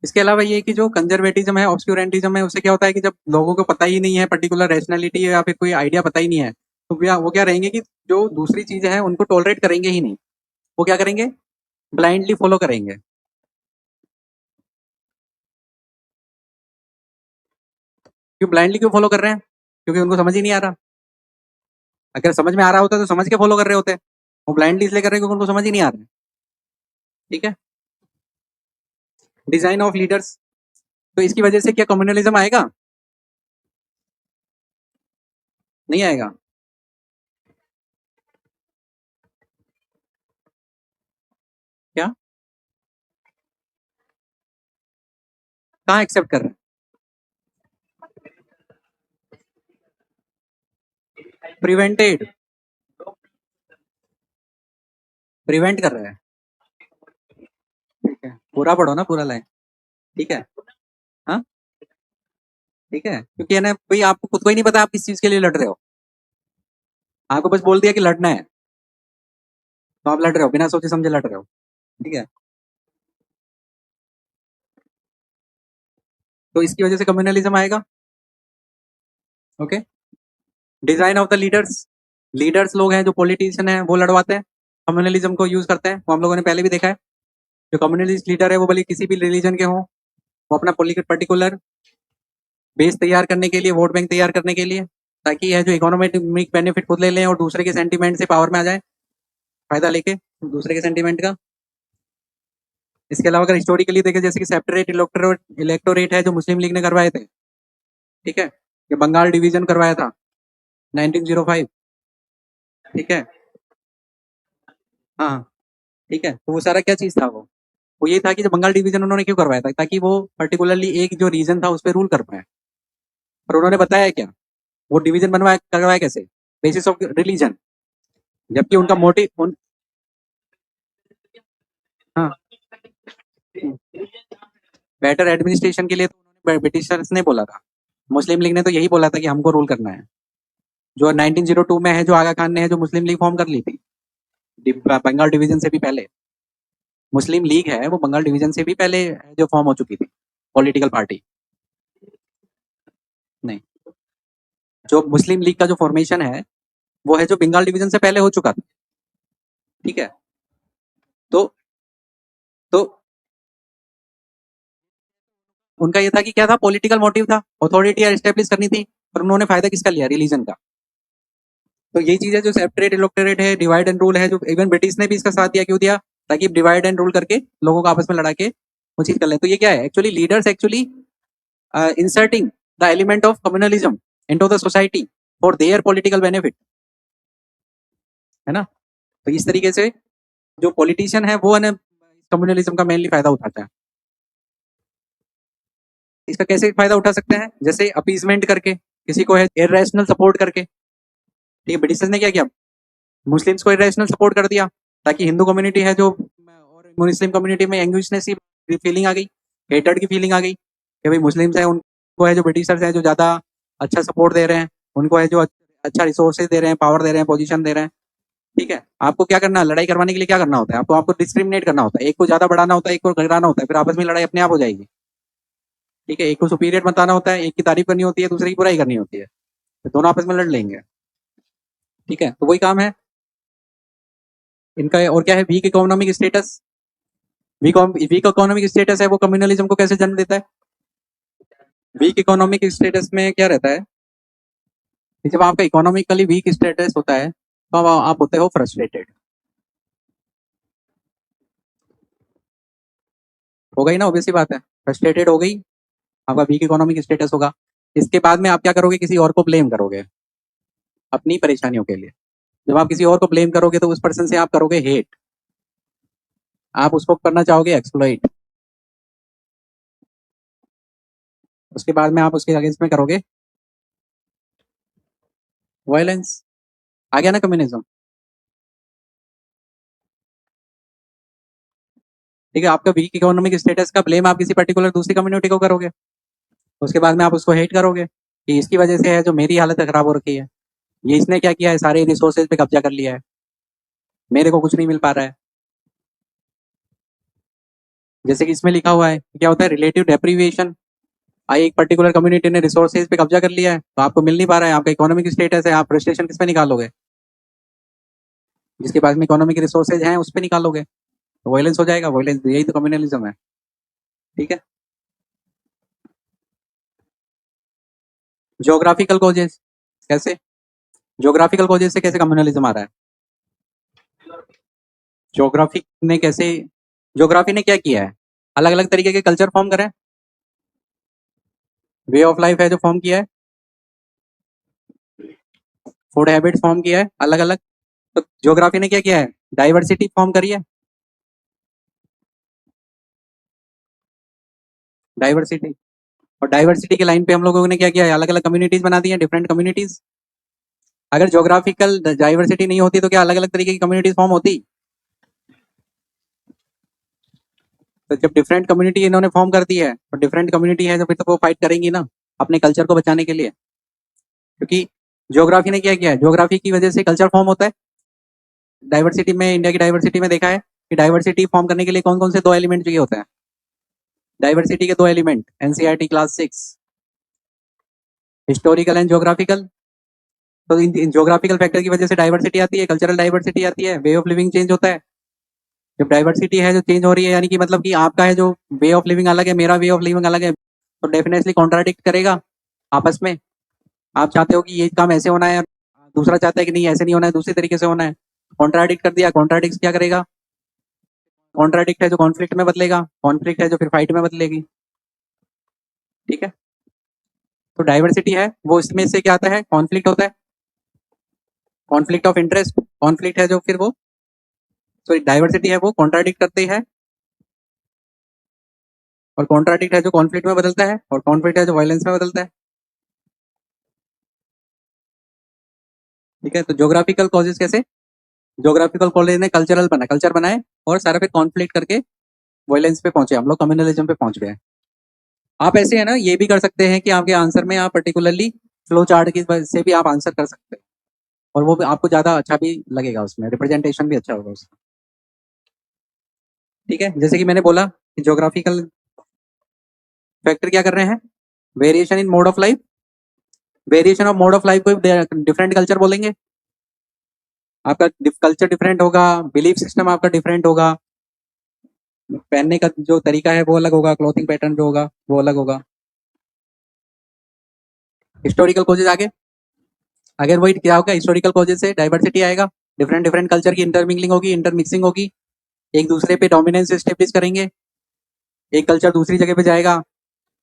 इसके अलावा ये कि जो कंजर्वेटिज्म है, ऑब्सक्यूरेंटिज्म है, उससे क्या होता है कि जब लोगों को पता ही नहीं है पर्टिकुलर रैशनैलिटी या फिर कोई आइडिया पता ही नहीं है, तो वो क्या रहेंगे कि जो दूसरी चीजें हैं उनको टॉलरेट करेंगे ही नहीं। वो क्या करेंगे, ब्लाइंडली फॉलो करेंगे। क्यों ब्लाइंडली क्यों फॉलो कर रहे हैं? क्योंकि उनको समझ ही नहीं आ रहा। अगर समझ में आ रहा होता तो समझ के फॉलो कर रहे होते। वो ब्लाइंडली इसलिए कर रहे हैं क्योंकि उनको समझ ही नहीं आ रहा है। ठीक है, डिजाइन ऑफ लीडर्स, तो इसकी वजह से क्या कम्युनलिज्म आएगा? नहीं आएगा। क्या? कहाँ एक्सेप्ट कर रहे हैं? प्रिवेंटेड, प्रिवेंट कर रहे हैं। ठीक है, पूरा पढ़ो ना, पूरा लाइन। ठीक है। हाँ, ठीक है, क्योंकि है ना भाई, आपको खुद को ही नहीं पता आप किस चीज के लिए लड़ रहे हो। आपको बस बोल दिया कि लड़ना है, तो आप लड़ रहे हो, बिना सोचे समझे लड़ रहे हो। ठीक है, तो इसकी वजह से कम्युनलिज्म आएगा। Okay. Design of the leaders, leaders लोग हैं जो पॉलिटिशियन है वो लड़वाते हैं, कम्युनलिज्म को यूज करते हैं, वो हम लोगों ने पहले भी देखा है। जो कम्युनलिस्ट लीडर है वो भले किसी भी रिलीजन के हों, वो अपना पर्टिकुलर बेस तैयार करने के लिए, वोट बैंक तैयार करने के लिए, ताकि यह जो इकोनॉमिक बेनिफिट खुद ले लें और दूसरे के सेंटीमेंट से पावर में आ जाए, फायदा लेके दूसरे के सेंटीमेंट का। इसके अलावा अगर हिस्टोरिकली देखें, जैसे कि सेपरेट इलेक्टोरेट है जो मुस्लिम लीग ने करवाए थे, ठीक है, ये बंगाल डिवीजन करवाया था 1905। ठीक है। हाँ, ठीक है, तो वो सारा क्या चीज था? वो ये था कि जो बंगाल डिवीजन उन्होंने क्यों करवाया था, ताकि वो पर्टिकुलरली एक जो रीजन था उस पर रूल कर पाए। और उन्होंने बताया क्या, वो डिवीजन बनवाया करवाया कैसे? Basis of religion. जबकि उनका मोटिव हाँ, बेटर एडमिनिस्ट्रेशन के लिए तो उन्होंने ब्रिटिशर्स ने बोला था। मुस्लिम लीग ने तो यही बोला था कि हमको रूल करना है। जो 1902 में है, जो आगा खान ने है जो मुस्लिम लीग फॉर्म कर ली थी, बंगाल डिवीजन से भी पहले। मुस्लिम लीग है वो बंगाल डिवीजन से भी पहले जो फॉर्म हो चुकी थी पॉलिटिकल पार्टी। नहीं, जो मुस्लिम लीग का जो फॉर्मेशन है वो है जो बंगाल डिवीजन से पहले हो चुका था। ठीक है। तो तो उनका ये था कि क्या था, पॉलिटिकल मोटिव था, अथॉरिटी एस्टेब्लिश करनी थी, और उन्होंने फायदा किसका लिया? रिलीजन का। तो यही चीज है जो सेपरेट इलेक्टोरेट है, डिवाइड एंड रूल है, जो इवन ब्रिटिश ने भी इसका साथ दिया। क्यों दिया? ताकि डिवाइड एंड रूल करके लोगों को आपस में लड़ा के वो चीज कर ले। तो ये क्या है actually? Leaders actually inserting the element of communalism into the society for their political benefit, है ना? तो इस तरीके से जो पॉलिटिशियन है वो है कम्युनलिज्म का मेनली फायदा उठाता है। इसका कैसे फायदा उठा सकते हैं? जैसे अपीजमेंट करके, किसी को है इरेशनल सपोर्ट करके। ठीक है, ब्रिटिशर्स ने क्या किया? मुस्लिम्स को इरेशनल सपोर्ट कर दिया, ताकि हिंदू कम्युनिटी है जो, और मुस्लिम कम्युनिटी में एंग्विशनेस की फीलिंग आ गई, हेटेड की फीलिंग आ गई कि भाई मुस्लिम्स है, उनको है जो ब्रिटिशर्स है जो ज्यादा अच्छा सपोर्ट दे रहे हैं, उनको है जो अच्छा रिसोर्सेज दे रहे हैं, पावर दे रहे हैं, पोजीशन दे रहे हैं। ठीक है, आपको क्या करना है? लड़ाई करवाने के लिए क्या करना होता है? आपको आपको डिस्क्रिमिनेट करना होता है, एक को ज्यादा बढ़ाना होता है, एक को घटाना होता है, फिर आपस में लड़ाई अपने आप हो जाएगी। ठीक है, एक को सुपीरियर बताना होता है, एक की तारीफ करनी होती है, दूसरे की बुराई करनी होती है, फिर दोनों आपस में लड़ लेंगे। ठीक है, तो वही काम है इनका। और क्या है? Weak economic status. Weak economic status है वो कम्युनलिज्म को कैसे जन्म देता है? वीक इकोनॉमिक स्टेटस में क्या रहता है कि जब आपका इकोनॉमिकली वीक स्टेटस होता है तो आप होते हो फ्रस्ट्रेटेड। हो गई ना, obvious सी बात है, फ्रस्ट्रेटेड हो गई, आपका वीक इकोनॉमिक स्टेटस होगा। इसके बाद में आप क्या करोगे? किसी और को ब्लेम करोगे अपनी परेशानियों के लिए। जब आप किसी और को ब्लेम करोगे तो उस पर्सन से आप करोगे हेट, आप उसको करना चाहोगे एक्सप्लॉइट, उसके बाद में आप उसके अगेंस्ट में करोगे वायलेंस। आ गया ना कम्युनिज्म? ठीक है, आपका वीक इकोनॉमिक स्टेटस का ब्लेम आप किसी पर्टिकुलर दूसरी कम्युनिटी को करोगे, उसके बाद में आप उसको हेट करोगे कि इसकी वजह से है जो मेरी हालत खराब हो रखी है, ये इसने क्या किया है, सारे रिसोर्सेज पे कब्जा कर लिया है, मेरे को कुछ नहीं मिल पा रहा है। जैसे कि इसमें लिखा हुआ है, क्या होता है? रिलेटिव डेप्रीविएशन। आई एक पर्टिकुलर कम्युनिटी ने रिसोर्सेज पे कब्जा कर लिया है, तो आपको मिल नहीं पा रहा है, आपका इकोनॉमिक स्टेटस है, आप फ्रस्ट्रेशन किस पे निकालोगे? जिसके पास में इकोनॉमिक रिसोर्सेज हैं उस पे निकालोगे, तो वायलेंस हो जाएगा। वायलेंस, यही तो कम्युनलिज्म है। ठीक है। ज्योग्राफिकल कॉजेस कैसे? ज्योग्राफिकल कॉजेस से कैसे कम्युनलिज्म आ रहा है? ज्योग्राफी ने कैसे, ज्योग्राफी ने क्या किया है? अलग अलग तरीके के कल्चर फॉर्म करे, वे ऑफ लाइफ है जो फॉर्म किया है, फूड हैबिट्स फॉर्म किया है अलग अलग। तो ज्योग्राफी ने क्या किया है? डाइवर्सिटी फॉर्म करी है। डाइवर्सिटी। और डाइवर्सिटी के लाइन पे हम लोगों ने क्या किया है, अलग अलग कम्युनिटीज बना दी हैं, डिफरेंट कम्युनिटीज। अगर ज्योग्राफिकल डाइवर्सिटी नहीं होती तो क्या अलग अलग तरीके की कम्युनिटीज फॉर्म होती? तो जब डिफरेंट कम्युनिटी इन्होंने फॉर्म कर दी है और डिफरेंट कम्युनिटी है तो फिर तो वो फाइट करेंगी ना अपने कल्चर को बचाने के लिए, क्योंकि ज्योग्राफी ने क्या किया है, ज्योग्राफी की वजह से कल्चर फॉर्म होता है। डाइवर्सिटी में, इंडिया की डाइवर्सिटी में देखा है कि डाइवर्सिटी फॉर्म करने के लिए कौन कौन से दो एलिमेंट चाहिए होते हैं? डाइवर्सिटी के दो element, NCERT class 6, historical and geographical. तो इन ज्योग्राफिकल फैक्टर की वजह से डाइवर्सिटी आती है, कल्चरल डाइवर्सिटी आती है, वे ऑफ लिविंग चेंज होता है। जब डाइवर्सिटी है जो चेंज हो रही है, यानी कि मतलब कि आपका है जो वे ऑफ लिविंग अलग है, मेरा वे ऑफ लिविंग अलग है, तो डेफिनेटली कॉन्ट्राडिक्ट करेगा आपस में। आप चाहते हो कि ये काम ऐसे होना है, दूसरा चाहता है कि नहीं ऐसे नहीं होना है, दूसरी तरीके से होना है, कॉन्ट्राडिक्ट कर दिया। कॉन्ट्राडिक्ट क्या करेगा? कॉन्ट्राडिक्ट है जो कॉन्फ्लिक्ट में बदलेगा, कॉन्फ्लिक्ट है जो फिर फाइट में बदलेगी। ठीक है, तो डाइवर्सिटी है वो इसमें से क्या आता है, कॉन्फ्लिक्ट होता है, कॉन्फ्लिक्ट ऑफ इंटरेस्ट। कॉन्फ्लिक्ट है जो फिर वो, सॉरी डाइवर्सिटी है वो कॉन्ट्राडिक्ट करती है, और कॉन्ट्राडिक्ट है जो कॉन्फ्लिक्ट में बदलता है, और कॉन्फ्लिक्ट है जो वायलेंस में बदलता है। ठीक है, तो ज्योग्राफिकल कॉजेज कैसे, ज्योग्राफिकल कॉलेज ने कल्चर बनाए और सारा फिर कॉन्फ्लिक्ट करके वायलेंस पे पहुंचे, हम लोग कम्युनलिज्म पे पहुंच गए। आप ऐसे है ना, ये भी कर सकते हैं कि आपके आंसर में आप पर्टिकुलरली फ्लो चार्ट की वजह से भी आप आंसर कर सकते हैं, और वो भी आपको ज्यादा अच्छा भी लगेगा, उसमें रिप्रेजेंटेशन भी अच्छा होगा उसका। ठीक है, जैसे कि मैंने बोला कि ज्योग्राफिकल फैक्टर क्या कर रहे हैं, variation in mode of life. Variation of mode of life को डिफरेंट कल्चर बोलेंगे। आपका कल्चर डिफरेंट होगा, बिलीफ सिस्टम आपका डिफरेंट होगा, पहनने का जो तरीका है वो अलग होगा, क्लोथिंग पैटर्न जो होगा वो अलग होगा। हिस्टोरिकल कोजेज आगे, अगर वही क्या होगा, हिस्टोरिकल कोजेज से डाइवर्सिटी आएगा, डिफरेंट डिफरेंट कल्चर की इंटरमिंगलिंग होगी, इंटरमिक्सिंग होगी, एक दूसरे पे डोमिनेंस एस्टेब्लिश करेंगे, एक कल्चर दूसरी जगह पे जाएगा,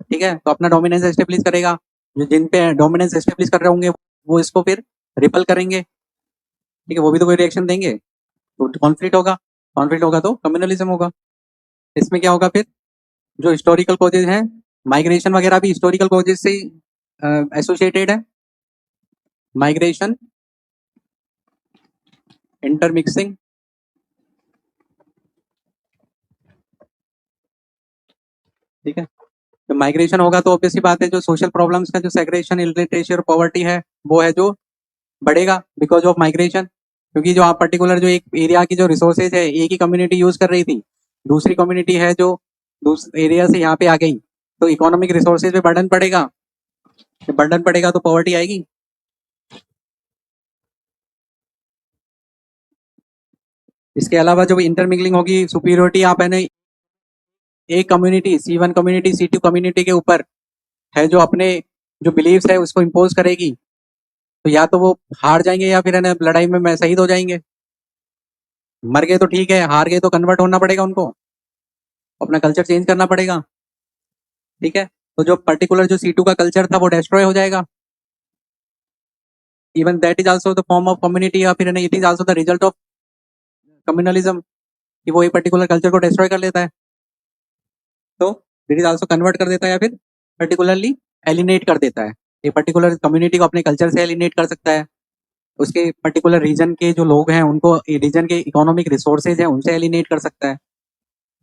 ठीक है, तो अपना डोमिनेंस एस्टेब्लिश करेगा, जो जिन पे डोमिनेंस एस्टेब्लिश कर रहे होंगे वो इसको फिर रिपल करेंगे, ठीक है, वो भी तो कोई रिएक्शन देंगे, तो कॉन्फ्लिक्ट होगा, कॉन्फ्लिक्ट होगा तो कम्युनलिज्म होगा। इसमें क्या होगा फिर, जो हिस्टोरिकल कॉजेज हैं, माइग्रेशन वगैरह भी हिस्टोरिकल कॉजेज से एसोसिएटेड है, माइग्रेशन, इंटरमिक्सिंग। ठीक है, तो माइग्रेशन होगा तो ऑब्वियसली बात है, जो सोशल प्रॉब्लम्स का जो सेग्रेगेशन, इलिटरेसी और पॉवर्टी है वो है जो बढ़ेगा बिकॉज ऑफ माइग्रेशन, क्योंकि जो आप पर्टिकुलर जो एक एरिया की जो रिसोर्सेज है एक ही कम्युनिटी यूज कर रही थी, दूसरी कम्युनिटी है जो दूसरे एरिया से यहाँ पे आ गई, तो इकोनॉमिक रिसोर्सेज पे बर्डन पड़ेगा, बर्डन पड़ेगा तो पॉवर्टी आएगी। इसके अलावा जो इंटरमिंगलिंग होगी, सुपीरियोरिटी आप है ना एक community C1 community C2 community के ऊपर है जो अपने जो बिलीव्स है उसको इम्पोज करेगी, तो या तो वो हार जाएंगे या फिर है ना लड़ाई में शहीद हो जाएंगे। मर गए तो ठीक है, हार गए तो कन्वर्ट होना पड़ेगा उनको, अपना कल्चर चेंज करना पड़ेगा। ठीक है, तो जो पर्टिकुलर जो C2 का कल्चर था वो डिस्ट्रॉय हो जाएगा, even that is also the form of community, या फिर it is also the result of communalism, कि वो एक पर्टिकुलर कल्चर को डिस्ट्रॉय कर लेता है, तो इट इज आल्सो कन्वर्ट कर देता है, या फिर पर्टिकुलरली एलिनेट कर देता है, एक पर्टिकुलर कम्युनिटी को अपने कल्चर से एलिनेट कर सकता है, उसके पर्टिकुलर रीजन के जो लोग हैं उनको रीजन के इकोनॉमिक रिसोर्सेज हैं उनसे एलिनेट कर सकता है।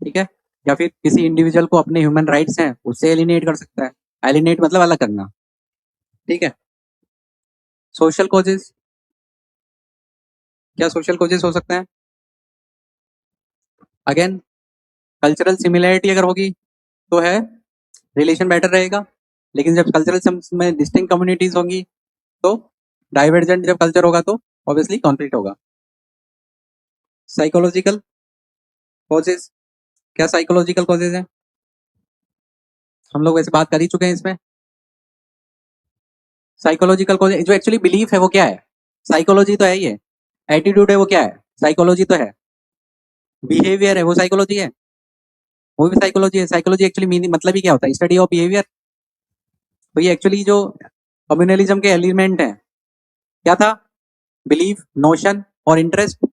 ठीक है, या फिर किसी इंडिविजुअल को अपने ह्यूमन राइट्स हैं उससे एलिनेट कर सकता है, एलिनेट मतलब अलग करना। ठीक है, सोशल कॉजेज, क्या सोशल कॉजेज हो सकते हैं, अगेन कल्चरल सिमिलैरिटी अगर होगी तो है रिलेशन बेटर रहेगा, लेकिन जब कल्चरल में डिस्टिंक्ट कम्युनिटीज होंगी तो डाइवर्जेंट जब कल्चर होगा तो ऑब्वियसली कॉन्फ्लिक्ट होगा। साइकोलॉजिकल कॉजेज, क्या साइकोलॉजिकल कॉजेज हैं, हम लोग वैसे बात कर ही चुके हैं इसमें। साइकोलॉजिकल कॉजेज जो एक्चुअली बिलीफ है वो क्या है, साइकोलॉजी तो है ये, एटीट्यूड है वो क्या है, साइकोलॉजी तो है, बिहेवियर है वो साइकोलॉजी है, वो भी साइकोलॉजी है। साइकोलॉजी एक्चुअली मीनिंग मतलब ही क्या होता है, स्टडी ऑफ बिहेवियर। तो ये एक्चुअली जो कम्युनलिज्म के एलिमेंट है क्या था, बिलीफ, नोशन और इंटरेस्ट,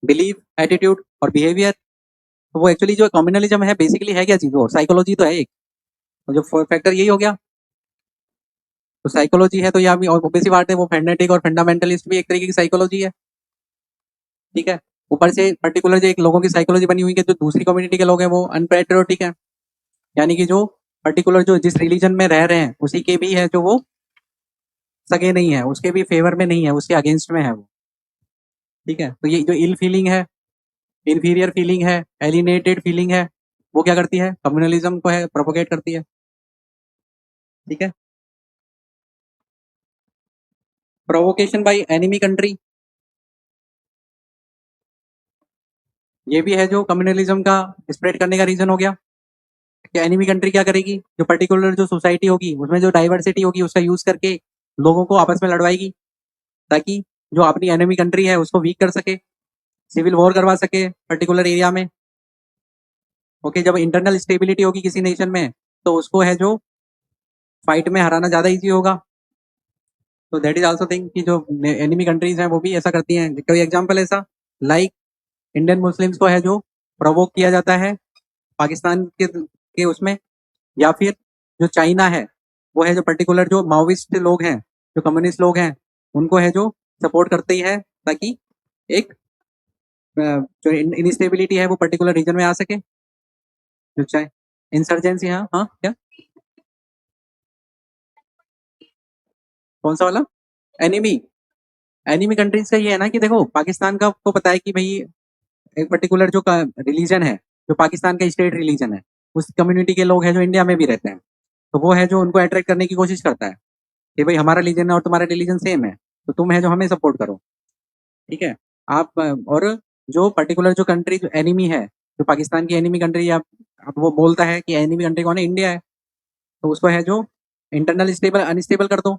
बिलीफ, एटीट्यूड और बिहेवियर। तो वो एक्चुअली जो कम्युनलिज्म है बेसिकली है क्या चीज, वो साइकोलॉजी तो है एक। तो जो फैक्टर यही हो गया। तो साइकोलॉजी है तो ये अभी ऑब्वियसली बात है, वो फैनेटिक और फंडामेंटलिस्ट भी एक तरीके की साइकोलॉजी है। ठीक है, ऊपर से पर्टिकुलर जो एक लोगों की साइकोलॉजी बनी हुई है, जो दूसरी कम्युनिटी के लोग हैं वो अनपेट्रियोटिक है, यानी कि जो पर्टिकुलर जो जिस रिलीजन में रह रहे हैं उसी के भी है जो वो सगे नहीं है, उसके भी फेवर में नहीं है, उसके अगेंस्ट में है वो। ठीक है, तो ये जो इल फीलिंग है, इंफीरियर फीलिंग है, एलिनेटेड फीलिंग है, वो क्या करती है, कम्युनलिज्म को है प्रोपोगेट करती है। ठीक है, प्रोवोकेशन बाय एनिमी कंट्री, ये भी है जो कम्युनलिज्म का स्प्रेड करने का रीजन हो गया कि एनिमी कंट्री क्या करेगी, जो पर्टिकुलर जो सोसाइटी होगी उसमें जो डाइवर्सिटी होगी उसका यूज करके लोगों को आपस में लड़वाएगी, ताकि जो अपनी एनिमी कंट्री है उसको वीक कर सके, सिविल वॉर करवा सके पर्टिकुलर एरिया में। ओके, जब इंटरनल स्टेबिलिटी होगी किसी नेशन में तो उसको है जो फाइट में हराना ज्यादा इजी होगा। तो दैट इज आल्सो थिंग कि जो एनिमी कंट्रीज हैं वो भी ऐसा करती हैं। कोई एग्जांपल ऐसा, लाइक इंडियन मुस्लिम्स को है जो प्रोवोक किया जाता है पाकिस्तान के उसमें, या फिर जो चाइना है वो है जो पर्टिकुलर जो माओविस्ट लोग हैं, जो कम्युनिस्ट लोग हैं, उनको है जो सपोर्ट करती है, ताकि एक जो इनस्टेबिलिटी है वो पर्टिकुलर रीजन में आ सके। जो चाहे इंसर्जेंसी, हाँ हाँ क्या, कौन सा वाला एनिमी, एनिमी कंट्रीज का ये है ना कि देखो पाकिस्तान का आपको पता है कि भाई एक पर्टिकुलर जो रिलीजन है, जो पाकिस्तान का स्टेट रिलीजन है, उस कम्युनिटी के लोग हैं जो इंडिया में भी रहते हैं, तो वो है जो उनको अट्रैक्ट करने की कोशिश करता है कि भाई हमारा रिलीजन है और तुम्हारा रिलीजन सेम है, तो तुम है जो हमें सपोर्ट करो। ठीक है, आप और जो पर्टिकुलर जो कंट्री जो एनिमी है, जो पाकिस्तान की एनिमी कंट्री, आप वो बोलता है कि एनिमी कंट्री कौन है, इंडिया है, तो उसको है जो इंटरनल स्टेबल अनस्टेबल कर दो।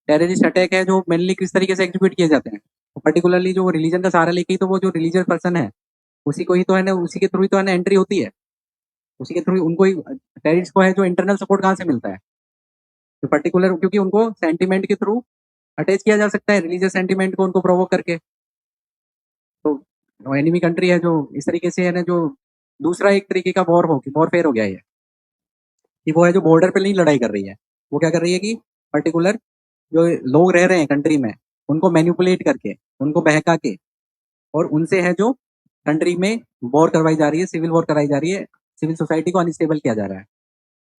टेररिस्ट अटैक है जो मेनली किस तरीके से एग्जीक्यूट किए जाते हैं, तो पर्टिकुलरली जो रिलीजन का सहारा लेके ही, तो वो जो रिलीजियस पर्सन है उसी को ही तो है ना, उसी के थ्रू ही तो है ना एंट्री होती है, उसी के थ्रू उनको ही टेररिस्ट को है जो इंटरनल सपोर्ट कहाँ से मिलता है, तो पर्टिकुलर क्योंकि उनको सेंटिमेंट के थ्रू अटैच किया जा सकता है, रिलीजियस सेंटिमेंट को उनको प्रोवोक करके। तो एनिमी कंट्री है जो इस तरीके से है ना, जो दूसरा एक तरीके का वॉरफेयर हो गया है, कि वो है जो बॉर्डर पे नहीं लड़ाई कर रही है, वो क्या कर रही है कि पर्टिकुलर जो लोग रह रहे हैं कंट्री में उनको मैनिपुलेट करके, उनको बहका के, और उनसे है जो कंट्री में वॉर करवाई जा रही है, सिविल वॉर कराई जा रही है, सिविल सोसाइटी को अनस्टेबल किया जा रहा है,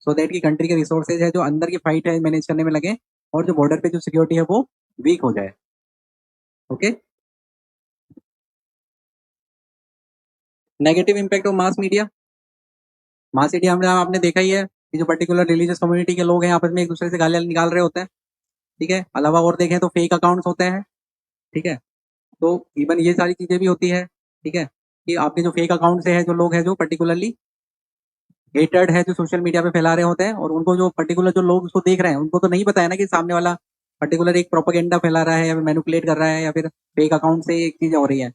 सो दैट की कंट्री के रिसोर्सेज है जो अंदर की फाइट है मैनेज करने में लगे, और जो बॉर्डर पे जो सिक्योरिटी है वो वीक हो जाए। Okay, negative impact of mass media, mass media में आपने देखा ही है कि जो पर्टिकुलर रिलीजियस कम्युनिटी के लोग हैं आपस में एक दूसरे से गालियां निकाल रहे होते हैं। ठीक है, अलावा और देखें तो फेक अकाउंट्स होते हैं। ठीक है, तो इवन ये सारी चीजें भी होती है। ठीक है, कि आपके जो फेक अकाउंट से है जो लोग हैं जो पर्टिकुलरली हेटेड है जो सोशल मीडिया पे फैला रहे होते हैं, और उनको जो पर्टिकुलर जो लोग उसको देख रहे हैं उनको तो नहीं पता है ना कि सामने वाला पर्टिकुलर एक प्रोपेगेंडा फैला रहा है, या फिर मैनिपुलेट कर रहा है, या फिर फेक अकाउंट से एक चीज हो रही है।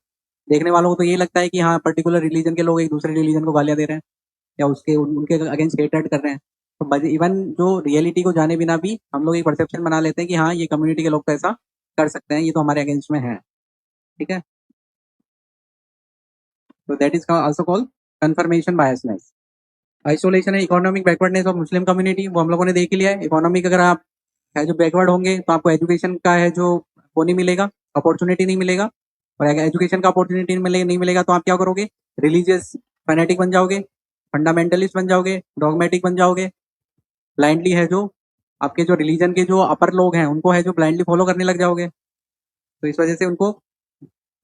देखने वालों को तो ये लगता है कि हाँ पर्टिकुलर रिलीजन के लोग एक दूसरे रिलीजन को गालियां दे रहे हैं, या उसके उनके अगेंस्ट हेटेड कर रहे हैं। तो इवन जो रियलिटी को जाने बिना भी हम लोग एक परसेप्शन बना लेते हैं कि हाँ ये कम्युनिटी के लोग तो ऐसा कर सकते हैं, ये तो हमारे अगेंस्ट में है। ठीक है, तो that is also called confirmation biasness. Isolation है economic backwardness of Muslim community, वो हम लोगों ने देख लिया है। इकोनॉमिक अगर आप है जो बैकवर्ड होंगे तो आपको एजुकेशन का है जो वो नहीं मिलेगा, अपॉर्चुनिटी नहीं मिलेगा, और अगर एजुकेशन का अपॉर्चुनिटी नहीं मिलेगा तो आप क्या करोगे, रिलीजियस फैनेटिक बन जाओगे, फंडामेंटलिस्ट बन जाओगे, डॉगमेटिक बन जाओगे, ब्लाइंडली है जो आपके जो रिलीजन के जो अपर लोग हैं उनको है जो ब्लाइंडली फॉलो करने लग जाओगे। तो इस वजह से उनको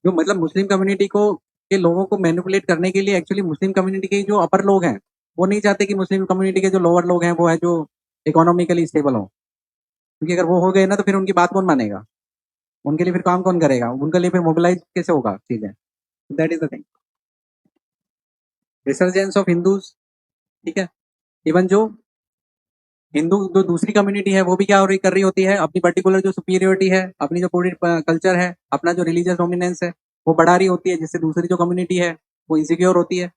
जो मतलब मुस्लिम कम्युनिटी को के लोगों को मैनिपुलेट करने के लिए एक्चुअली मुस्लिम कम्युनिटी के जो अपर लोग हैं वो नहीं चाहते कि मुस्लिम कम्युनिटी के जो लोअर लोग हैं वो है जो इकोनॉमिकली स्टेबल हो, क्योंकि अगर वो हो गए ना तो फिर उनकी बात कौन मानेगा, उनके लिए फिर काम कौन करेगा, उनके लिए फिर मोबिलाइज कैसे होगा चीजें। That is the thing, resurgence of Hindus. ठीक है, इवन जो हिंदू जो दूसरी कम्युनिटी है वो भी क्या कर रही होती है, अपनी पर्टिकुलर जो सुपीरियोरिटी है, अपनी जो पूरी कल्चर है, अपना जो रिलीजियस डोमिनेंस है वो बढ़ा रही होती है, जिससे दूसरी जो कम्युनिटी है वो इनसिक्योर होती है।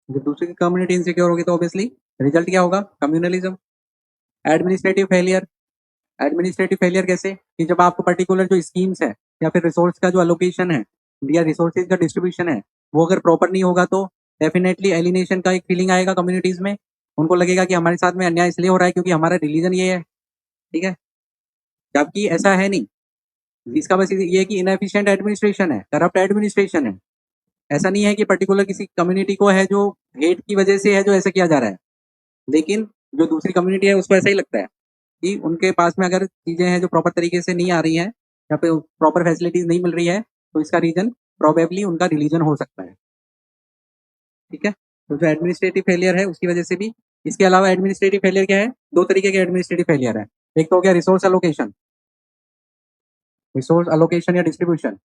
जब दूसरी कम्युनिटी इनसिक्योर होगी तो ऑब्वियसली रिजल्ट क्या होगा, communalism. Administrative failure, administrative failure कैसे, कि जब आपको पर्टिकुलर जो स्कीम्स है या फिर रिसोर्स का जो अलोकेशन है या रिसोर्सेज का डिस्ट्रीब्यूशन है वो अगर प्रॉपर नहीं होगा तो डेफिनेटली एलिनेशन का एक फीलिंग आएगा कम्युनिटीज में, उनको लगेगा कि हमारे साथ में अन्याय इसलिए हो रहा है क्योंकि हमारा रिलीजन ये है, ठीक है, जबकि ऐसा है नहीं। इसका बस ये है कि इनएफिशिएंट एडमिनिस्ट्रेशन है, करप्ट एडमिनिस्ट्रेशन है। ऐसा नहीं है कि पर्टिकुलर किसी कम्युनिटी को है जो हेट की वजह से है जो ऐसा किया जा रहा है, लेकिन जो दूसरी कम्युनिटी है उसको ऐसा ही लगता है कि उनके पास में अगर चीज़ें हैं जो प्रॉपर तरीके से नहीं आ रही हैं या फिर प्रॉपर फैसिलिटीज नहीं मिल रही है, तो इसका रीजन प्रोबेबली उनका रिलीजन हो सकता है, ठीक है। तो जो एडमिनिस्ट्रेटिव फेलियर है उसकी वजह से भी। इसके अलावा एडमिनिस्ट्रेटिव फेलियर क्या है, दो तरीके के एडमिनिस्ट्रेटिव फेलियर है। एक तो हो गया रिसोर्स अलोकेशन, रिसोर्स अलोकेशन या डिस्ट्रीब्यूशन।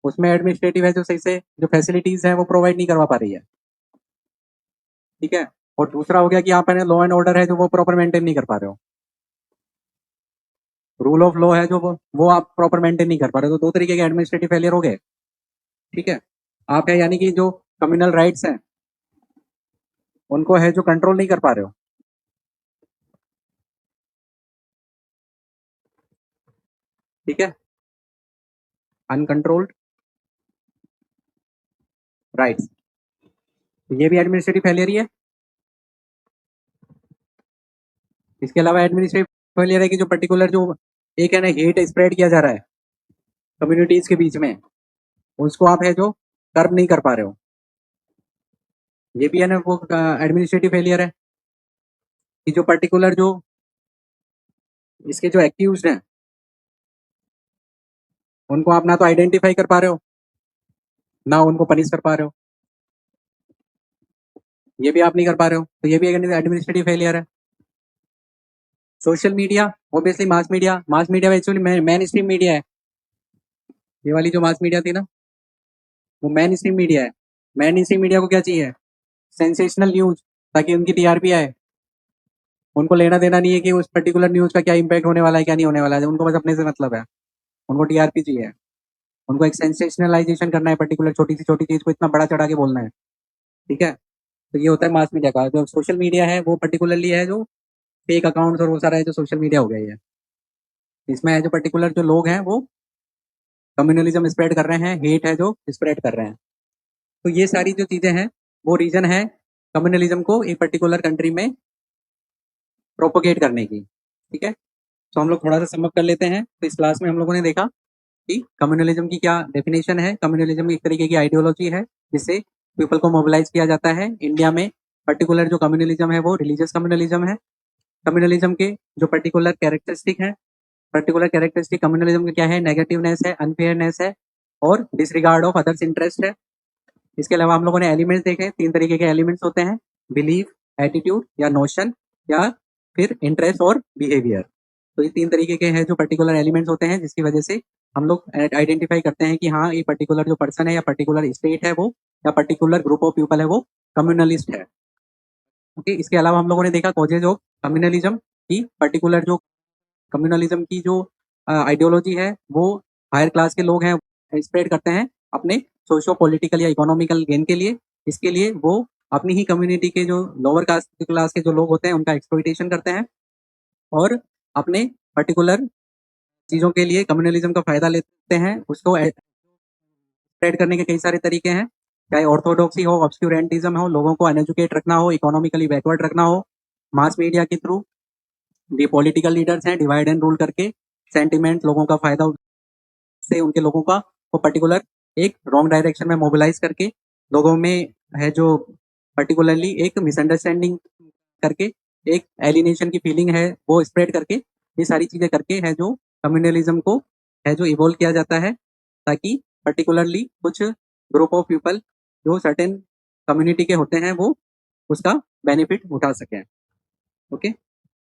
उसमें एडमिनिस्ट्रेटिव है जो सही से जो फैसिलिटीज है वो प्रोवाइड नहीं करवा पा रही है, ठीक है। और दूसरा हो गया कि यहाँ पर लॉ एंड ऑर्डर है जो वो प्रॉपर मेंटेन नहीं कर पा रहे हो, रूल ऑफ लॉ है जो वो आप प्रॉपर मेंटेन नहीं कर पा रहे हो। तो दो तरीके के एडमिनिस्ट्रेटिव फेलियर हो गए, ठीक है। आप है यानी कि जो कम्युनल राइट्स हैं उनको है जो कंट्रोल नहीं कर पा रहे हो, ठीक है, अनकंट्रोल्ड राइट्स, तो ये भी एडमिनिस्ट्रेटिव फेलियर ही है। इसके अलावा एडमिनिस्ट्रेटिव फेलियर है कि जो पर्टिकुलर जो एक है ना हेट स्प्रेड किया जा रहा है कम्युनिटीज के बीच में, उसको आप है जो कर्ब नहीं कर पा रहे हो, ये भी है ना वो एडमिनिस्ट्रेटिव फेलियर है। कि जो पर्टिकुलर जो इसके जो एक्यूज हैं उनको आप ना तो आइडेंटिफाई कर पा रहे हो ना उनको पनिश कर पा रहे हो, ये भी आप नहीं कर पा रहे हो, तो ये भी एक एडमिनिस्ट्रेटिव फेलियर है। Social media, obviously mass media actually main stream media है। ये वाली जो मास मीडिया थी ना वो मेन स्ट्रीम मीडिया है। मेन स्ट्रीम मीडिया को क्या चाहिए, सेंसेशनल न्यूज, ताकि उनकी टीआरपी आए। उनको लेना देना नहीं है कि उस पर्टिकुलर न्यूज का क्या इम्पैक्ट होने वाला है क्या नहीं होने वाला है, उनको बस अपने से मतलब है, उनको टीआरपी चाहिए। उनको एक सेंसेशनलाइजेशन करना है, पर्टिकुलर छोटी चीज को इतना बड़ा चढ़ा के बोलना है, ठीक है। तो ये होता है मास मीडिया का। जो सोशल मीडिया है वो पर्टिकुलरली है जो फेक अकाउंट्स और वो सारा है जो सोशल मीडिया हो गया है। इसमें है जो पर्टिकुलर जो लोग हैं वो कम्युनलिज्म स्प्रेड कर रहे हैं, हेट है जो स्प्रेड कर रहे हैं। तो ये सारी जो चीजें हैं वो रीजन है कम्युनलिज्म को एक पर्टिकुलर कंट्री में प्रोपोगेट करने की, ठीक है। तो हम लोग थोड़ा सा समअप कर लेते हैं। तो इस क्लास में हम लोगों ने देखा कि कम्युनलिज्म की क्या डेफिनेशन है। कम्युनलिज्म एक तरीके की आइडियोलॉजी है जिससे पीपल को मोबिलाइज किया जाता है। इंडिया में पर्टिकुलर जो कम्युनलिज्म है वो रिलीजियस कम्युनलिज्म है। कम्युनलिज्म के जो पर्टिकुलर कैरेक्टरिस्टिक है, पर्टिकुलर कैरेक्टरिस्टिक कम्युनलिज्म का क्या है, नेगेटिवनेस है, अनफेयरनेस है और डिसरिगार्ड ऑफ अदर्स इंटरेस्ट है। इसके अलावा हम लोगों ने एलिमेंट्स देखे, तीन तरीके के एलिमेंट्स होते हैं, बिलीफ, एटीट्यूड या नोशन या फिर इंटरेस्ट और बिहेवियर। तो ये तीन तरीके के हैं जो पर्टिकुलर एलिमेंट्स होते हैं जिसकी वजह से हम लोग आइडेंटिफाई करते हैं कि हाँ ये पर्टिकुलर जो पर्सन है या पर्टिकुलर स्टेट है वो या पर्टिकुलर ग्रुप ऑफ पीपल है वो कम्युनलिस्ट है, ओके। इसके अलावा हम लोगों ने देखा कॉजेज ऑफ कम्युनलिज्म की, पर्टिकुलर जो कम्युनलिज्म की जो आइडियोलॉजी है वो हायर क्लास के लोग हैं स्प्रेड करते हैं अपने सोशो पॉलिटिकल या इकोनॉमिकल गेन के लिए। इसके लिए वो अपनी ही कम्युनिटी के जो लोअर कास्ट क्लास के जो लोग होते हैं उनका एक्सप्लॉइटेशन करते हैं और अपने पर्टिकुलर चीज़ों के लिए कम्युनलिज्म का फायदा लेते हैं। उसको स्प्रेड करने के कई सारे तरीके हैं, चाहे ऑर्थोडॉक्सी हो, ऑब्सक्यूरेंटिज्म हो, लोगों को अनएजुकेट रखना हो, इकोनॉमिकली बैकवर्ड रखना हो, मास मीडिया के थ्रू भी पॉलिटिकल लीडर्स हैं डिवाइड एंड रूल करके सेंटिमेंट लोगों का फायदा से उनके लोगों का वो पर्टिकुलर एक रॉन्ग डायरेक्शन में मोबिलाइज करके लोगों में है जो पर्टिकुलरली एक मिसअंडरस्टैंडिंग करके एक एलिनेशन की फीलिंग है वो स्प्रेड करके ये सारी चीज़ें करके है जो कम्युनलिज्म को है जो इवोल्व किया जाता है ताकि पर्टिकुलरली कुछ ग्रुप ऑफ पीपल जो सर्टेन कम्युनिटी के होते हैं वो उसका बेनिफिट उठा सकें, ओके।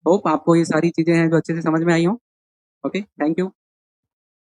होप आपको ये सारी चीज़ें हैं जो अच्छे से समझ में आई हो, ओके। Thank you.